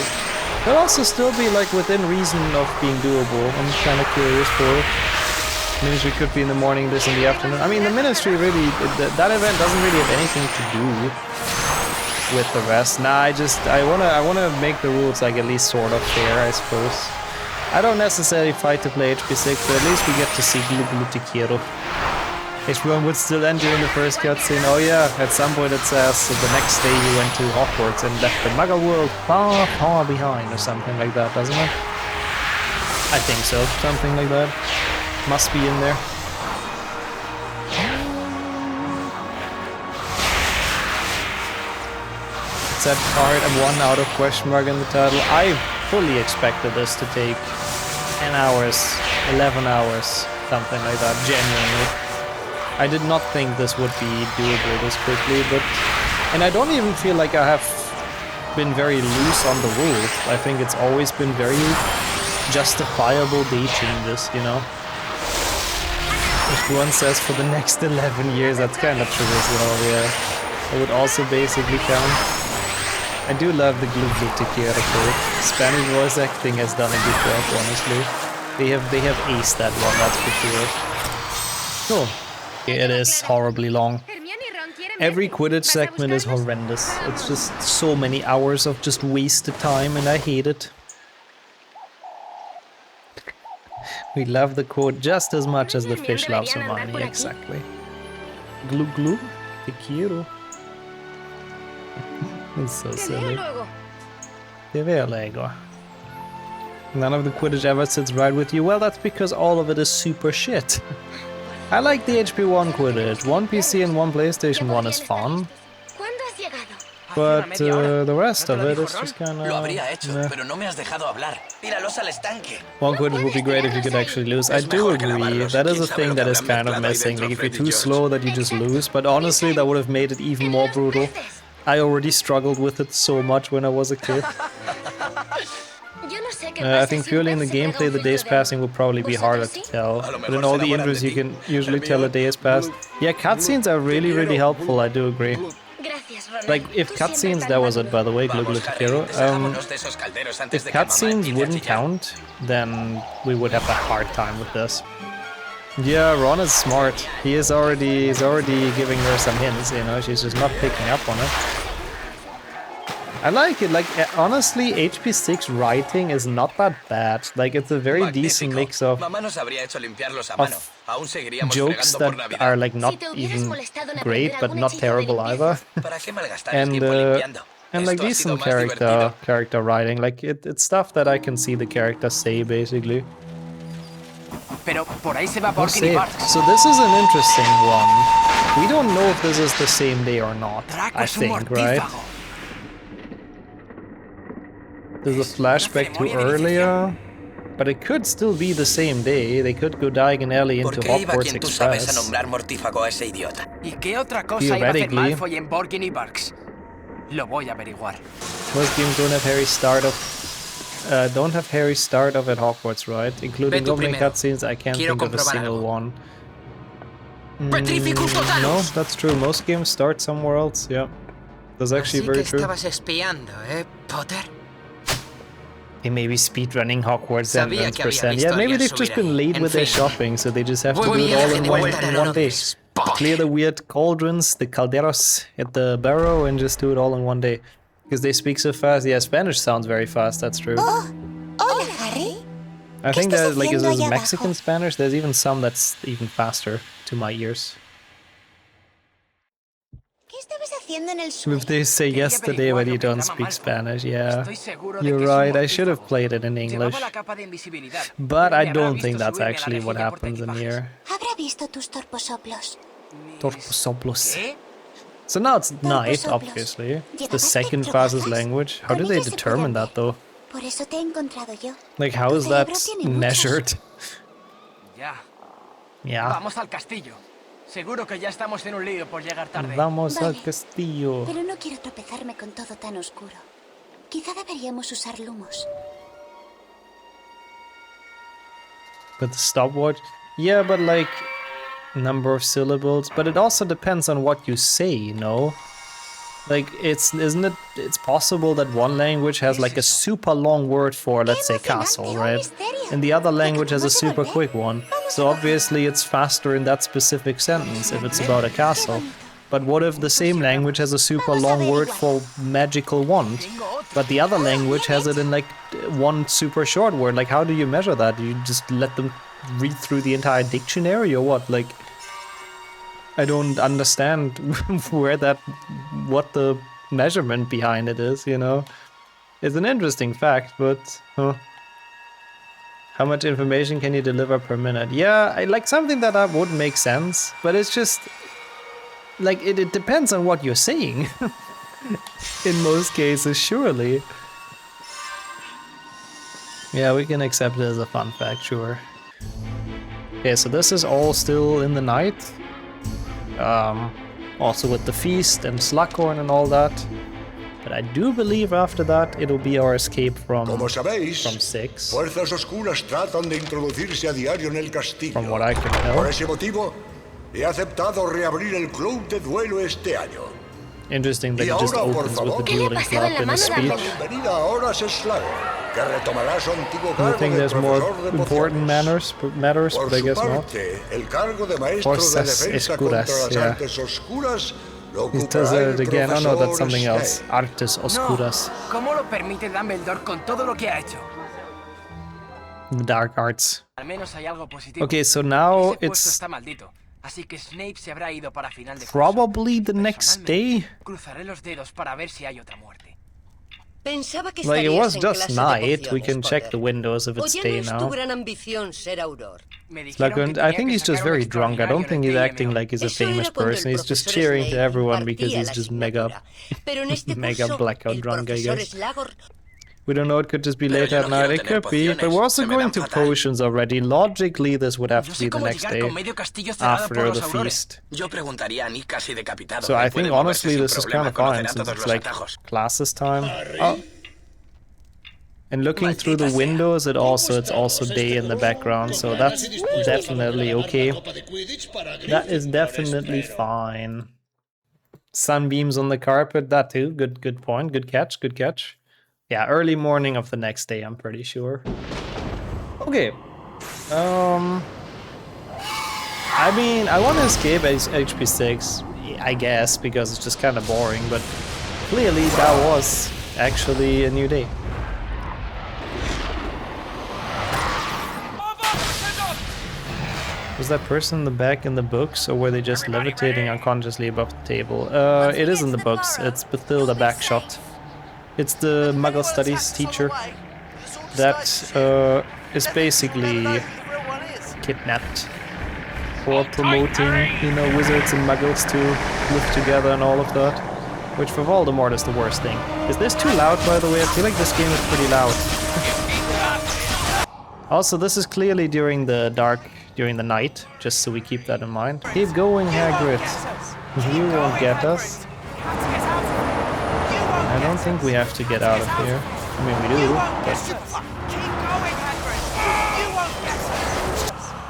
Could also still be like within reason of being doable. I'm kind of curious for it. Ministry could be in the morning, this in the afternoon. I mean, the Ministry really, that event doesn't really have anything to do with the rest. Nah, I wanna make the rules like at least sort of fair, I suppose. I don't necessarily fight to play HP6, but at least we get to see Glu Glu Te Quiero. H1 would still end during the first cutscene. Oh yeah, at some point it says the next day he went to Hogwarts and left the Muggle world far, far behind or something like that, doesn't it? I think so, something like that. Must be in there. It's that part of 1 out of question mark in the title. I fully expected this to take 10 hours, 11 hours, something like that, genuinely. I did not think this would be doable this quickly, but... And I don't even feel like I have been very loose on the rules. I think it's always been very justifiable day changes, you know? If one says for the next 11 years, that's kind of true as well, yeah. It would also basically count. I do love the Glu Glu Te Quiero code. Spanish voice acting has done a good job, honestly. They have aced that one, that's for sure. Cool. It is horribly long. Every Quidditch segment is horrendous. It's just so many hours of just wasted time and I hate it. We love the quote just as much as the fish loves Hermione, exactly. Glue glue, te quiero. It's so silly. Te veo luego. None of the Quidditch ever sits right with you. Well, that's because all of it is super shit. I like the HP1 Quidditch. One PC and one PlayStation 1 is fun. But the rest of it is just kinda... One Quidditch would be great if you could actually lose. I do agree. That is a thing that is kind of missing. Like, if you're too slow, that you just lose. But honestly, that would have made it even more brutal. I already struggled with it so much when I was a kid. I think purely in the gameplay, the days passing will probably be harder to tell. But in all the intros, you can usually tell a day has passed. Yeah, cutscenes are really, really helpful, I do agree. Like, if cutscenes, that was it, by the way, Gluglu Takiro. If cutscenes wouldn't count, then we would have a hard time with this. Yeah, Ron is smart. He's already giving her some hints, you know, she's just not picking up on it. I like it, like, honestly, HP6 writing is not that bad. Like, it's a very decent mix of jokes that are, like, not even great, but not terrible either. and like, decent character writing. Like, it's stuff that I can see the character say, basically. Okay, so this is an interesting one. We don't know if this is the same day or not, I think, right? There's a flashback to earlier, but it could still be the same day. They could go Diagon Alley into Hogwarts Express. Theoretically. Most games don't have Harry start off at Hogwarts, right? Including opening cutscenes, I can't think of a single one. No, that's true. Most games start somewhere else, yeah. That's actually very true. They may be speedrunning Hogwarts entrance %. Yeah, maybe they've just been late with their shopping, so they just have to do it all in one day. Clear the weird cauldrons, the calderos at the barrow, and just do it all in one day. Because they speak so fast. Yeah, Spanish sounds very fast, that's true. Hola, Harry. I think that, like, is Mexican Spanish? There's even some that's even faster to my ears. If they say yesterday when you don't speak Spanish, yeah. You're right, I should have played it in English. But I don't think that's actually what happens in here. Torposoplos. So now it's night, obviously. It's the second fastest language. How do they determine that, though? Like, how is that measured? Yeah. Vamos al castillo. Seguro que ya estamos en un lío por llegar tarde. Vamos al castillo. Pero no quiero tropezarme con todo tan oscuro. Quizá deberíamos usar lumos. But the stopwatch? Yeah, but like, number of syllables. But it also depends on what you say, you know? Like, it's possible that one language has like a super long word for, let's say, castle, right? And the other language has a super quick one. So obviously it's faster in that specific sentence if it's about a castle. But what if the same language has a super long word for magical wand, but the other language has it in like one super short word? Like, how do you measure that? Do you just let them read through the entire dictionary or what? Like, I don't understand what the measurement behind it is, you know? It's an interesting fact, but how much information can you deliver per minute? Yeah, I like something that would make sense, but it's just like it depends on what you're saying. In most cases, surely. Yeah, we can accept it as a fun fact, sure. Okay, so this is all still in the night. Also with the feast and Slughorn and all that. But I do believe after that it'll be our escape from 6. Fuerzas oscuras tratan de introducirse a diario en el castillo. From what I can tell. Por ese motivo, he aceptado reabrir el club de duelo este año. Interesting that it just opens with the dueling club in a speech. Bienvenida ahora a Slago, que retomará su antiguo cargo I think there's more important matters, but I guess not. Fuerzas Oscuras, yeah. It does it again. Oh no, that's something else. Artes Oscuras. ¿Cómo lo permite Dumbledore con todo lo que ha hecho? The dark arts. Al menos hay algo positivo. Okay, so now Ese puesto it's está maldito, así que Snape se habrá ido para final de curso. probably the next day. Cruzaré los dedos para ver si hay otra muerte. Pensaba que Like, it estarías was en just clase de night. We pociones, can check Potter. the windows if O it's ya day no es tu now. gran ambición ser Auror. It's like, I think he's just very drunk. I don't think he's acting like he's a famous person. He's just cheering to everyone because he's just mega blackout drunk, I guess. We don't know, it could just be late at night. It could be, but we're also going to potions already. Logically, this would have to be the next day after the feast. So I think honestly this is kind of fine since it's like classes time. Oh. And looking through the windows, it's also day in the background, so that's definitely okay. That is definitely fine. Sunbeams on the carpet, that too. Good point. Good catch. Yeah, early morning of the next day, I'm pretty sure. Okay. I mean, I want to escape HP6, I guess, because it's just kind of boring, but clearly that was actually a new day. Was that person in the back in the books, or were they just levitating unconsciously above the table? It is in the books. It's Bathilda Backshot. It's the Muggle Studies teacher that is basically kidnapped for promoting, you know, wizards and muggles to live together and all of that. Which for Voldemort is the worst thing. Is this too loud, by the way? I feel like this game is pretty loud. Also, this is clearly during the night, just so we keep that in mind. Keep going, Hagrid. You won't get us. I don't think we have to get out of here. I mean, we do, but...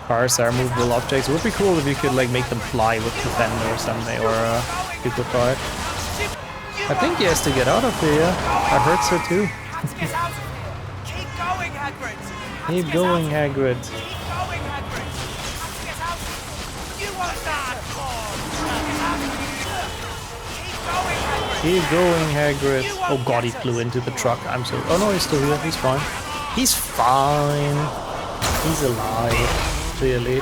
Cars are movable objects. It would be cool if you could, like, make them fly with the fender or something, or people fly. I think he has to get out of here. I heard so too. Keep going, Hagrid. Keep going, Hagrid. Oh god, he flew into the truck. I'm so... Oh no, he's still here. He's fine. He's fine. He's alive. Clearly.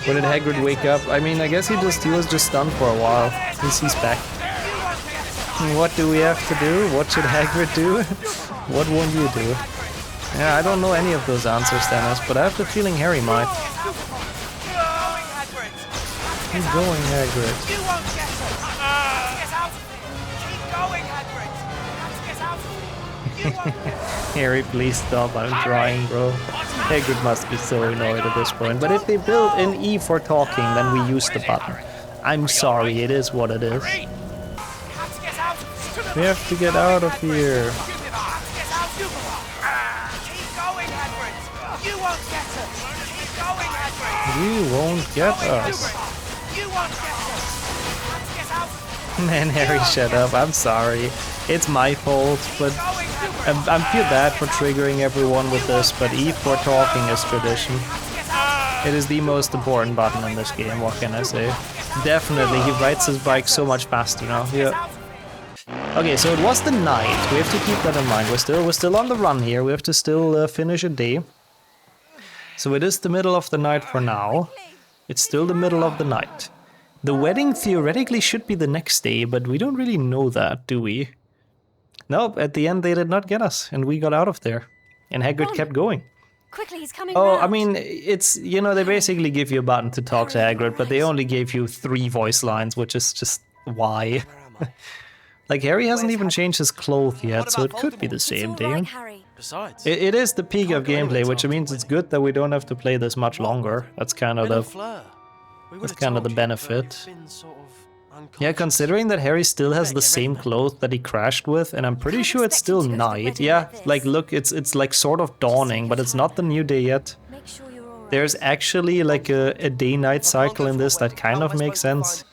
When did Hagrid wake up? I mean, I guess he was just stunned for a while. He's back. What do we have to do? What should Hagrid do? What won't you do? Yeah, I don't know any of those answers, Dennis, but I have the feeling Harry might. Keep going, Hagrid. Harry, please stop. I'm trying, bro. Hagrid must be so annoyed at this point. But if they build an E for talking, then we use the button. I'm sorry, it is what it is. We have to get out of here. You won't get us. Man, Harry, shut up. I'm sorry. It's my fault, but I feel bad for triggering everyone with this, but E for talking is tradition. It is the most important button in this game, what can I say? Definitely, he rides his bike so much faster now. Yeah. Okay, so it was the night. We have to keep that in mind. We're still on the run here. We have to still finish a day. So it is the middle of the night for now. It's still the middle of the night. The wedding theoretically should be the next day, but we don't really know that, do we? Nope, at the end they did not get us, and we got out of there. And Hagrid kept going. Quickly, he's coming Oh, round. I mean, it's, you know, they basically give you a button to talk to Hagrid, but they only gave you 3 voice lines, which is just why. Like, Harry hasn't even changed his clothes yet, so it could be the same day. Besides, It is the peak of gameplay, which means it's good that we don't have to play this much longer. That's kind of the benefit. Yeah, considering that Harry still has the same clothes that he crashed with, and I'm pretty sure it's still night. Yeah, like look, it's like sort of dawning, but it's not the new day yet. There's actually like a day-night cycle in this that kind of makes sense.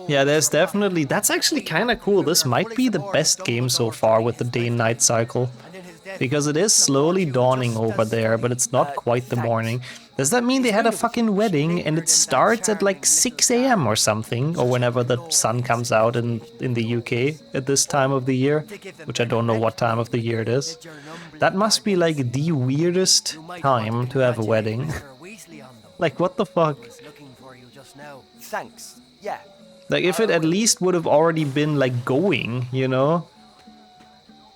Yeah, there's definitely... That's actually kind of cool. This might be the best game so far with the day and night cycle. Because it is slowly dawning over there, but it's not quite the morning. Does that mean they had a fucking wedding and it starts at like 6 AM or something? Or whenever the sun comes out in the UK at this time of the year? Which I don't know what time of the year it is. That must be like the weirdest time to have a wedding. Like, what the fuck? Thanks. Yeah. Like, if it at least would have already been like going, you know?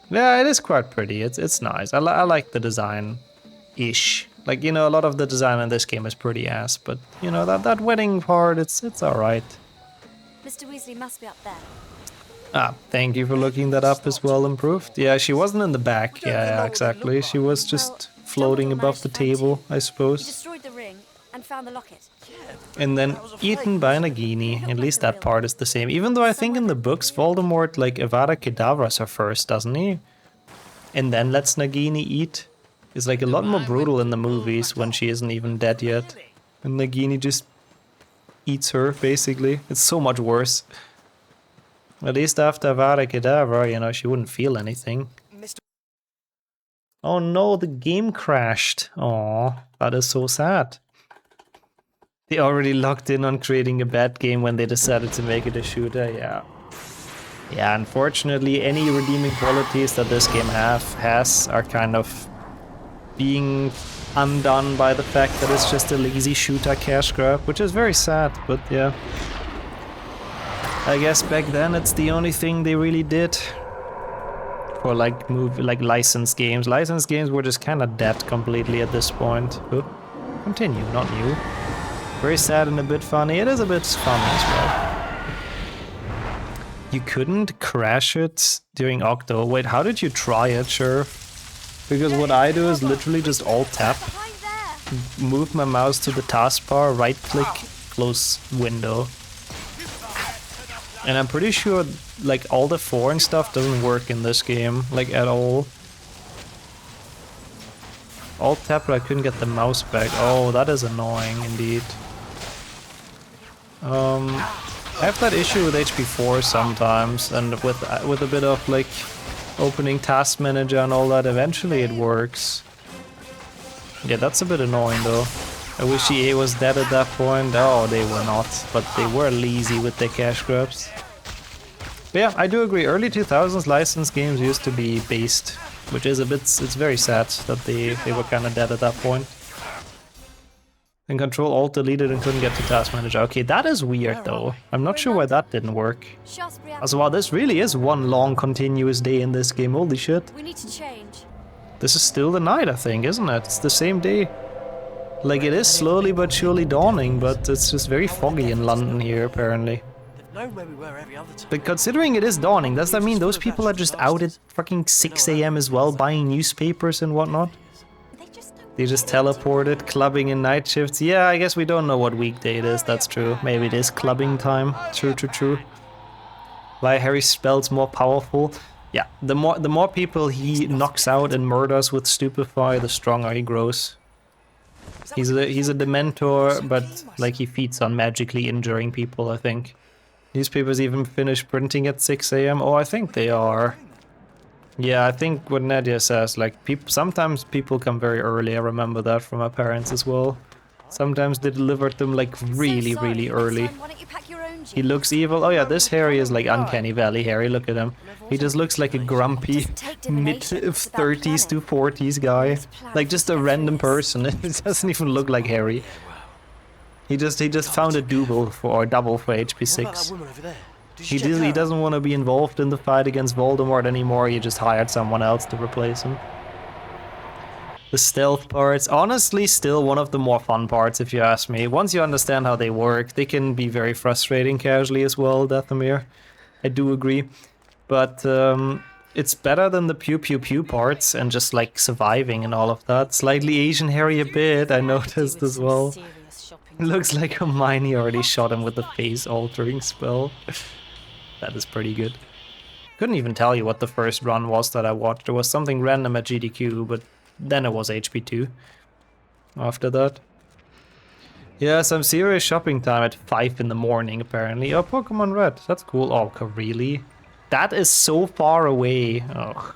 Yeah, it is quite pretty. It's nice. I like the design-ish. Like, you know, a lot of the design in this game is pretty ass, but you know, that wedding part, it's alright. Mr. Weasley must be up there. Ah, thank you for looking that up as well, improved. Yeah, she wasn't in the back. Yeah, exactly. She was just floating above the table, I suppose. Destroyed the ring and found the locket. And then eaten by Nagini. At least that part is the same. Even though I think in the books, Voldemort, like, Avada Kedavras her first, doesn't he? And then lets Nagini eat. It's like a lot more brutal in the movies when she isn't even dead yet. And Nagini just eats her, basically. It's so much worse. At least after Avada Kedavra, you know, she wouldn't feel anything. Oh no, the game crashed. Aw, that is so sad. They already locked in on creating a bad game when they decided to make it a shooter, yeah. Yeah, unfortunately, any redeeming qualities that this game has are kind of being undone by the fact that it's just a lazy shooter cash grab, which is very sad, but yeah. I guess back then it's the only thing they really did for like licensed games. Licensed games were just kind of dead completely at this point. Oh, continue, not new. Very sad and a bit funny. It is a bit funny as well. You couldn't crash it during Octo. Wait, how did you try it, sure? Because what I do is literally just alt-tap, move my mouse to the taskbar, right-click, close window. And I'm pretty sure like all the 4 and stuff doesn't work in this game, like at all. Alt-tap, but I couldn't get the mouse back. Oh, that is annoying indeed. I have that issue with HP4 sometimes, and with a bit of like opening task manager and all that, eventually it works. Yeah, that's a bit annoying though. I wish EA was dead at that point. Oh, they were not, but they were lazy with their cash grabs. But yeah, I do agree, early 2000s licensed games used to be based, which is a bit, it's very sad that they were kind of dead at that point. And Control Alt deleted and couldn't get to Task Manager. Okay, that is weird though. I'm not sure why that didn't work. Also, wow, this really is one long continuous day in this game, holy shit. We need to change. This is still the night, I think, isn't it? It's the same day. Like, it is slowly but surely dawning, but it's just very foggy in London here, apparently. But considering it is dawning, does that mean those people are just out at fucking 6 AM as well, buying newspapers and whatnot? They just teleported, clubbing in night shifts. Yeah, I guess we don't know what weekday it is, that's true. Maybe it is clubbing time. True. Why Harry's spells more powerful? Yeah, the more people he knocks out and murders with Stupefy, the stronger he grows. He's a Dementor, but like he feeds on magically injuring people, I think. Newspapers even finish printing at 6 AM? Oh, I think they are. Yeah, I think what Nadia says, like, sometimes people come very early. I remember that from my parents as well. Sometimes they delivered them like really early. He looks evil. Oh yeah, this Harry is like Uncanny Valley Harry, look at him. He just looks like a grumpy mid-30s to 40s guy. Like just a random person. It doesn't even look like Harry. He just found a double for HP6. He doesn't want to be involved in the fight against Voldemort anymore. He just hired someone else to replace him. The stealth parts, honestly, still one of the more fun parts, if you ask me. Once you understand how they work, they can be very frustrating casually as well, Dathomir. I do agree. But it's better than the pew pew pew parts and just like surviving and all of that. Slightly Asian Harry a bit, I noticed as well. It looks like Hermione already shot him with the face-altering spell. That is pretty good. Couldn't even tell you what the first run was that I watched. There was something random at GDQ, but then it was HP2 after that. Yeah, some serious shopping time at 5 in the morning, apparently. Oh, Pokemon Red. That's cool. Oh, really? That is so far away. Oh.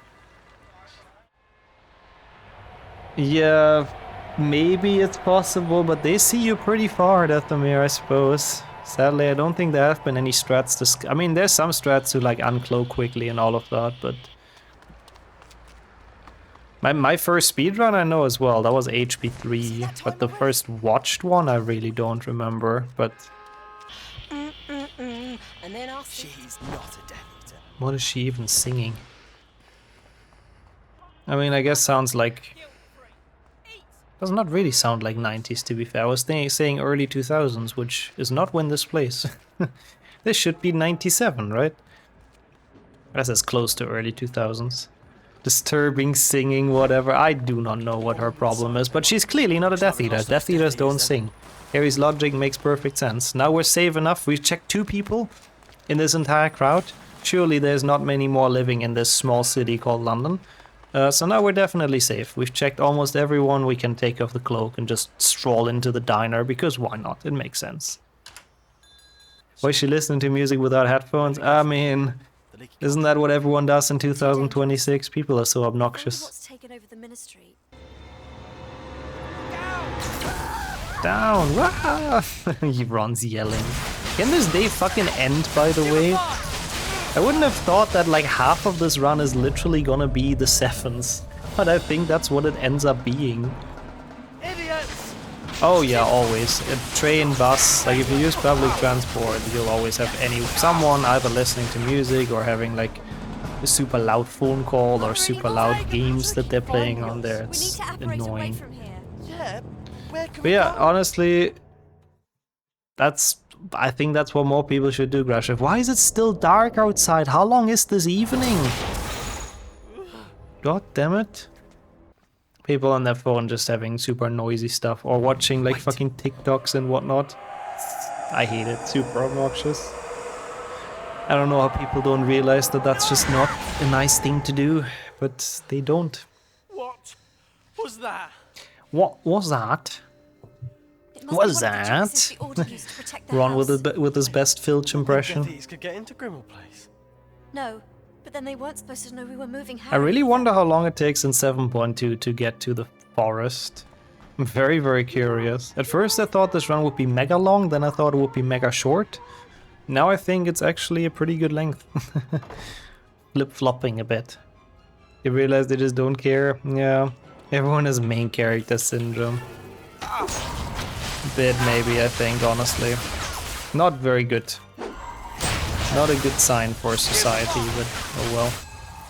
Yeah, maybe it's possible, but they see you pretty far, Deathamir, I suppose. Sadly, I don't think there have been any strats to... I mean, there's some strats to like uncloak quickly and all of that, but... My first speedrun I know as well, that was HP 3, but the first watched one I really don't remember, but... She's not a Death Eater. What is she even singing? I mean, I guess sounds like... Does not really sound like 90s, to be fair. I was saying early 2000s, which is not when this plays. This should be 97, right? That's as close to early 2000s. Disturbing singing, whatever. I do not know what her problem is, but she's clearly not a Death Eater. Death Eaters don't sing. Harry's logic makes perfect sense. Now we're safe enough. We've checked 2 people in this entire crowd. Surely there's not many more living in this small city called London. So now we're definitely safe. We've checked almost everyone. We can take off the cloak and just stroll into the diner, because why not? It makes sense. Why is she listening to music without headphones? I mean, isn't that what everyone does in 2026? People are so obnoxious. What's taken over the ministry? Down! He runs yelling. Can this day fucking end, by the way? I wouldn't have thought that like half of this run is literally gonna be the Sevens, but I think that's what it ends up being. Idiots! Oh yeah, always. A train, bus, like if you use public transport, you'll always have someone either listening to music or having like a super loud phone call or super loud games that they're playing on there. It's annoying. Yeah, where can But yeah, honestly, I think that's what more people should do, Grashif. Why is it still dark outside? How long is this evening? God damn it. People on their phone just having super noisy stuff or watching like fucking TikToks and whatnot. I hate it. Super obnoxious. I don't know how people don't realize that that's just not a nice thing to do, but they don't. What was that? What was that? What was that? Ron with his best Filch impression. These could get into Grimmauld Place. No, but then they weren't supposed to know we were moving. I really wonder how long it takes in 7.2 to get to the forest. I'm very, very curious. At first I thought this run would be mega long, then I thought it would be mega short. Now I think it's actually a pretty good length. Flip-flopping a bit. You realize they just don't care? Yeah, everyone has main character syndrome. Bit maybe, I think, honestly. Not very good. Not a good sign for society, but oh well.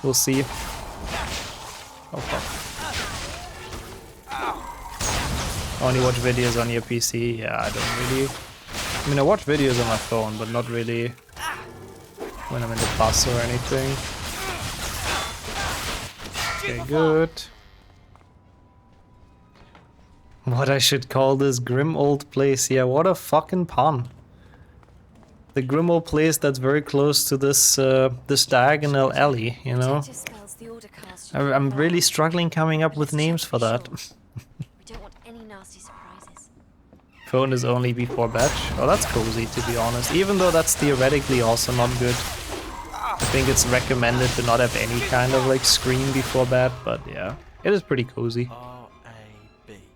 We'll see. Oh fuck. Only watch videos on your PC? Yeah, I don't really... I mean, I watch videos on my phone, but not really when I'm in the bus or anything. Okay, good. What I should call this Grimmauld Place. Yeah, what a fucking pun. The Grimmauld Place that's very close to this this diagonal alley, you know? I'm really struggling coming up with names for that. Phone is only before batch. Oh, that's cozy, to be honest. Even though that's theoretically also not good. I think it's recommended to not have any kind of like screen before bed, but yeah, it is pretty cozy.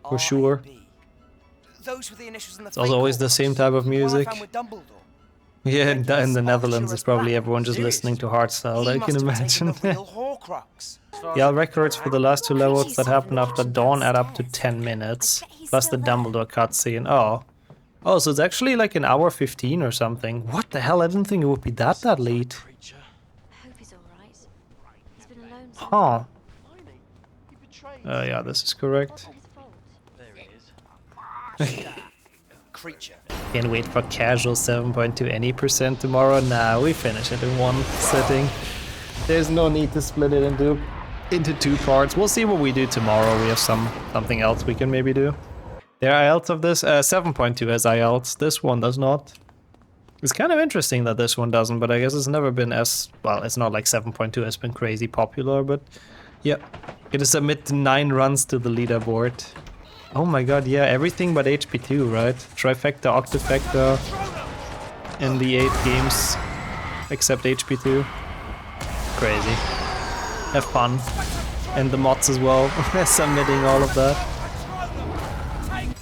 For sure. It's also always the same type of music. Yeah, in the Netherlands, it's probably everyone just listening to hardstyle, I can imagine. Yeah, records for the last 2 levels that happen after dawn add up to 10 minutes, plus the Dumbledore cutscene. Oh. Oh, so it's actually like an hour 15 or something. What the hell? I didn't think it would be that late. Huh. Yeah, this is correct. Can't wait for casual 7.2 any % tomorrow. Nah, we finish it in one sitting. There's no need to split it into 2 parts. We'll see what we do tomorrow. We have something else we can maybe do. There are IELTS of this. 7.2 has IELTS. This one does not. It's kind of interesting that this one doesn't, but I guess it's never been as... Well, it's not like 7.2 has been crazy popular, but... Yeah. It is submit 9 runs to the leaderboard. Oh my god, yeah, everything but HP2, right? Trifecta, Octafecta in the 8 games, except HP2. Crazy. Have fun. And the mods as well, submitting all of that.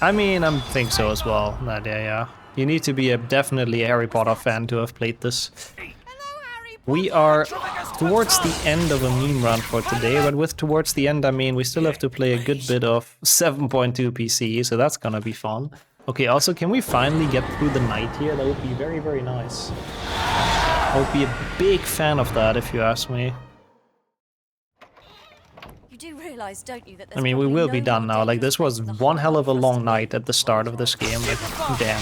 I mean, I think so as well, Nadia, yeah. You need to be definitely a Harry Potter fan to have played this. We are towards the end of a meme run for today, but with towards the end, I mean, we still have to play a good bit of 7.2 PC, so that's gonna be fun. Okay, also, can we finally get through the night here? That would be very, very nice. I would be a big fan of that, if you ask me. You do realize, don't you, that I mean, we will be done now. Like, this was one hell of a long night at the start of this game. Like, damn.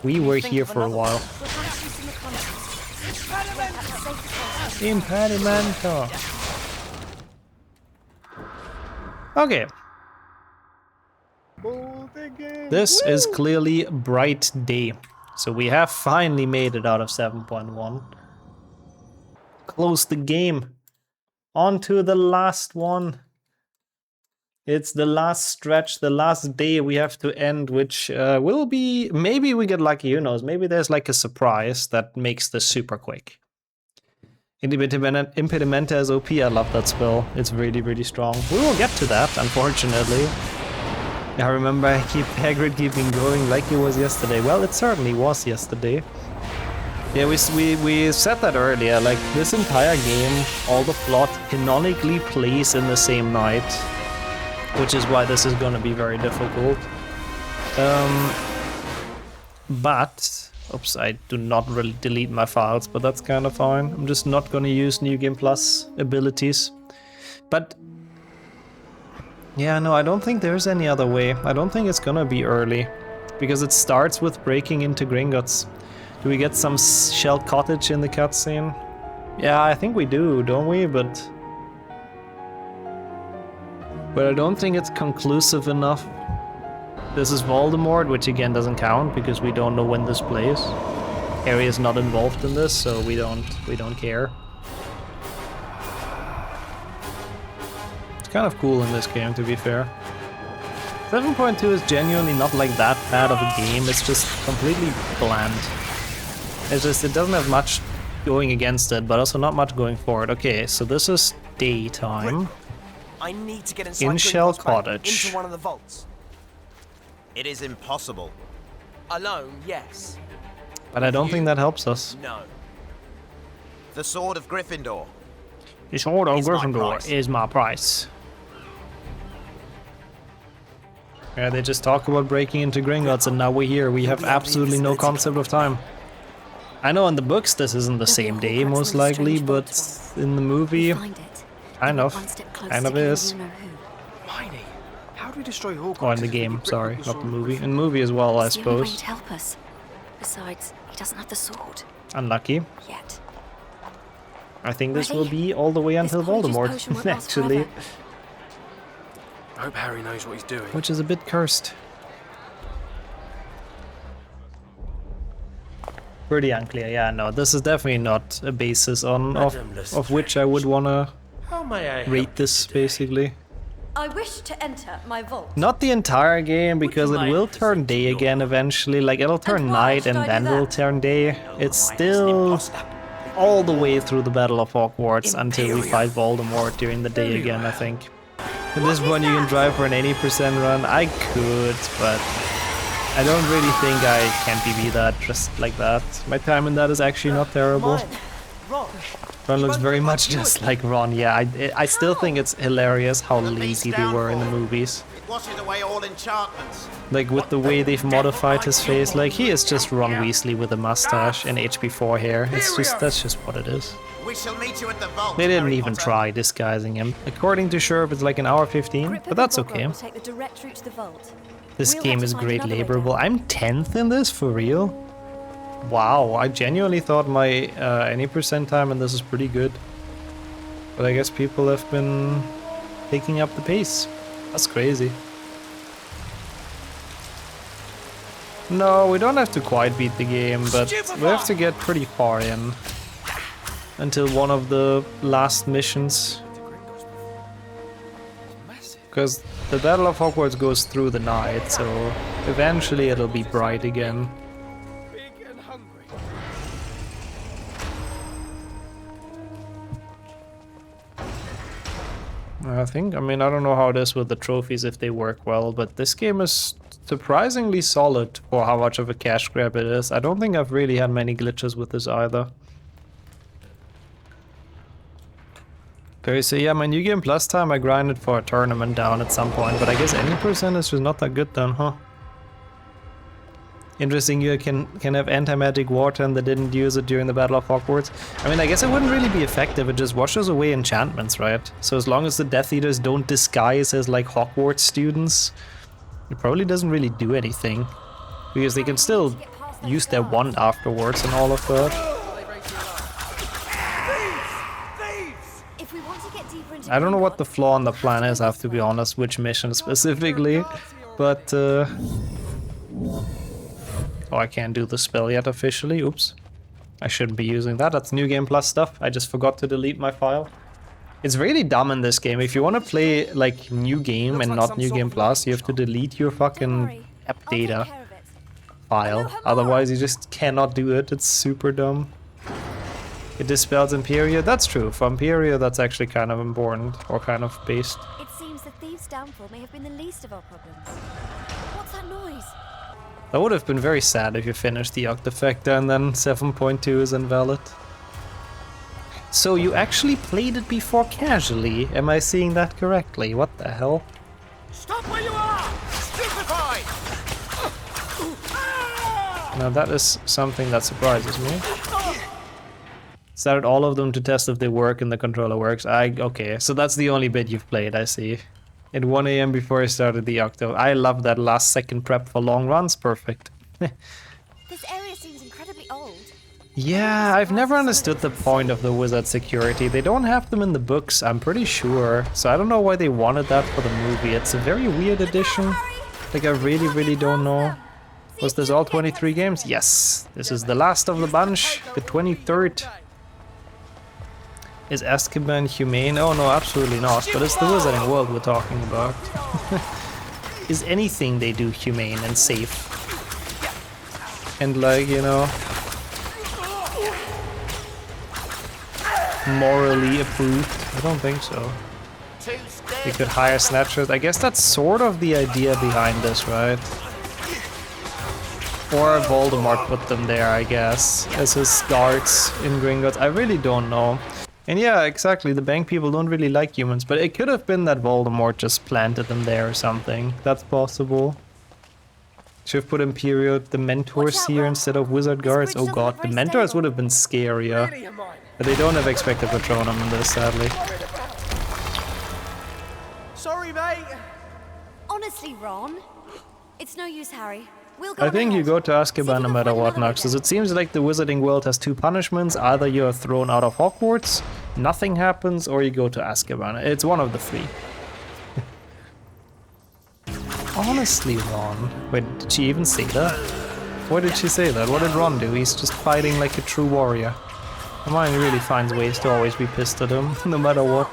We were here for a while. Impedimento. Okay. This is clearly Bright Day. So we have finally made it out of 7.1. Close the game. On to the last one. It's the last stretch, the last day we have to end, which will be... Maybe we get lucky, who knows? Maybe there's like a surprise that makes this super quick. Impedimenta is OP, I love that spell. It's really, really strong. We will get to that, unfortunately. I remember Hagrid keeping going like it was yesterday. Well, it certainly was yesterday. Yeah, we said that earlier, like this entire game, all the plot canonically plays in the same night, which is why this is going to be very difficult. But, oops, I do not really delete my files, but that's kind of fine. I'm just not going to use New Game Plus abilities. But, yeah, no, I don't think there's any other way. I don't think it's gonna be early, because it starts with breaking into Gringotts. Do we get some shell cottage in the cutscene? Yeah, I think we do, don't we? But I don't think it's conclusive enough. This is Voldemort, which again doesn't count because we don't know when this plays. Harry is not involved in this, so we don't care. It's kind of cool in this game, to be fair. 7.2 is genuinely not like that bad of a game, it's just completely bland. It's just, it doesn't have much going against it, but also not much going for it. Okay, so this is daytime. I need to get inside in Shell Cottage. Into one of the vaults. It is impossible. Alone, yes. But I don't think that helps us. No. The Sword of Gryffindor. The Sword of Gryffindor is my price. Yeah, they just talk about breaking into Gringotts and now we're here. We have absolutely no concept of time. I know in the books this isn't the same day, most likely, but in the movie, kind of is. Hermione, how do we destroy Hogwarts? Or in the game, sorry, not the movie. In the movie as well, I suppose. He's help us. Besides, he doesn't have the sword. Unlucky. Yet. I think this will be all the way until Voldemort, actually. I hope Harry knows what he's doing. Which is a bit cursed. Pretty unclear, yeah, no, this is definitely not a basis of which I would wanna rate this, basically. I wish to enter my vault. Not the entire game, because it will turn day again eventually, like it'll turn night and then will turn day. It's still all the way through the Battle of Hogwarts until we fight Voldemort during the day again, I think. At this point you can drive for an 80% run. I could, but I don't really think I can PB that just like that. My time in that is actually not terrible. Ron looks very much just like Ron, yeah. I still think it's hilarious how lazy they were in the movies. It washes away all enchantments. Like with the way they've modified his face, like he is just Ron Weasley with a mustache and HP4 hair. It's just, that's just what it is. We shall meet you at the vault. They didn't even try disguising him. According to Sherp, it's like an hour 15, but that's okay. This game is great laborable. I'm 10th in this, for real? Wow, I genuinely thought my any percent time in this is pretty good. But I guess people have been picking up the pace. That's crazy. No, we don't have to quite beat the game, but we have to get pretty far in. Until one of the last missions. Because the Battle of Hogwarts goes through the night, so eventually it'll be bright again. I think. I mean, I don't know how it is with the trophies if they work well, but this game is surprisingly solid for how much of a cash grab it is. I don't think I've really had many glitches with this either. Okay, so yeah, my New Game Plus time, I grinded for a tournament down at some point, but I guess any percent is just not that good then, huh? Interesting, you can have anti-magic water and they didn't use it during the Battle of Hogwarts. I mean, I guess it wouldn't really be effective, it just washes away enchantments, right? So as long as the Death Eaters don't disguise as like Hogwarts students, it probably doesn't really do anything. Because they can still use their wand afterwards and all of that. I don't know what the flaw in the plan is, I have to be honest, which mission specifically, but oh, I can't do the spell yet officially, oops. I shouldn't be using that, that's New Game Plus stuff, I just forgot to delete my file. It's really dumb in this game, if you want to play like New Game and not New Game Plus, you have to delete your fucking app data file, otherwise you just cannot do it, it's super dumb. It dispels Imperia, that's true, for Imperia that's actually kind of important, or kind of based. It seems the thieves' downfall may have been the least of our problems. What's that noise? That would have been very sad if you finished the Octafecta and then 7.2 is invalid. So you actually played it before casually, am I seeing that correctly? What the hell? Stop where you are! Stupefied! Now that is something that surprises me. Started all of them to test if they work and the controller works. Okay, so that's the only bit you've played, I see. At 1 AM before I started the Octo. I love that last second prep for long runs, perfect. This area seems incredibly old. Yeah, I've never understood the point of the wizard security. They don't have them in the books, I'm pretty sure. So I don't know why they wanted that for the movie. It's a very weird addition. Like, I really don't know. Was this all 23 games? Yes. This is the last of the bunch, the 23rd. Is Azkaban humane? Oh no, absolutely not, but it's the Wizarding World we're talking about. Is anything they do humane and safe? And like, you know, morally approved? I don't think so. You could hire Snatchers. I guess that's sort of the idea behind this, right? Or Voldemort put them there, I guess, as his guards in Gringotts. I really don't know. And yeah, exactly, the bank people don't really like humans, but it could have been that Voldemort just planted them there or something. That's possible. Should have put Imperial Dementors here instead of Wizard Guards. Oh god, the Mentors would have been scarier. But they don't have Expected Patronum in this, sadly. Sorry, mate. Honestly, Ron, it's no use, Harry. We'll go I think ahead. you go to Azkaban no matter what, Noxus. It seems like the Wizarding World has two punishments. Either you're thrown out of Hogwarts, nothing happens, or you go to Azkaban. It's one of the three. Honestly, Ron. Wait, did she even say that? Why did she say that? What did Ron do? He's just fighting like a true warrior. Hermione really finds ways to always be pissed at him, no matter what.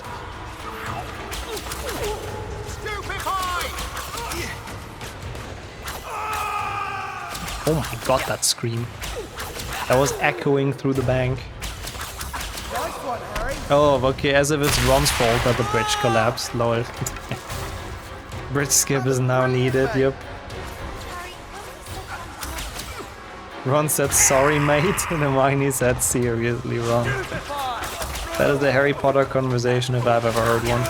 Oh my god, that scream. That was echoing through the bank. Oh, okay, as if it's Ron's fault that the bridge collapsed, lol. Bridge skip is now needed, yep. Ron said sorry mate, and Hermione said seriously Ron. That is the Harry Potter conversation if I've ever heard one.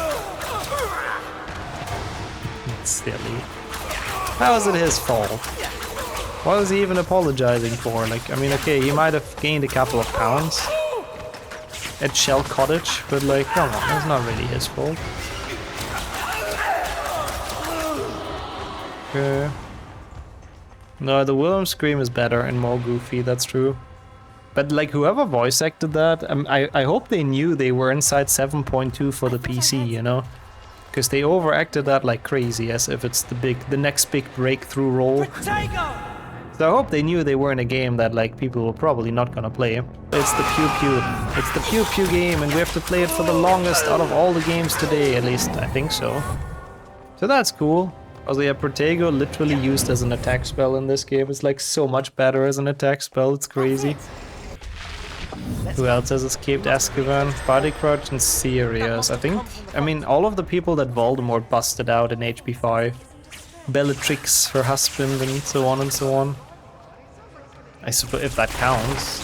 It's silly. How is it his fault? What is he even apologizing for? Like, I mean, okay, he might have gained a couple of pounds at Shell Cottage, but like, come on, that's not really his fault. Okay. No, the Wilhelm scream is better and more goofy, that's true. But like, whoever voice acted that, I hope they knew they were inside 7.2 for the PC, you know? Because they overacted that like crazy, as if it's the next big breakthrough role. So I hope they knew they were in a game that like people were probably not gonna play. It's the Pew Pew. It's the Pew Pew game, and we have to play it for the longest out of all the games today, at least I think so. So that's cool. Also, yeah, Protego literally used as an attack spell in this game. It's like so much better as an attack spell, it's crazy. Who else has escaped Azkaban? Bodycrouch and Sirius. I mean, all of the people that Voldemort busted out in HP5. Bellatrix, her husband, and so on and so on. I suppose, if that counts.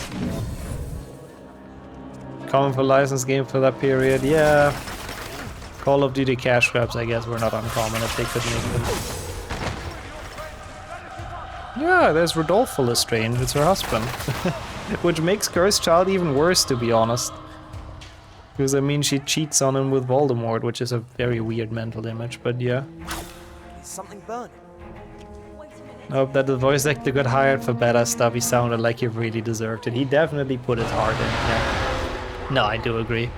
Common for licensed game for that period, yeah. Call of Duty cash grabs, I guess, were not uncommon if they could make them. Yeah, there's Rodolfo Lestrange, it's her husband. Which makes Cursed Child even worse, to be honest. Because, I mean, she cheats on him with Voldemort, which is a very weird mental image, but yeah. Is something burning? Hope that the voice actor got hired for better stuff. He sounded like he really deserved it. He definitely put his heart in, yeah. No, I do agree.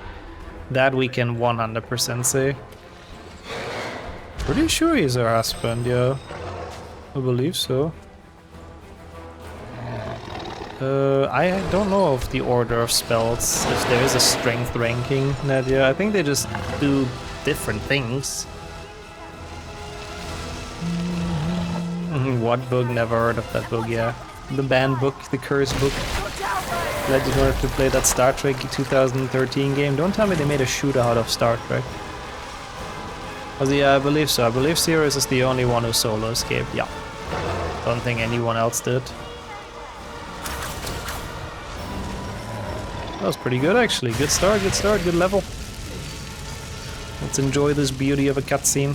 That we can 100% say. Pretty sure he's her husband, yeah. I believe so. I don't know of the order of spells, if there is a strength ranking, Nadia. I think they just do different things. What book? Never heard of that book, yeah. The banned book, the cursed book. Glad you don't have to play that Star Trek 2013 game. Don't tell me they made a shooter out of Star Trek. Oh, yeah, I believe so. I believe Sirius is the only one who solo escaped, yeah. Don't think anyone else did. That was pretty good, actually. Good start, good level. Let's enjoy this beauty of a cutscene.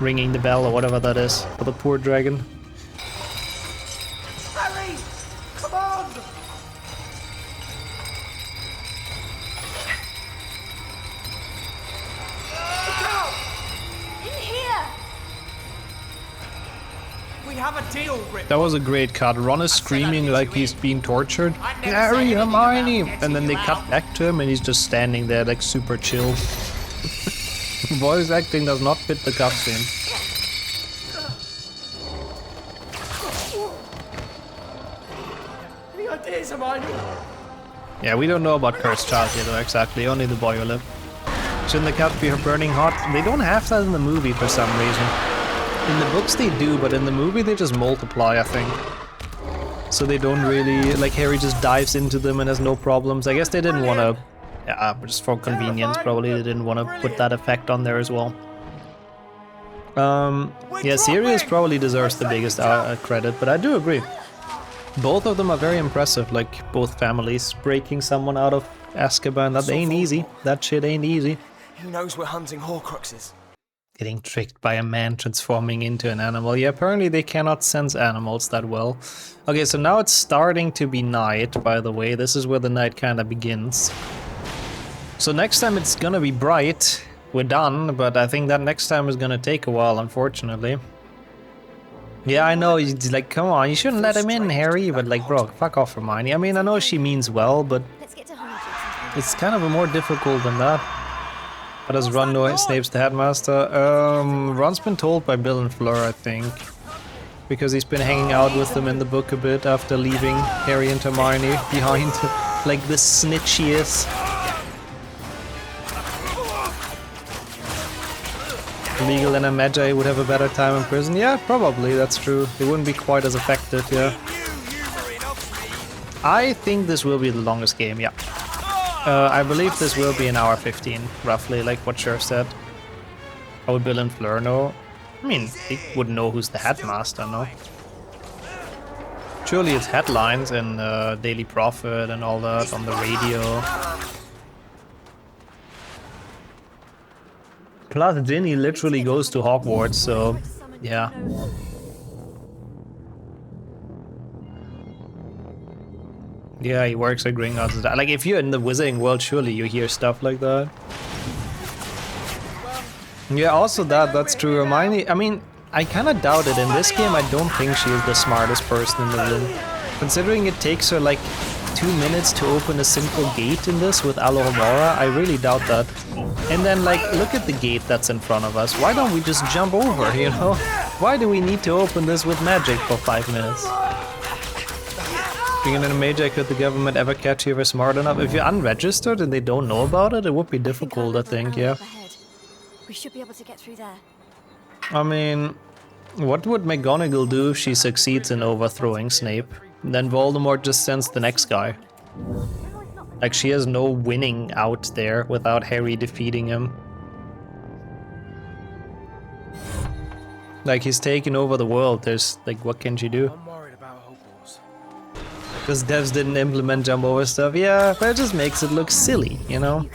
Ringing the bell or whatever that is for the poor dragon. Harry! Come on! Look out! In here! We have a deal, Rip. That was a great cut. Ron is screaming like he's being tortured. Harry, Hermione! And then they cut back to him and he's just standing there like super chill. Voice acting does not fit the cutscene. Any ideas, Hermione? Yeah, we don't know about Cursed Child yet, though, exactly. Only the boy will live. Shouldn't the cat be her burning heart? They don't have that in the movie for some reason. In the books they do, but in the movie they just multiply, I think. So they don't really... Like, Harry just dives into them and has no problems. I guess they didn't want to... Yeah, just for convenience, probably they didn't want to put that effect on there as well. Yeah, Sirius probably deserves the biggest credit, but I do agree. Both of them are very impressive, like both families. Breaking someone out of Azkaban, that ain't easy. That shit ain't easy. He knows we're hunting Horcruxes. Getting tricked by a man transforming into an animal. Yeah, apparently they cannot sense animals that well. Okay, so now it's starting to be night, by the way. This is where the night kind of begins. So next time it's gonna be bright. We're done, but I think that next time is gonna take a while, unfortunately. Yeah, I know, he's like, come on, you shouldn't let him in, Harry, but like, bro, fuck off, Hermione. I mean, I know she means well, but it's kind of more difficult than that. How does Ron know Snape's the headmaster? Ron's been told by Bill and Fleur, I think. Because he's been hanging out with them in the book a bit after leaving Harry and Hermione behind. Like the snitch he is. Legal and a Magi would have a better time in prison? Yeah, probably, that's true. They wouldn't be quite as effective, yeah. I think this will be the longest game, yeah. I believe this will be an hour 15, roughly, like what Cher said. How would Bill and Fleur know? I mean, they wouldn't know who's the headmaster, no? Surely it's headlines in Daily Prophet and all that on the radio. Plus, Ginny literally goes to Hogwarts, so yeah. Yeah, he works at Gringotts. Like, if you're in the Wizarding world, surely you hear stuff like that. Yeah, also that's true. Hermione, I mean, I kind of doubt it. In this game, I don't think she is the smartest person in the room. Considering it takes her like 2 minutes to open a simple gate in this with Alohomora, I really doubt that. And then, like, look at the gate that's in front of us. Why don't we just jump over, you know? Why do we need to open this with magic for 5 minutes? Being in a Magi, could the government ever catch you if you're smart enough? If you're unregistered and they don't know about it, it would be difficult, I think, yeah. We should be able to get through there. I mean, What would McGonagall do if she succeeds in overthrowing Snape? Then Voldemort just sends the next guy. Like, she has no winning out there without Harry defeating him. Like, he's taken over the world. There's, like, what can she do? I'm worried about Hogwarts. Because devs didn't implement jump over stuff. Yeah, but it just makes it look silly, you know?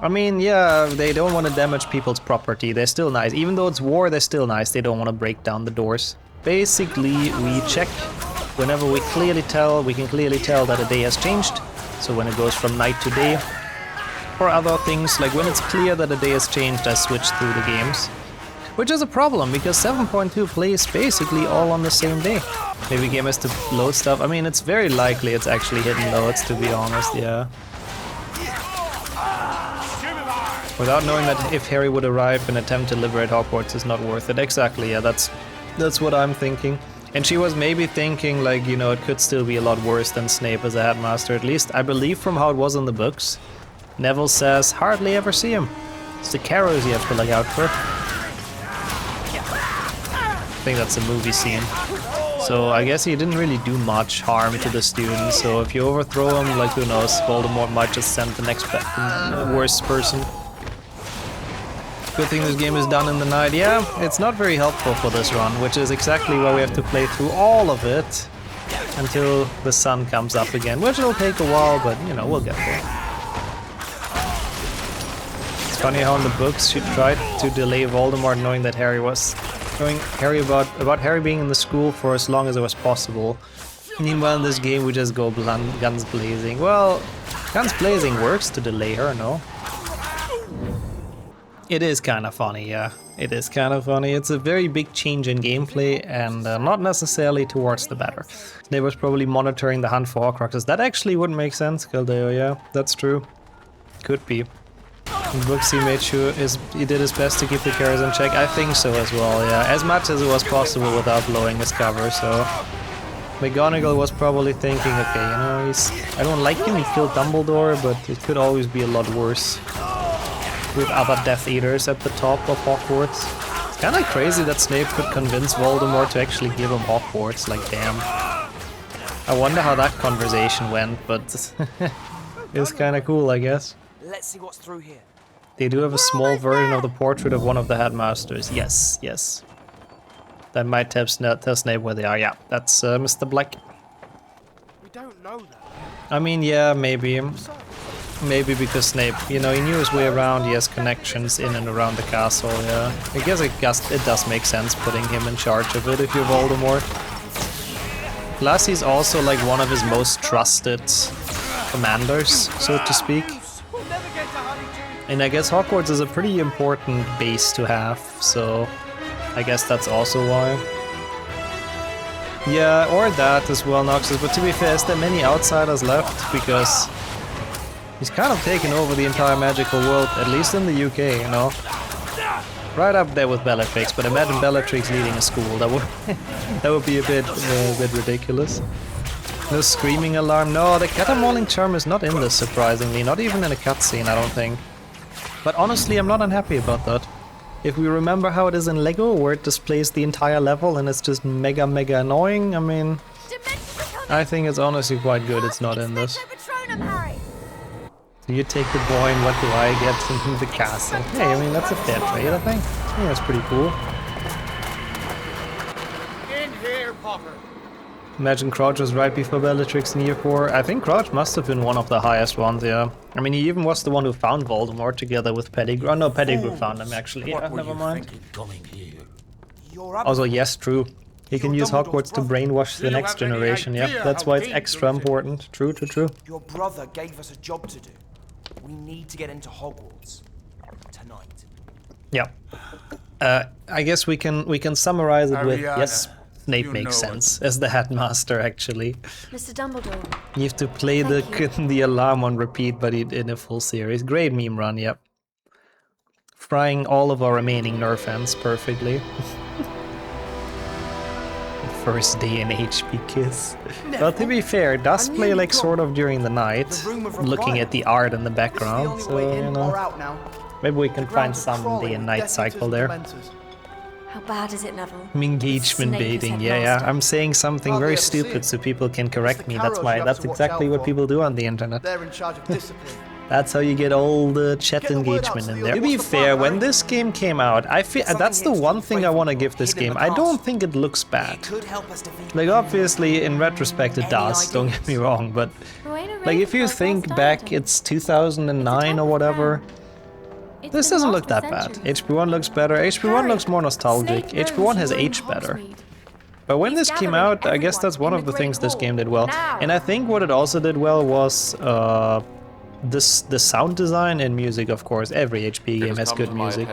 I mean, yeah, they don't want to damage people's property. They're still nice. Even though it's war, they're still nice. They don't want to break down the doors. Basically, we check whenever we can clearly tell that a day has changed. So when it goes from night to day. Or other things, like when it's clear that a day has changed, I switch through the games. Which is a problem, because 7.2 plays basically all on the same day. Maybe game has to load stuff. I mean, it's very likely it's actually hidden loads, to be honest, yeah. Without knowing that if Harry would arrive and attempt to liberate Hogwarts is not worth it. Exactly, yeah, that's what I'm thinking. And she was maybe thinking, like, you know, it could still be a lot worse than Snape as a headmaster, at least. I believe from how it was in the books. Neville says, hardly ever see him. It's the Carrows you have to look out for. I think that's a movie scene. So I guess he didn't really do much harm to the students, so if you overthrow him, like, who knows, Voldemort might just send the next worst person. Good thing this game is done in the night. Yeah, it's not very helpful for this run, which is exactly why we have to play through all of it until the sun comes up again, which will take a while, but, you know, we'll get there. It's funny how in the books she tried to delay Voldemort knowing that Harry was... knowing Harry about Harry being in the school for as long as it was possible. Meanwhile in this game we just go guns blazing. Well, guns blazing works to delay her, no? It is kind of funny, yeah. It is kind of funny. It's a very big change in gameplay and not necessarily towards the better. They was probably monitoring the hunt for Horcruxes. That actually wouldn't make sense, Galdeo, yeah. That's true. Could be. In books he made sure he did his best to keep the carriers in check. I think so as well, yeah. As much as it was possible without blowing his cover, so... McGonagall was probably thinking, okay, you know, I don't like him, he killed Dumbledore, but it could always be a lot worse. With other Death Eaters at the top of Hogwarts. It's kinda crazy that Snape could convince Voldemort to actually give him Hogwarts, like damn. I wonder how that conversation went, but it's kinda cool, I guess. Let's see what's through here. They do have a small version of the portrait of one of the headmasters. Yes, yes. That might tell Snape where they are. Yeah, that's Mr. Black. We don't know that. I mean, yeah, maybe. Maybe because Snape, you know, he knew his way around, he has connections in and around the castle, yeah. I guess it does make sense putting him in charge of it if you're Voldemort. Plus he's also like one of his most trusted commanders, so to speak. And I guess Hogwarts is a pretty important base to have, so I guess that's also why. Yeah, or that as well, Noxus, but to be fair, is there many outsiders left? Because he's kind of taken over the entire magical world, at least in the UK, you know. Right up there with Bellatrix, but imagine Bellatrix leading a school. That would that would be a bit ridiculous. No screaming alarm. No, the catamauling charm is not in this, surprisingly. Not even in a cutscene, I don't think. But honestly, I'm not unhappy about that. If we remember how it is in LEGO, where it displays the entire level and it's just mega annoying, I mean... I think it's honestly quite good it's not in this. So you take the boy and what do I get in the castle? Hey, I mean, that's a fair trade, I think. Yeah, that's pretty cool. In here, Potter. Imagine Crouch was right before Bellatrix in year 4. I think Crouch must have been one of the highest ones, yeah. I mean, he even was the one who found Voldemort together with Pettigrew. Oh no, Pettigrew found him actually. Yeah, never mind. Also, yes, true. He can use Hogwarts to brainwash the next generation, yeah. That's why it's extra important. True. Your brother gave us a job to do. We need to get into Hogwarts. Tonight. Yeah. I guess we can summarize it with, yes, Snape makes sense as the headmaster, actually. Mr. Dumbledore. You have to play the alarm on repeat, but in a full series. Great meme run, yep. Frying all of our remaining Nerf ends perfectly. First day in HP Kiss. Well, to be fair, it does play like sort of during the night, looking at the art in the background, so, you know, maybe we can find some day and night cycle there. How bad is it, Neville? Engagement baiting, yeah. I'm saying something very stupid so people can correct me. That's exactly what people do on the internet. They're in charge of discipline. That's how you get all the chat engagement in there. To be fair, when this game came out, I feel that's the one thing I want to give this game. I don't think it looks bad. Like, obviously, in retrospect, it does. Don't get me wrong, but like if you think back, it's 2009 or whatever. This doesn't look that bad. HP1 looks better. HP1 looks more nostalgic. HP1 has aged better. But when this came out, I guess that's one of the things this game did well. And I think what it also did well was the sound design and music, of course. Every HP game has good music.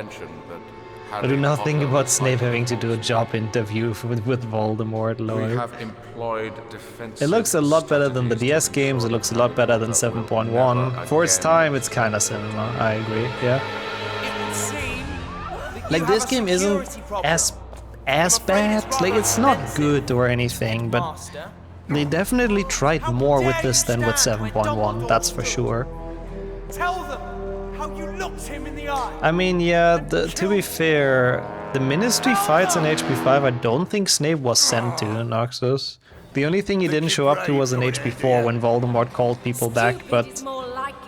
I do not think about Snape having to do a job interview with Voldemort, Lord. It looks a lot better than the DS games, it looks a lot better than 7.1. For its time, it's kinda cinema, I agree, yeah. Like, this game isn't as bad, like, it's not good or anything, but they definitely tried more with this than with 7.1, that's for sure. Tell them how you looked him in the eye. I mean, yeah, to be fair, the Ministry fights in HP5, I don't think Snape was sent to in Noxus. The only thing he didn't show up to was in HP4 when Voldemort called people back, but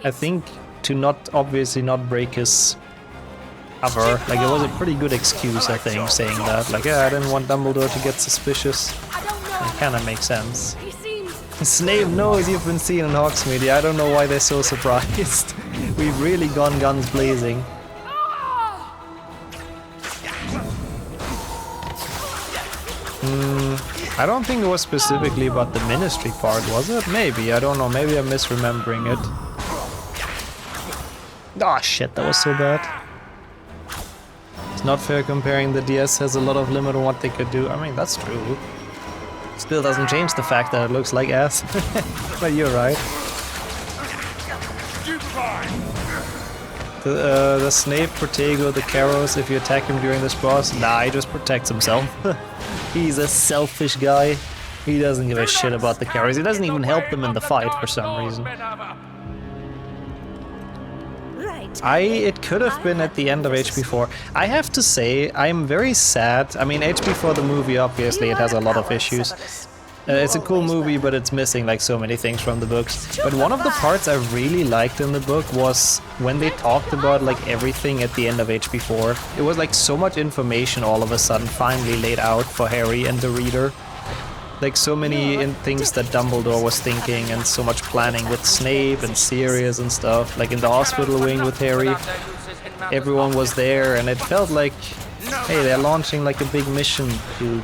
I think to obviously not break his cover, like, it was a pretty good excuse, I think, saying that. Like, yeah, I didn't want Dumbledore to get suspicious. It kinda makes sense. Snape knows you've been seen in Hogsmeade. I don't know why they're so surprised. We've really gone guns blazing. I don't think it was specifically about the Ministry part, was it? Maybe, I don't know, maybe I'm misremembering it. Ah, shit, that was so bad. It's not fair comparing the DS has a lot of limit on what they could do. I mean, that's true. Still doesn't change the fact that it looks like ass. But you're right. The Snape, Protego, the Carrows, if you attack him during this boss, nah, he just protects himself. He's a selfish guy. He doesn't give a shit about the Carrows. He doesn't even help them in the fight for some reason. It could have been at the end of HP4. I have to say, I'm very sad. I mean, HP4 the movie, obviously, it has a lot of issues. It's a cool movie, but it's missing like so many things from the books. But one of the parts I really liked in the book was when they talked about like everything at the end of HP4. It was like so much information all of a sudden finally laid out for Harry and the reader. Like so many things that Dumbledore was thinking and so much planning with Snape and Sirius and stuff. Like in the hospital wing with Harry, everyone was there and it felt like, hey, they're launching like a big mission to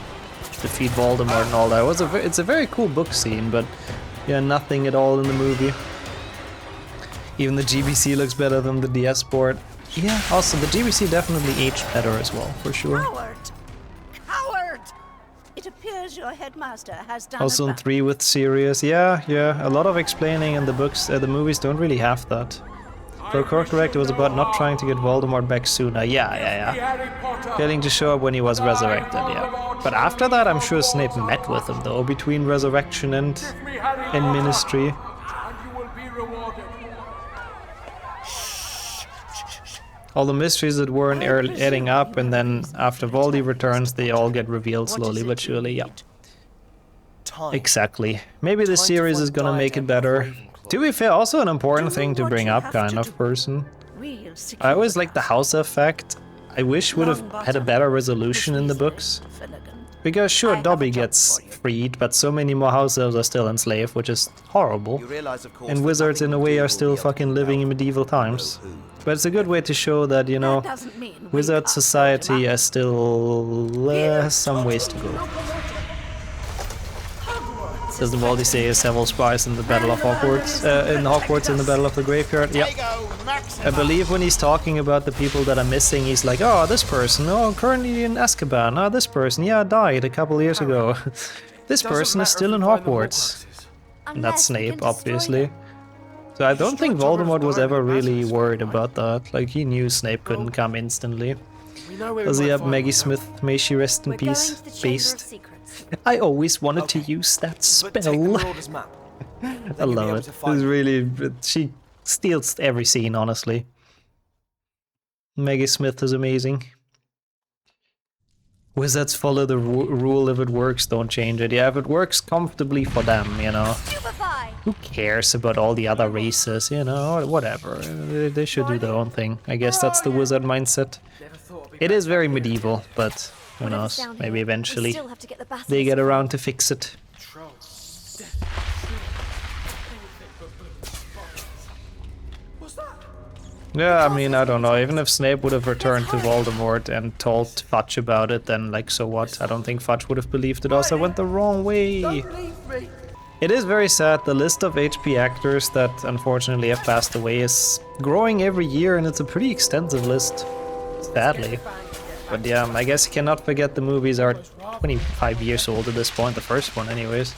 defeat Voldemort and all that. It's a very cool book scene, but yeah, nothing at all in the movie. Even the GBC looks better than the DS port. Yeah, also the GBC definitely aged better as well, for sure. Coward! It appears your headmaster has done Also in 3 with Sirius, yeah, a lot of explaining in the books, the movies don't really have that. For correct, it was about not trying to get Voldemort back sooner, yeah. Failing to show up when he was resurrected, yeah. But after that, I'm sure Snape met with him though, between Resurrection and Ministry. All the mysteries that weren't adding up, and then after Voldy returns, they all get revealed slowly but surely, yeah. Exactly. Maybe the series is gonna make it better. To be fair, also an important thing to bring up, kind of person. I always like the house effect. I wish would have had a better resolution in the books. Because sure, Dobby gets freed, but so many more house elves are still enslaved, which is horrible. And wizards in a way are still fucking living in medieval times. But it's a good way to show that, you know, wizard society is still some ways to go. Doesn't Voldy say several spies in the Battle of Hogwarts? In the Battle of the Graveyard? Yep. I believe when he's talking about the people that are missing, he's like, oh, this person, oh, currently in Azkaban, oh, this person, yeah, died a couple years ago. This person is still in Hogwarts. And that's Snape, obviously. So I don't think Voldemort was ever really worried about that. Like, he knew Snape couldn't come instantly. Does he have Maggie Smith, may she rest in peace, based? I always wanted to use that spell. I love it. It's really, she steals every scene, honestly. Maggie Smith is amazing. Wizards follow the rule. If it works, don't change it. Yeah, if it works comfortably for them, you know. Who cares about all the other races, you know, whatever. They should do their own thing. I guess that's the wizard mindset. It is very medieval, but who knows, maybe eventually they get around to fix it. Yeah, I mean, I don't know, even if Snape would have returned to Voldemort and told Fudge about it, then like, so what? I don't think Fudge would have believed it. Also went the wrong way. It is very sad. The list of HP actors that unfortunately have passed away is growing every year, and it's a pretty extensive list, sadly. But yeah, I guess you cannot forget the movies are 25 years old at this point, the first one anyways.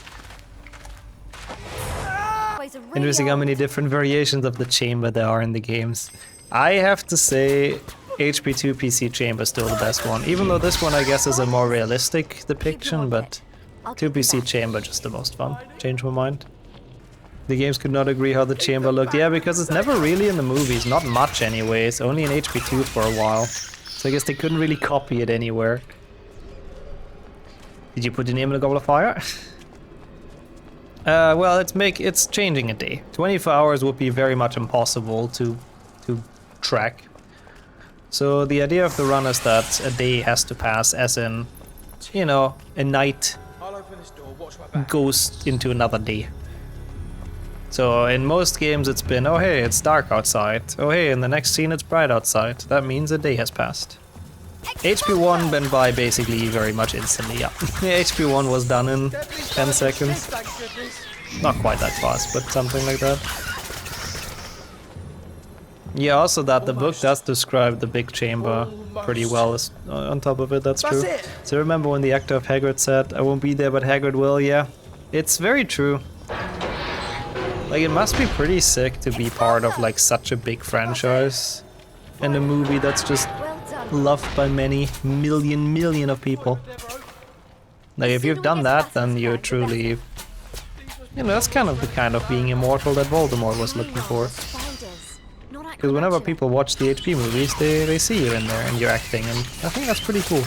Interesting how many different variations of the chamber there are in the games. I have to say HP2 PC chamber is still the best one, even though this one I guess is a more realistic depiction, but 2 PC chamber just the most fun. Change my mind. The games could not agree how the chamber looked. Yeah, because it's never really in the movies, not much anyways, only in HP2 for a while. So I guess they couldn't really copy it anywhere. Did you put your name in the Goblet of Fire? Well, it's changing a day. 24 hours would be very much impossible to track. So the idea of the run is that a day has to pass, as in, you know, a night goes into another day. So in most games it's been, oh hey, it's dark outside. Oh hey, in the next scene it's bright outside. That means a day has passed. HP1 went by basically very much instantly, yeah. HP1 was done in 10 seconds. Not quite that fast, but something like that. Yeah, also that the book does describe the big chamber pretty well on top of it, that's true. So remember when the actor of Hagrid said, I won't be there but Hagrid will, yeah. It's very true. Like, it must be pretty sick to be part of like such a big franchise and a movie that's just loved by many million of people. Like, if you've done that, then you're truly, you know, that's kind of being immortal that Voldemort was looking for. Because whenever people watch the HP movies, they see you in there and you're acting, and I think that's pretty cool.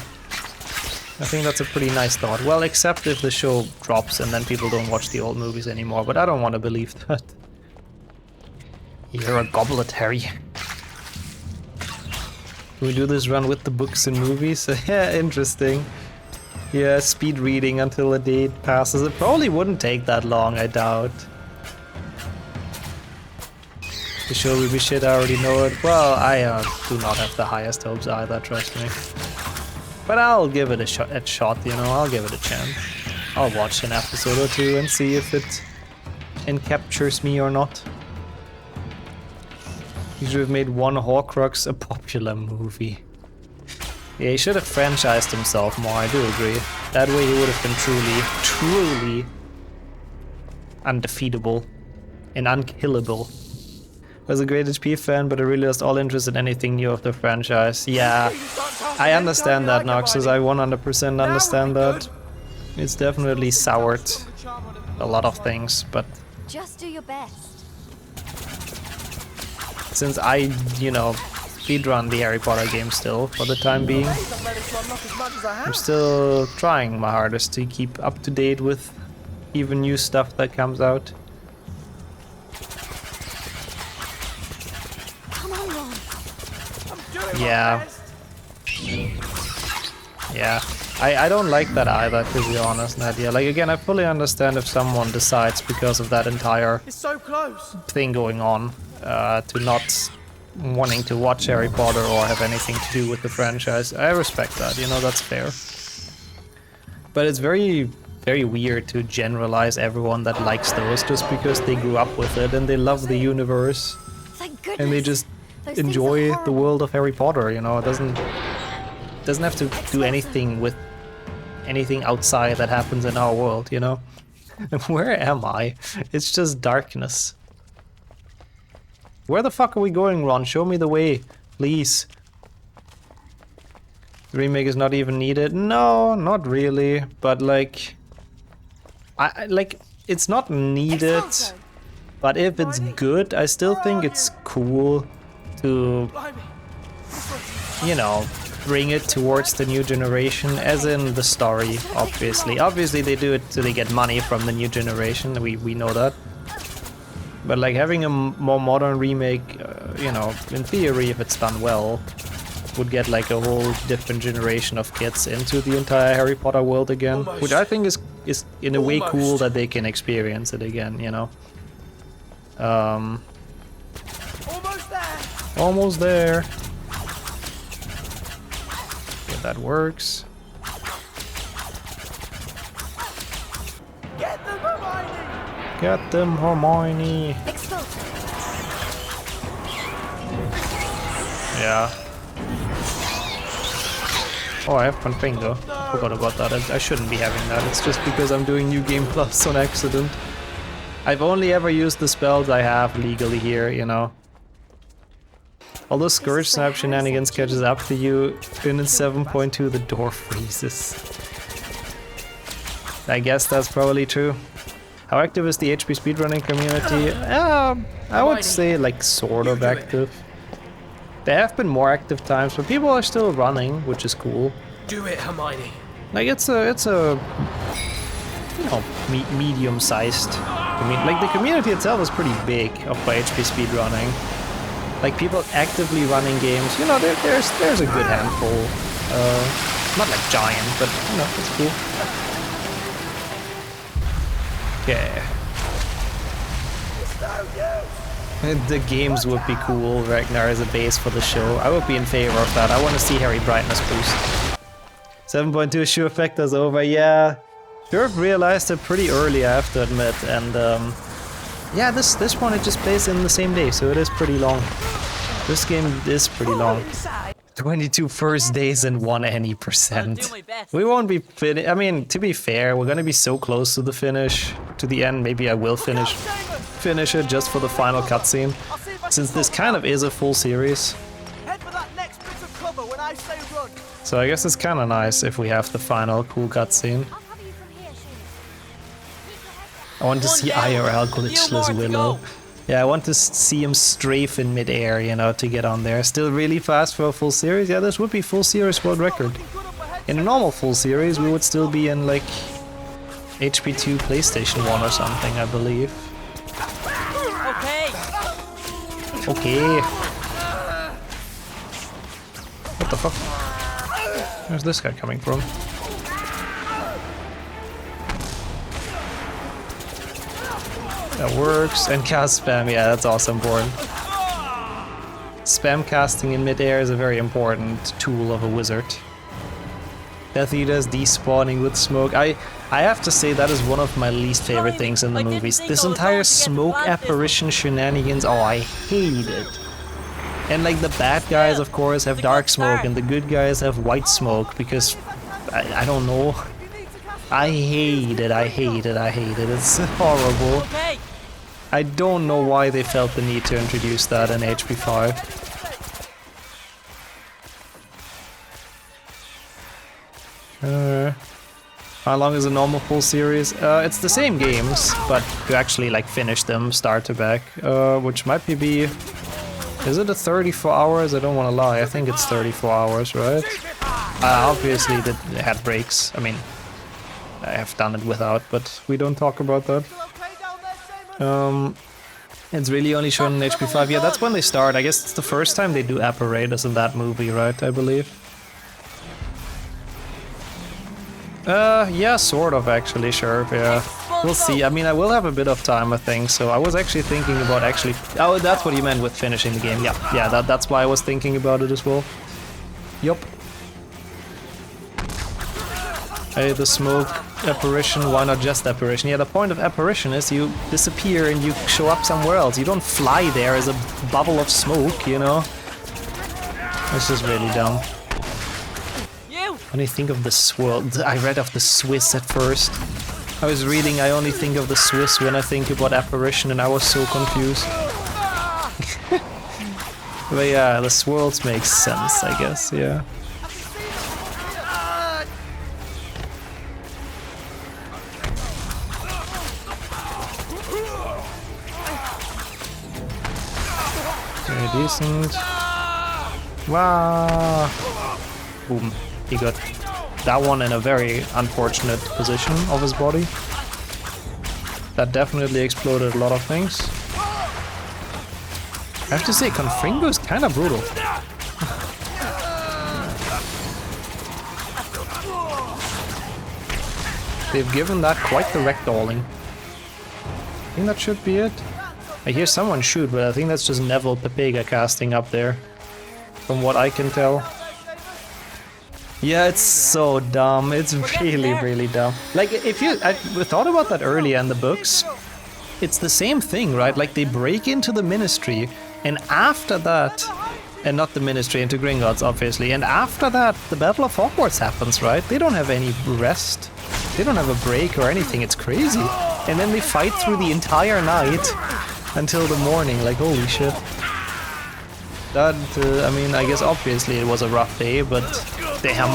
I think that's a pretty nice thought. Well, except if the show drops and then people don't watch the old movies anymore, but I don't want to believe that. You're a goblet, Harry. Can we do this run with the books and movies? Yeah, interesting. Yeah, speed reading until a day passes. It probably wouldn't take that long, I doubt. The show will be shit, I already know it. Well, I do not have the highest hopes either, trust me. But I'll give it a shot, you know, I'll give it a chance. I'll watch an episode or two and see if it encaptures me or not. He should have made one Horcrux a popular movie. Yeah, he should have franchised himself more, I do agree. That way he would have been truly undefeatable and unkillable. I was a great HP fan, but I really lost all interest in anything new of the franchise. Yeah, I understand that, Noxus. I 100% understand that. It's definitely soured a lot of things, but just do your best. Since I, you know, speedrun the Harry Potter game still for the time being, I'm still trying my hardest to keep up to date with even new stuff that comes out. Yeah. Yeah. I don't like that either, to be honest, Nadia. Like, again, I fully understand if someone decides, because of that entire thing going on, to not wanting to watch Harry Potter or have anything to do with the franchise. I respect that, you know, that's fair. But it's very, very weird to generalize everyone that likes those just because they grew up with it and they love the universe. And they just enjoy the world of Harry Potter, you know. It doesn't have to do anything with anything outside that happens in our world, you know. Where am I? It's just darkness. Where the fuck are we going, Ron? Show me the way, please. The remake is not even needed. No, not really. But like, I like, it's not needed. But if it's good, I still think it's cool to, you know, bring it towards the new generation, as in the story, obviously. Obviously they do it so they get money from the new generation, we know that. But like having a more modern remake, you know, in theory, if it's done well, would get like a whole different generation of kids into the entire Harry Potter world again, which I think is in a way cool that they can experience it again, you know. Almost there. Yeah, that works. Get them, Hermione! Get them, Hermione! Yeah. Oh, I have Confringo. Forgot about that. I shouldn't be having that. It's just because I'm doing New Game Plus on accident. I've only ever used the spells I have legally here, you know. Although Scourge Snap Shenanigans catches up to you, in 7.2 the door freezes. I guess that's probably true. How active is the HP speedrunning community? I would say like sort of active. There have been more active times, but people are still running, which is cool. Do it, Hermione. Like it's a you know, medium-sized. I mean, like the community itself is pretty big of HP speedrunning. Like people actively running games, you know, there's a good handful. Not like giant, but you know, it's cool. Okay. The games would be cool, Ragnar as a base for the show. I would be in favor of that. I want to see Harry brightness boost. 7.2 Shoe Effect is over, yeah. Sheriff realized it pretty early, I have to admit, and yeah, this one it just plays in the same day, so it is pretty long. This game is pretty long. 22 first days and 1 any percent. We won't be I mean, to be fair, we're gonna be so close to the finish, to the end. Maybe I will finish it just for the final cutscene, since this kind of is a full series. Head for that next bit of cover when I say run. So I guess it's kind of nice if we have the final cool cutscene. I want to see IRL glitchless Willow. Yeah, I want to see him strafe in midair, you know, to get on there. Still really fast for a full series? Yeah, this would be full series world record. In a normal full series, we would still be in, like, HP2 PlayStation 1 or something, I believe. Okay. What the fuck? Where's this guy coming from? That works. And cast spam, yeah, that's also important. Spam casting in midair is a very important tool of a wizard. Death Eaters despawning with smoke. I have to say that is one of my least favorite things in the movies. This entire smoke apparition shenanigans, oh, I hate it. And like the bad guys, of course, have dark smoke and the good guys have white smoke because, I don't know. I hate it, I hate it, I hate it. It's horrible. I don't know why they felt the need to introduce that in HP5. How long is a normal full series? It's the same games, but you actually like finish them start to back, which might be... Is it a 34 hours? I don't want to lie, I think it's 34 hours, right? Obviously it had breaks, I mean, I have done it without, but we don't talk about that. It's really only shown in HP5. Yeah, that's when they start. I guess it's the first time they do apparatus in that movie, right? I believe. Yeah, sort of actually, sure, yeah. We'll see. I mean, I will have a bit of time, I think, so I was actually thinking about actually... Oh, that's what you meant with finishing the game. Yeah, that's why I was thinking about it as well. Yup. Hey, the smoke apparition, why not just apparition? Yeah, the point of apparition is you disappear and you show up somewhere else. You don't fly there as a bubble of smoke, you know? This is really dumb. When I think of the swirl, I read of the Swiss at first. I was reading, I only think of the Swiss when I think about apparition, and I was so confused. But yeah, the swirls make sense, I guess, yeah. Very decent. Wow. Boom. He got that one in a very unfortunate position of his body. That definitely exploded a lot of things. I have to say, Confringo is kind of brutal. They've given that quite the ragdolling. I think that should be it. I hear someone shoot, but I think that's just Neville Pepega casting up there, from what I can tell. Yeah, it's so dumb. It's really, really dumb. Like, I thought about that earlier in the books. It's the same thing, right? Like, they break into the Ministry, and after that... And not the Ministry, into Gringotts, obviously. And after that, the Battle of Hogwarts happens, right? They don't have any rest. They don't have a break or anything. It's crazy. And then they fight through the entire night until the morning. Like, holy shit. That, I mean, I guess obviously it was a rough day, but damn.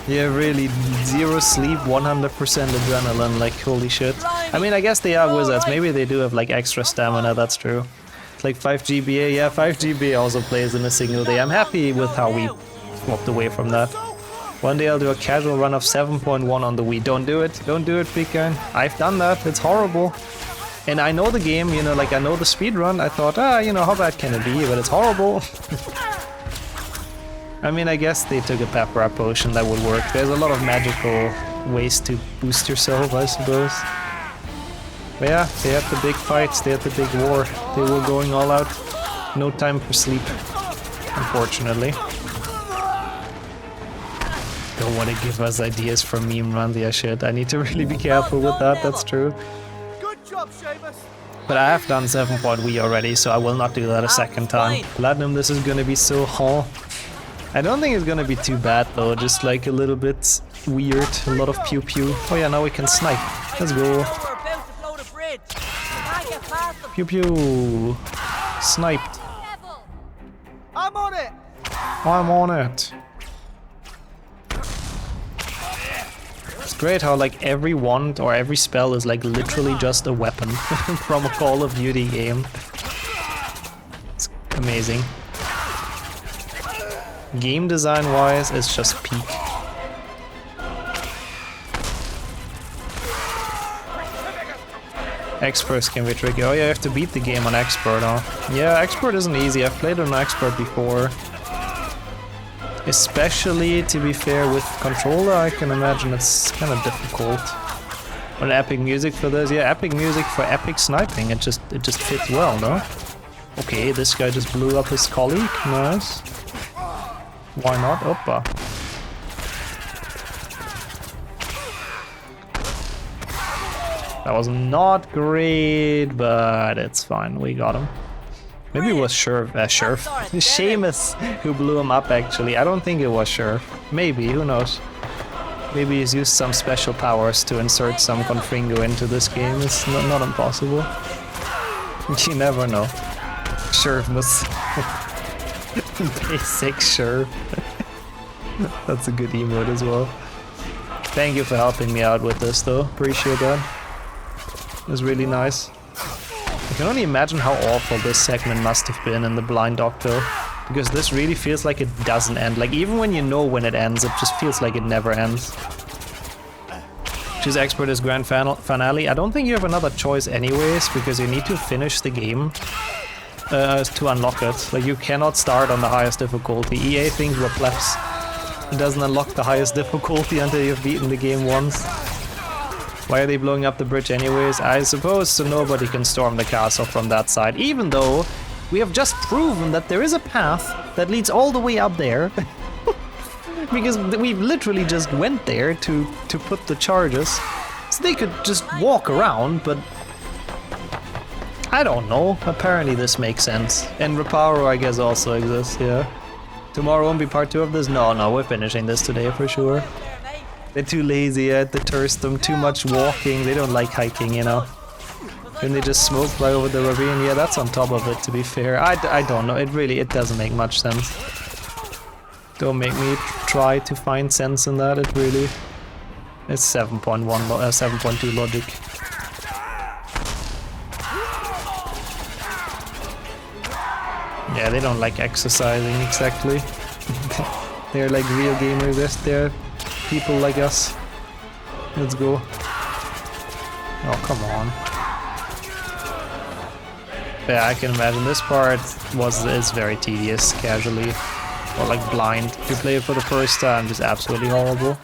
Yeah, really, 0 sleep, 100% adrenaline, like, holy shit. I mean, I guess they are wizards. Maybe they do have, like, extra stamina, that's true. Like 5 GBA, yeah, 5 GBA also plays in a single day. I'm happy with how we swapped away from that. One day I'll do a casual run of 7.1 on the Wii. Don't do it, big guy. I've done that, it's horrible. And I know the game, you know, like I know the speedrun. I thought, you know, how bad can it be? But it's horrible. I mean, I guess they took a pepper potion, that would work. There's a lot of magical ways to boost yourself, I suppose. But yeah, they had the big fights, they had the big war. They were going all out. No time for sleep, unfortunately. Don't want to give us ideas for meme run, yeah shit. I need to really be careful with that, that's true. Good job, Seamus. But I have done 7.1 already, so I will not do that a second time. Platinum, this is gonna be so hard. I don't think it's gonna be too bad though, just like a little bit weird, a lot of pew pew. Oh yeah, now we can snipe. Let's go. Pew pew. Sniped. I'm on it. I'm on it. It's great how like every wand or every spell is like literally just a weapon from a Call of Duty game. It's amazing. Game design wise, it's just peak. Experts can be tricky. Oh yeah, you have to beat the game on Expert, huh? Yeah, Expert isn't easy. I've played on Expert before. Especially, to be fair, with controller, I can imagine it's kind of difficult. But epic music for this, yeah, epic music for epic sniping. It just fits well, no? Okay, this guy just blew up his colleague. Nice. Why not? Oppa. That was not great, but it's fine. We got him. Maybe it was Seamus who blew him up, actually. I don't think it was Sheriff. Maybe, who knows? Maybe he's used some special powers to insert some Confringo into this game. It's not impossible. You never know. Sheriffness. Basic Sheriff. That's a good emote as well. Thank you for helping me out with this, though. Appreciate that. It was really nice. I can only imagine how awful this segment must have been in the Blind Doctor, because this really feels like it doesn't end. Like, even when you know when it ends, it just feels like it never ends. Choose Expert as Grand Finale. I don't think you have another choice anyways, because you need to finish the game to unlock it. Like, you cannot start on the highest difficulty. EA thinks we're plebs. It doesn't unlock the highest difficulty until you've beaten the game once. Why are they blowing up the bridge anyways? I suppose so nobody can storm the castle from that side, even though we have just proven that there is a path that leads all the way up there. Because we literally just went there to put the charges. So they could just walk around, but I don't know. Apparently this makes sense. And Reparo, I guess, also exists, yeah. Tomorrow won't be part 2 of this? No, we're finishing this today for sure. They're too lazy, they thirst them, too much walking, they don't like hiking, you know. And they just smoke right over the ravine. Yeah, that's on top of it, to be fair. I don't know, it doesn't make much sense. Don't make me try to find sense in that, it really... It's 7.2 logic. Yeah, they don't like exercising, exactly. They're like real gamers, they're people like us. Let's go. Oh, come on. Yeah, I can imagine this part is very tedious, casually. Or like blind. If you play it for the first time, just absolutely horrible.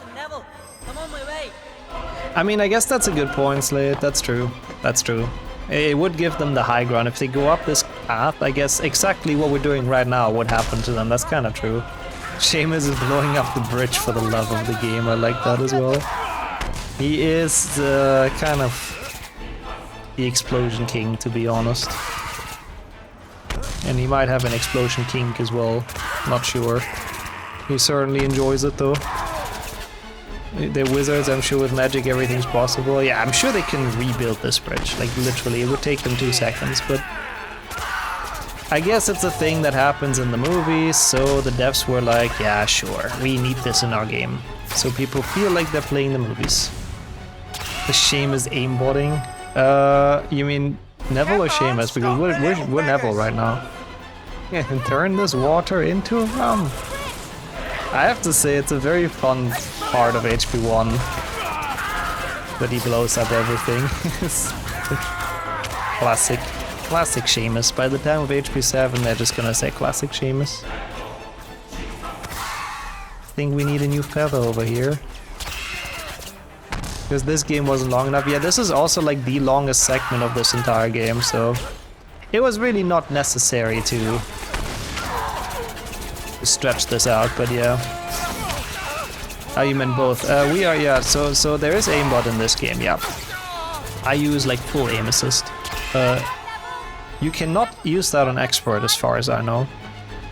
I mean, I guess that's a good point, Slade. That's true. That's true. It would give them the high ground. If they go up this path, I guess exactly what we're doing right now would happen to them. That's kind of true. Seamus is blowing up the bridge for the love of the game. I like that as well. He is kind of the explosion king, to be honest. And he might have an explosion kink as well. Not sure. He certainly enjoys it though. They're wizards, I'm sure with magic everything's possible. Yeah, I'm sure they can rebuild this bridge. Like literally, it would take them 2 seconds, but I guess it's a thing that happens in the movies, so the devs were like, yeah, sure, we need this in our game. So people feel like they're playing the movies. The Seamus aimbotting. You mean Neville or Seamus? Because we're Neville right now. Yeah, and turn this water into a rum. I have to say, it's a very fun part of HP1 that he blows up everything. Classic Seamus. By the time of HP7, they're just gonna say classic Seamus. I think we need a new feather over here. Because this game wasn't long enough. Yeah, this is also like the longest segment of this entire game, so it was really not necessary to stretch this out, but yeah. Oh, you meant both. We are, yeah, so there is aimbot in this game, yeah. I use like full aim assist. You cannot use that on expert as far as I know.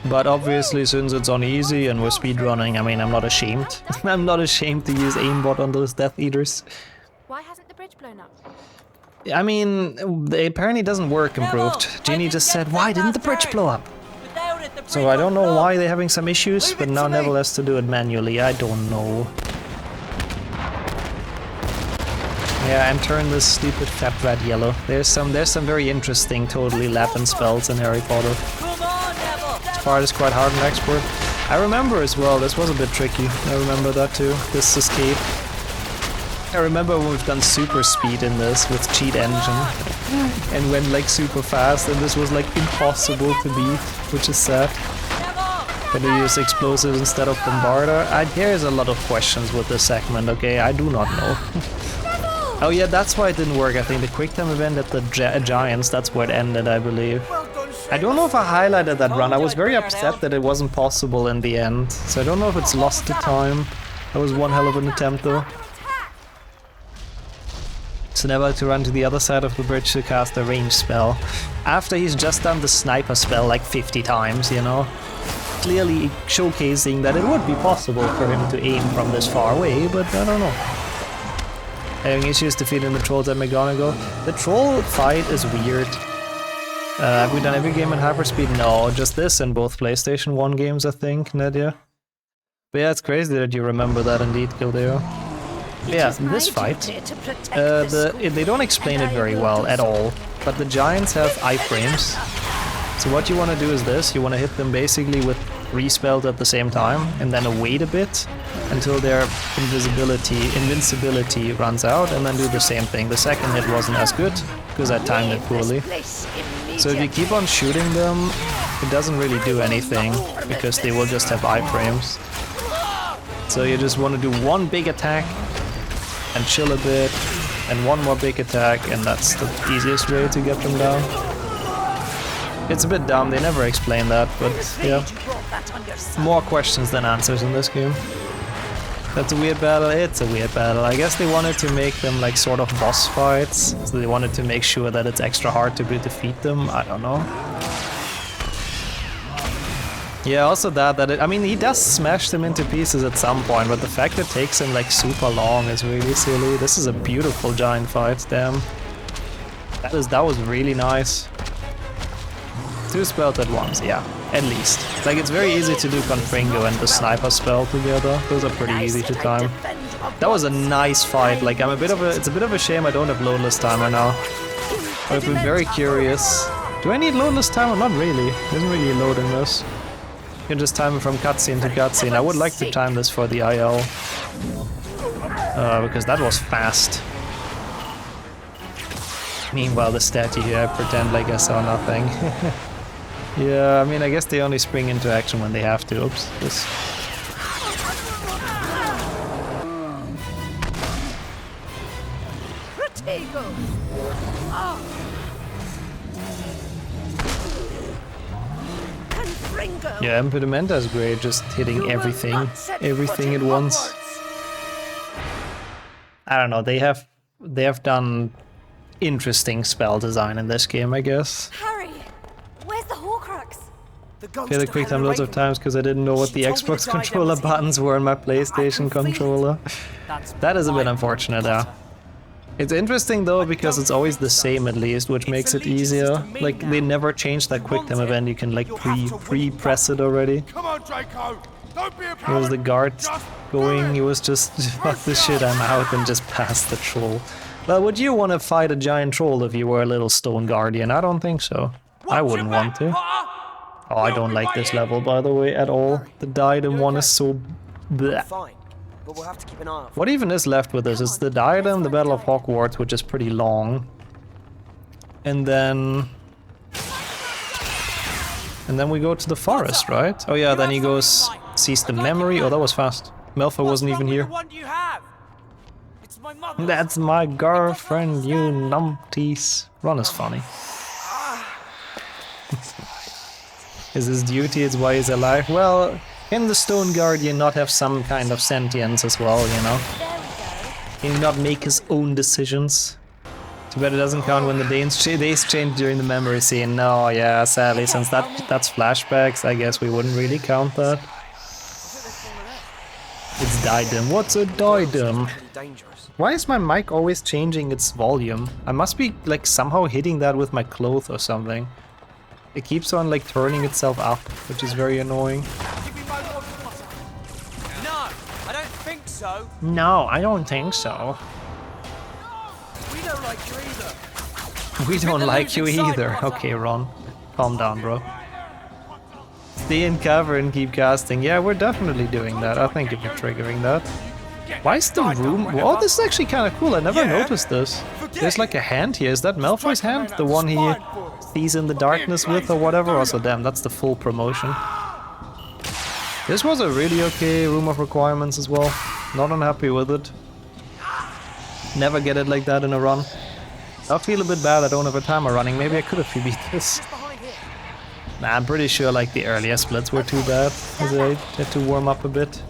But obviously, since it's on easy and we're speedrunning, I mean, I'm not ashamed. I'm not ashamed to use aimbot on those Death Eaters. Why hasn't the bridge blown up? I mean, it apparently doesn't work improved. Ginny just said, why didn't the bridge blow up? So I don't know why they're having some issues, but now Neville has to do it manually. I don't know. Yeah, and turn this stupid fat rat yellow. There's some very interesting, totally Latin spells in Harry Potter. This part is quite hard in expert. I remember as well, this was a bit tricky. I remember that too, this escape. I remember when we've done super speed in this with cheat engine and went like super fast, and this was like impossible to beat, which is sad. Can you use explosives instead of bombarder? There's a lot of questions with this segment, okay? I do not know. Oh yeah, that's why it didn't work. I think the quick time event at the Giants, that's where it ended, I believe. I don't know if I highlighted that run. I was very upset that it wasn't possible in the end. So I don't know if it's lost to time. That was one hell of an attempt though. So never to run to the other side of the bridge to cast a range spell. After he's just done the sniper spell like 50 times, you know? Clearly showcasing that it would be possible for him to aim from this far away, but I don't know. Having issues defeating the trolls at McGonagall. The troll fight is weird. Have we done every game in hyperspeed? No, just this in both PlayStation 1 games, I think, Nadia. But yeah, it's crazy that you remember that indeed, Kildeo. Yeah, this fight, they don't explain it very well at all, but the Giants have iframes. So what you want to do is this, you want to hit them basically with 3 spells at the same time, and then wait a bit until their invincibility runs out, and then do the same thing. The second hit wasn't as good, because I timed it poorly. So if you keep on shooting them, it doesn't really do anything, because they will just have iframes. So you just want to do one big attack, and chill a bit, and one more big attack, and that's the easiest way to get them down. It's a bit dumb, they never explain that, but yeah. More questions than answers in this game. That's a weird battle, it's a weird battle. I guess they wanted to make them like sort of boss fights, so they wanted to make sure that it's extra hard to defeat them, I don't know. Yeah, also I mean, he does smash them into pieces at some point, but the fact it takes him like super long is really silly. This is a beautiful giant fight, damn. That was really nice. 2 spells at once, yeah, at least. Like, it's very easy to do Confringo and the sniper spell together. Those are pretty easy to time. That was a nice fight. Like, it's a bit of a shame I don't have loadless timer now. I've been very curious. Do I need loadless timer? Not really. It doesn't really load in this. You can just time it from cutscene to cutscene. I would like to time this for the IL. Because that was fast. Meanwhile, the statue here, I pretend like I saw nothing. Yeah, I mean, I guess they only spring into action when they have to. Oops. This. Yeah, Impedimenta is great, just hitting everything at once. I don't know, they have done interesting spell design in this game, I guess. Harry, where's the Horcrux? Failed a quick time loads of times because I didn't know what the Xbox controller buttons were on my PlayStation controller. That is a bit unfortunate, yeah. It's interesting though because it's always the same at least, which makes it easier. Like they never changed that quick time event. You can like pre-press it already. Come on, Draco. Don't be a Here was the guard going. He was just fuck the shit, I'm out, and just past the troll. Well, would you want to fight a giant troll if you were a little stone guardian? I don't think so. I wouldn't want to. Oh, I don't like this level, by the way, at all. The diadem one is so bleh. Fine, but we'll have to keep an eye out. What even is left with this? It's the diadem, the Battle of Hogwarts, which is pretty long. And then we go to the forest, right? Oh yeah, then he goes, sees the memory. Oh, that was fast. Malfoy wasn't even here. That's my girlfriend, you numpties. Ron is funny. Is his duty, it's why he's alive. Well, can the Stone Guardian not have some kind of sentience as well, you know? Can he not make his own decisions? Too bad it doesn't count when the days change during the memory scene. No, yeah, sadly, since that's flashbacks, I guess we wouldn't really count that. It's diadem. What's a diadem? Why is my mic always changing its volume? I must be like somehow hitting that with my clothes or something. It keeps on like turning itself up, which is very annoying. No, I don't think so. No, I don't think so. We don't like you either. We don't like you either. Okay, Ron. Calm down, bro. Stay in cover and keep casting. Yeah, we're definitely doing that. I think if you're triggering that. Why is the room... Oh, this is actually kind of cool. I never noticed this. There's like a hand here. Is that Malfoy's hand? The one he sees in the darkness with or whatever? Also, damn, that's the full promotion. This was a really okay room of requirements as well. Not unhappy with it. Never get it like that in a run. I feel a bit bad I don't have a timer running. Maybe I could have beat this. Nah, I'm pretty sure like the earlier splits were too bad. Because I had to warm up a bit.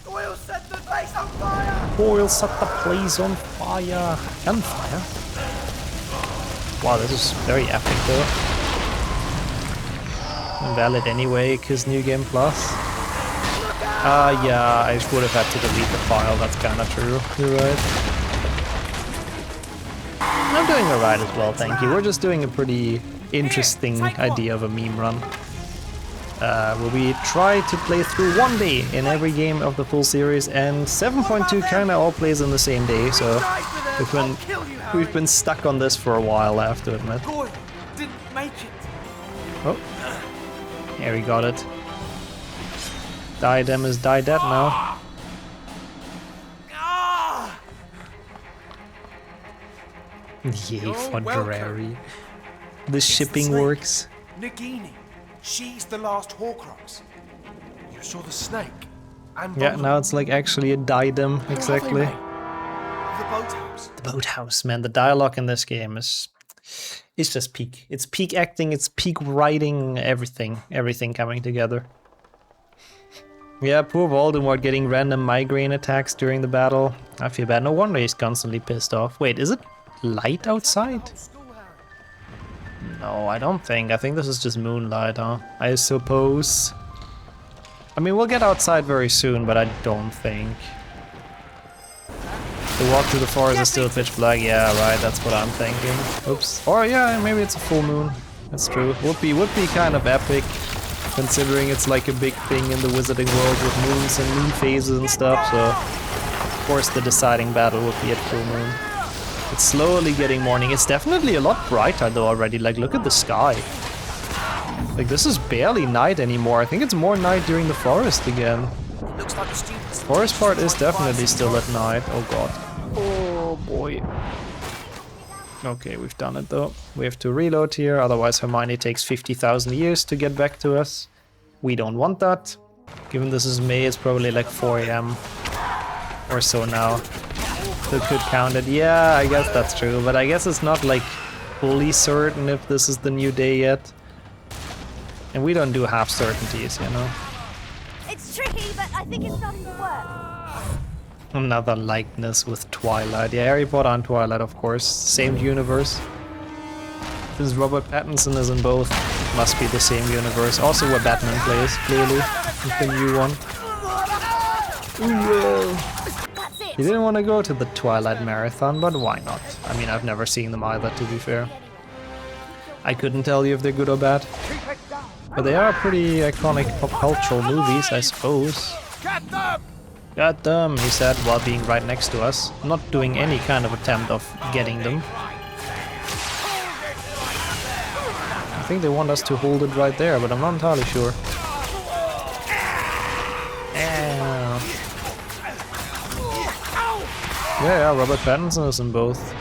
We'll set the place on fire! We'll set the place on fire. And fire. Wow, this is very epic though. Invalid anyway, because New Game Plus. Yeah, I would have had to delete the file, that's kinda true. You're right. I'm doing alright as well, thank you. We're just doing a pretty interesting idea of a meme run. Where we try to play through one day in every game of the full series, and 7.2 kinda all plays on the same day, so we've been stuck on this for a while, I have to admit. Didn't make it. Oh, here we got it. Diadem is dead now. Yay for Drarry. The shipping works. Nagini, she's the last Horcrux. You saw the snake. And yeah, now it's like actually a diadem, exactly. The boathouse. The boathouse, man. The dialogue in this game is just peak. It's peak acting, it's peak writing, everything coming together. Yeah, poor Voldemort getting random migraine attacks during the battle. I feel bad. No wonder he's constantly pissed off. Wait, is it light outside? No, I don't think. I think this is just moonlight, huh? I suppose. I mean, we'll get outside very soon, but I don't think. The walk through the forest is still pitch black. Yeah, right, that's what I'm thinking. Oops. Or yeah, maybe it's a full moon. That's true. Would be kind of epic, considering it's like a big thing in the wizarding world with moons and moon phases and stuff, so of course the deciding battle would be at full moon. It's slowly getting morning. It's definitely a lot brighter though already, like look at the sky. Like, this is barely night anymore. I think it's more night during the forest again. It looks like the students. Forest part is definitely still at night. Oh god. Oh boy. Okay, we've done it though. We have to reload here, otherwise Hermione takes 50,000 years to get back to us. We don't want that. Given this is May, it's probably like 4 AM or so now. So could count it. Yeah, I guess that's true, but I guess it's not like fully certain if this is the new day yet. And we don't do half certainties, you know. It's tricky, but I think it's starting to work. Another likeness with Twilight. Yeah, Harry Potter and Twilight, of course. Same universe. Since Robert Pattinson is in both, it must be the same universe. Also where Batman plays, clearly. With the new one. He didn't want to go to the Twilight Marathon, but why not? I mean, I've never seen them either, to be fair. I couldn't tell you if they're good or bad. But they are pretty iconic pop cultural movies, I suppose. Got them, he said, while being right next to us, not doing any kind of attempt of getting them. I think they want us to hold it right there, but I'm not entirely sure. Yeah, Robert Pattinson is in both.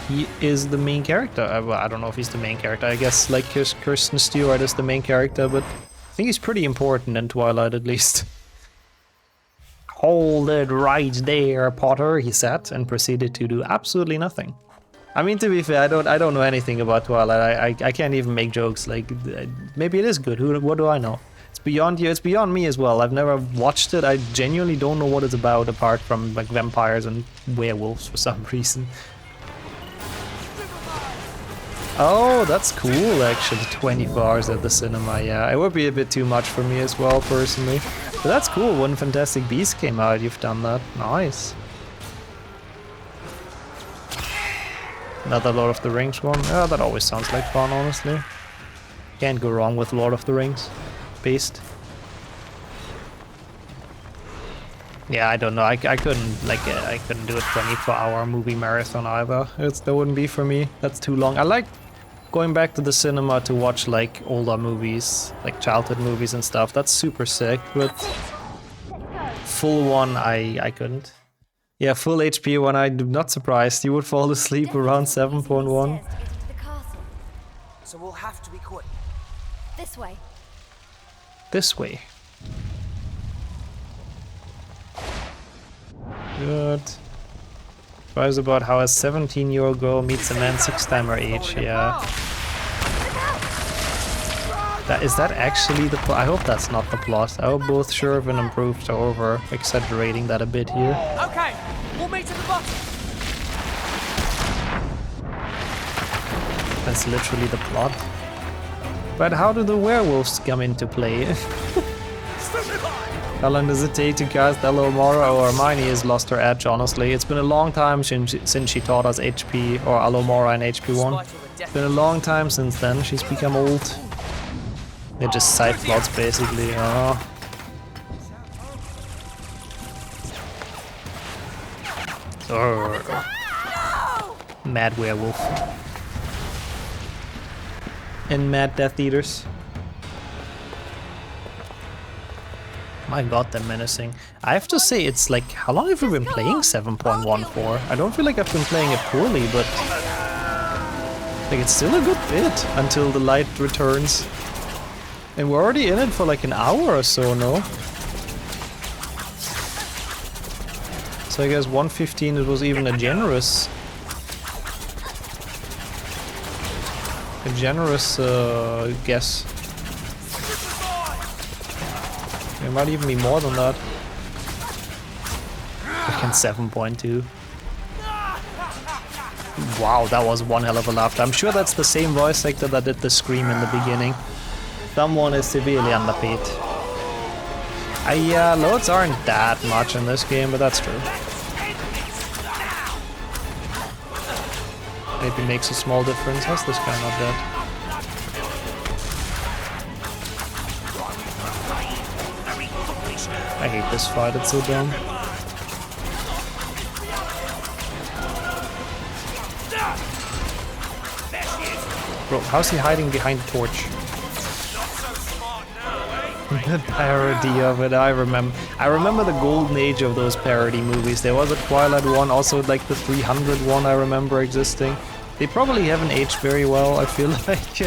He is the main character. Well, I don't know if he's the main character. I guess like Kirsten Stewart is the main character, but I think he's pretty important in Twilight at least. Hold it right there, Potter, he said, and proceeded to do absolutely nothing. I mean, to be fair, I don't know anything about Twilight. I can't even make jokes. Like, maybe it is good. What do I know? It's beyond you. It's beyond me as well. I've never watched it. I genuinely don't know what it's about apart from like vampires and werewolves for some reason. Oh, that's cool actually, 24 hours at the cinema, yeah. It would be a bit too much for me as well, personally. But that's cool, when Fantastic Beasts came out, you've done that. Nice. Another Lord of the Rings one. Yeah, that always sounds like fun, honestly. Can't go wrong with Lord of the Rings. Based. Yeah, I don't know. I couldn't I couldn't do a 24-hour movie marathon either. That wouldn't be for me. That's too long. I like going back to the cinema to watch like older movies, like childhood movies and stuff. That's super sick, but full one I couldn't. Yeah, full HP one, I'm not surprised. You would fall asleep around 7.1. So we'll have to be quick. This way. This way. Good. Advice about how a 17-year-old girl meets a man 6 times her age, yeah. Is that actually the plot? I hope that's not the plot. I hope both Sheriff and Improved are over exaggerating that a bit here. Okay, we'll meet at the bottom. That's literally the plot. But how do the werewolves come into play? How long does it take to cast Alomora or Hermione has lost her edge, honestly. It's been a long time since she taught us HP, or Alomora in HP1. It's been a long time since then, she's become old. They're just side plots, basically. Oh. Mad werewolf. And mad Death Eaters. My god, they're menacing. I have to say, it's like, how long have we been playing 7.1 for? I don't feel like I've been playing it poorly, but like it's still a good bit until the light returns. And we're already in it for like an hour or so, no? So I guess 1:15 it was even a generous guess. It might even be more than that. Fucking 7.2. Wow, that was one hell of a laugh. I'm sure that's the same voice actor that did the scream in the beginning. Someone is severely underpaid. Yeah, loads aren't that much in this game, but that's true. Maybe makes a small difference. How's this guy not dead? I hate this fight, it's so dumb. Bro, how's he hiding behind the torch? The parody of it, I remember the golden age of those parody movies. There was a Twilight one, also like the 300 one I remember existing. They probably haven't aged very well, I feel like.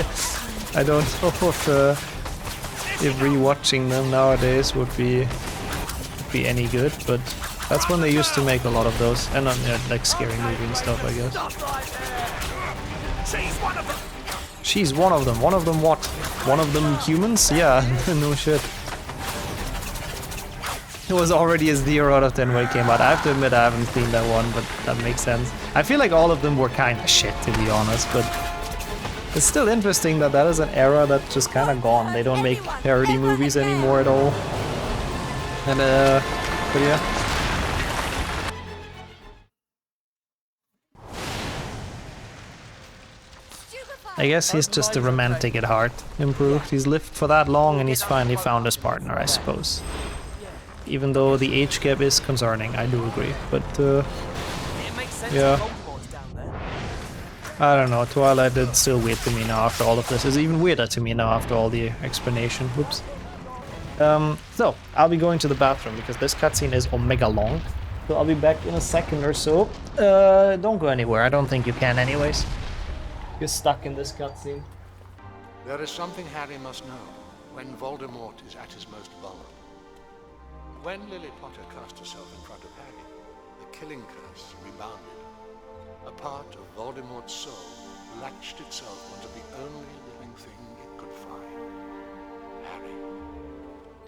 I don't know if rewatching them nowadays would be any good, but that's when they used to make a lot of those. And like scary movie and stuff, I guess. She's one of them. One of them what? One of them humans? Yeah, no shit. It was already a 0 out of 10 when it came out. I have to admit I haven't seen that one, but that makes sense. I feel like all of them were kind of shit, to be honest, but it's still interesting that that is an era that's just kind of gone. They don't make parody movies anymore at all. And but yeah. I guess he's just a romantic at heart, improved. He's lived for that long and he's finally found his partner, I suppose. Even though the age gap is concerning, I do agree. But, yeah. I don't know, Twilight is still weird to me now after all of this. It's even weirder to me now after all the explanation. Whoops. So, I'll be going to the bathroom because this cutscene is omega long. So I'll be back in a second or so. Don't go anywhere, I don't think you can anyways. You're stuck in this cutscene. There is something Harry must know when Voldemort is at his most vulnerable. When Lily Potter cast herself in front of Harry, the killing curse rebounded. A part of Voldemort's soul latched itself onto the only living thing it could find. Harry.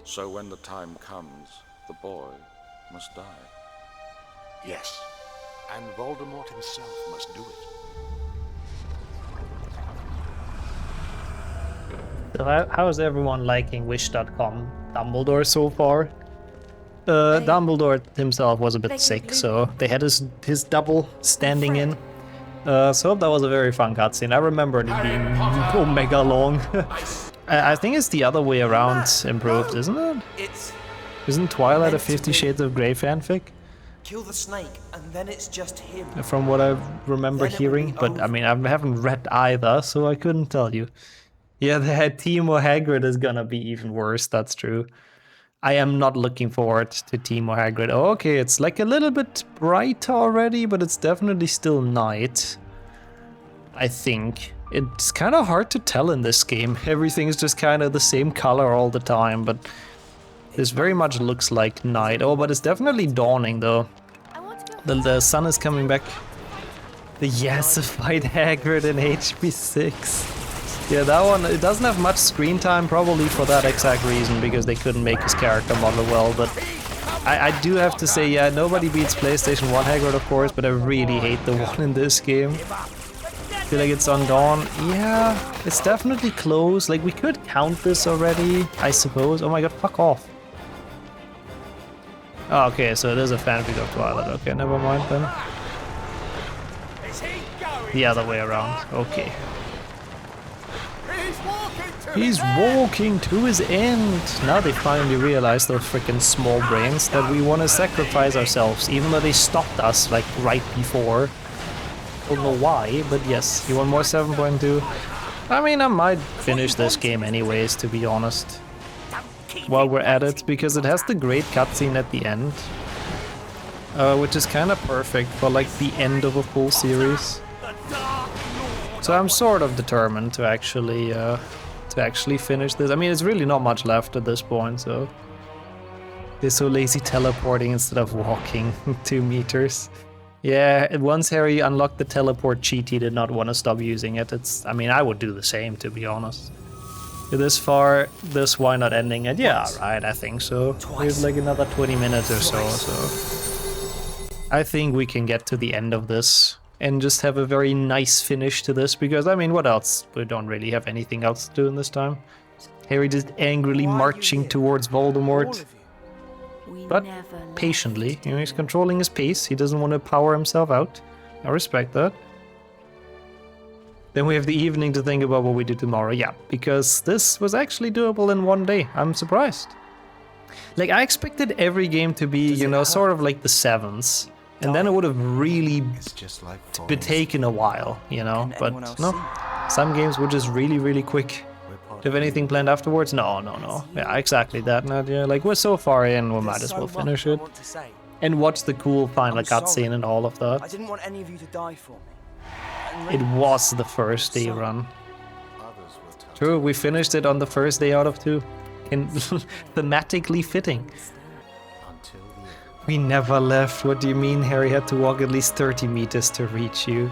So when the time comes, the boy must die. Yes, and Voldemort himself must do it. So how is everyone liking Wish.com Dumbledore so far? Dumbledore himself was a bit sick, so they had his double standing in. So that was a very fun cutscene. I remember it being omega long. I think it's the other way around improved, isn't it? Isn't Twilight a 50 Shades of Grey fanfic? Kill the snake, and then it's just him. From what I remember hearing, but I mean, I haven't read either, so I couldn't tell you. Yeah, the Teemo Hagrid is gonna be even worse, that's true. I am not looking forward to Teemo Hagrid. Oh, okay, it's like a little bit brighter already, but it's definitely still night. I think. It's kind of hard to tell in this game. Everything's just kind of the same color all the time, but this very much looks like night. Oh, but it's definitely dawning though. The sun is coming back. The Yassified Hagrid in HP 6. Yeah, that one, it doesn't have much screen time, probably for that exact reason, because they couldn't make his character model well, but I do have to say, yeah, nobody beats PlayStation 1 Hagrid, of course, but I really hate the one in this game. I feel like it's on Dawn. Yeah, it's definitely close. Like, we could count this already, I suppose. Oh my god, fuck off. Oh, okay, so it is a fanfic of Twilight. Okay, never mind then. The other way around. Okay. He's walking to his end. Now they finally realize, those freaking small brains, that we want to sacrifice ourselves, even though they stopped us like right before. Don't know why, but yes. You want more 7.2? I mean, I might finish this game anyways, to be honest. While we're at it, because it has the great cutscene at the end, which is kind of perfect for like the end of a full series. So I'm sort of determined to actually finish this. I mean, it's really not much left at this point, so they're so lazy teleporting instead of walking 2 meters. Yeah, once Harry unlocked the teleport cheat, he did not want to stop using it. I mean, I would do the same, to be honest. This far, this why not ending it? Yeah, right, I think so. We have like another 20 minutes or so. I think we can get to the end of this and just have a very nice finish to this, because, I mean, what else? We don't really have anything else to do in this time. Harry just angrily marching towards Voldemort. But patiently, you know, he's controlling his pace. He doesn't want to power himself out. I respect that. Then we have the evening to think about what we do tomorrow. Yeah, because this was actually doable in 1 day. I'm surprised. Like, I expected every game to be, you know, sort of like the 7s. And then it would have really been taken a while, you know, but no. Some games were just really, really quick. Do you have anything planned afterwards? No. Yeah, exactly that, Nadia. Like, we're so far in, we might as well finish it. And watch the cool final cutscene and all of that. I didn't want any of you to die for me. It was the first day run. True, we finished it on the first day out of 2. Thematically fitting. We never left. What do you mean Harry had to walk at least 30 meters to reach you?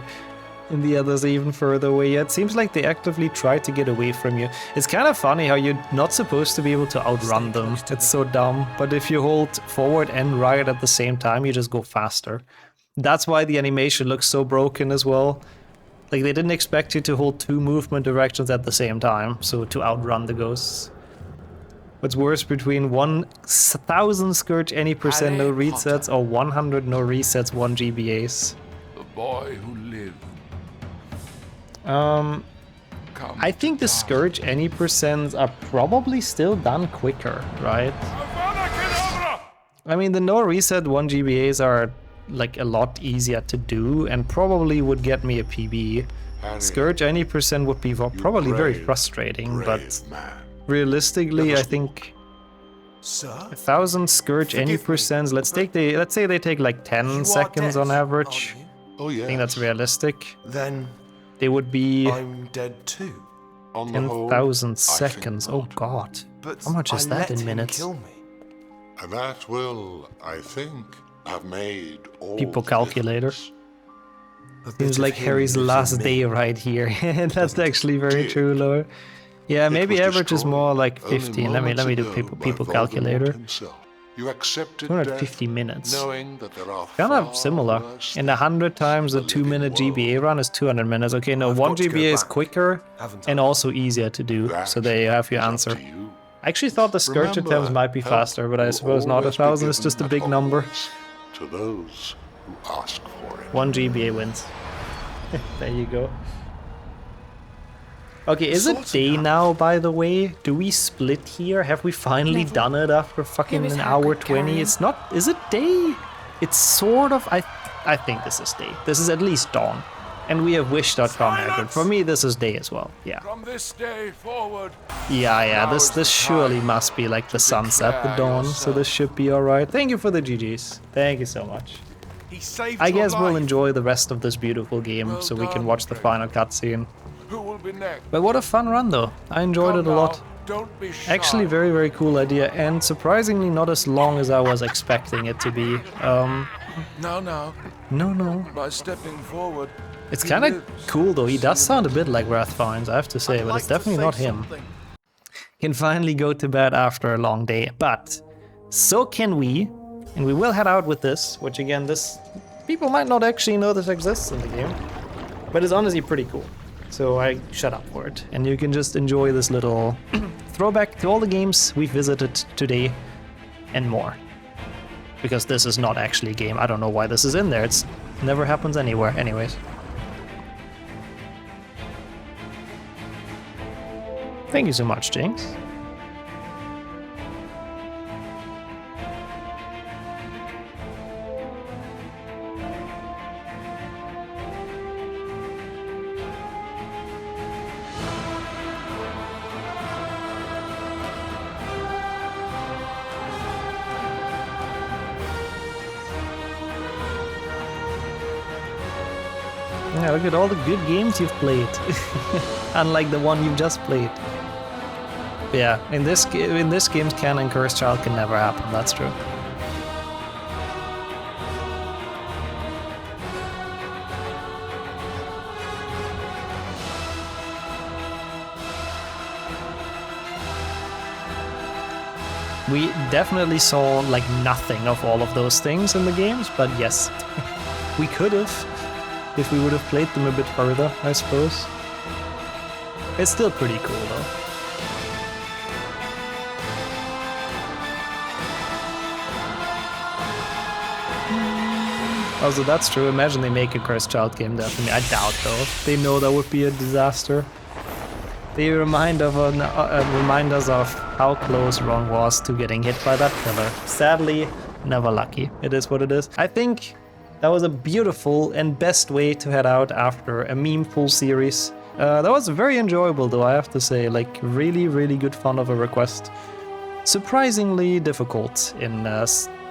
And the others are even further away. It seems like they actively try to get away from you. It's kind of funny how you're not supposed to be able to outrun them. It's so dumb. But if you hold forward and right at the same time, you just go faster. That's why the animation looks so broken as well. Like, they didn't expect you to hold 2 movement directions at the same time, so to outrun the ghosts. What's worse between 1,000 Scourge any percent no resets or 100 no resets 1 GBAs? The boy who lived. I think the Scourge any percents are probably still done quicker, right? I mean, the no reset 1 GBAs are like a lot easier to do and probably would get me a PB. Scourge any percent would be probably very frustrating, but realistically, I think 1,000 Scourge any percents. Let's say they take like 10 seconds on average. Oh yeah. I think that's realistic. Then they would be I'm dead too. 10,000 seconds. Oh god. But how much is that in minutes? And that will, I think, have made all People calculator. Seems like Harry's last day right here. That's actually very true, Lord. Yeah, maybe average is more like 15. Let me do people calculator. You accepted 250 minutes. Knowing that there are kind of similar. And 100 times the 2-minute GBA run is 200 minutes. Okay, no, 1 GBA is quicker and also easier to do. So there you have your answer. I actually thought the Scourge attempts might be faster, but I suppose not. 1,000 is just a big number. To those who ask for it. 1 GBA wins. There you go. Okay, is it day now, by the way? Do we split here? Have we finally done it after fucking an hour 20? It's not... Is it day? It's sort of... I think this is day. This is at least dawn. And we have wish.com Hagrid. For me, this is day as well. Yeah. From this day forward. Yeah. This surely must be like the sunset, the dawn. So this should be alright. Thank you for the GGs. Thank you so much. I guess we'll enjoy the rest of this beautiful game so we can watch the final cutscene. Who will be next? But what a fun run though. I enjoyed it a lot. Don't be shy. Actually very, very cool idea and surprisingly not as long as I was expecting it to be. No. By stepping forward. It's kind of cool though. He does sound a bit like Wrathfines, I have to say, but it's definitely not him. Can finally go to bed after a long day, but so can we. And we will head out with this, which again, people might not actually know this exists in the game, but it's honestly pretty cool. So I shut up for it, and you can just enjoy this little throwback to all the games we've visited today and more. Because this is not actually a game. I don't know why this is in there. It never happens anywhere. Anyways. Thank you so much, Jinx. Yeah, look at all the good games you've played, unlike the one you've just played. But yeah, in this game's canon, Cursed Child can never happen. That's true. We definitely saw like nothing of all of those things in the games, but yes, we could have. If we would have played them a bit further, I suppose. It's still pretty cool though. Also, that's true. Imagine they make a Cursed Child game, definitely. I doubt though. They know that would be a disaster. They remind us of how close Ron was to getting hit by that pillar. Sadly, never lucky. It is what it is. I think that was a beautiful and best way to head out after a meme-full series. That was very enjoyable though, I have to say, like really, really good fun of a request. Surprisingly difficult in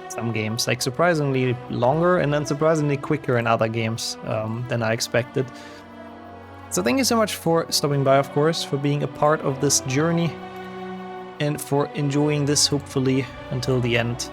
some games, like surprisingly longer and then surprisingly quicker in other games than I expected. So thank you so much for stopping by, of course, for being a part of this journey and for enjoying this hopefully until the end.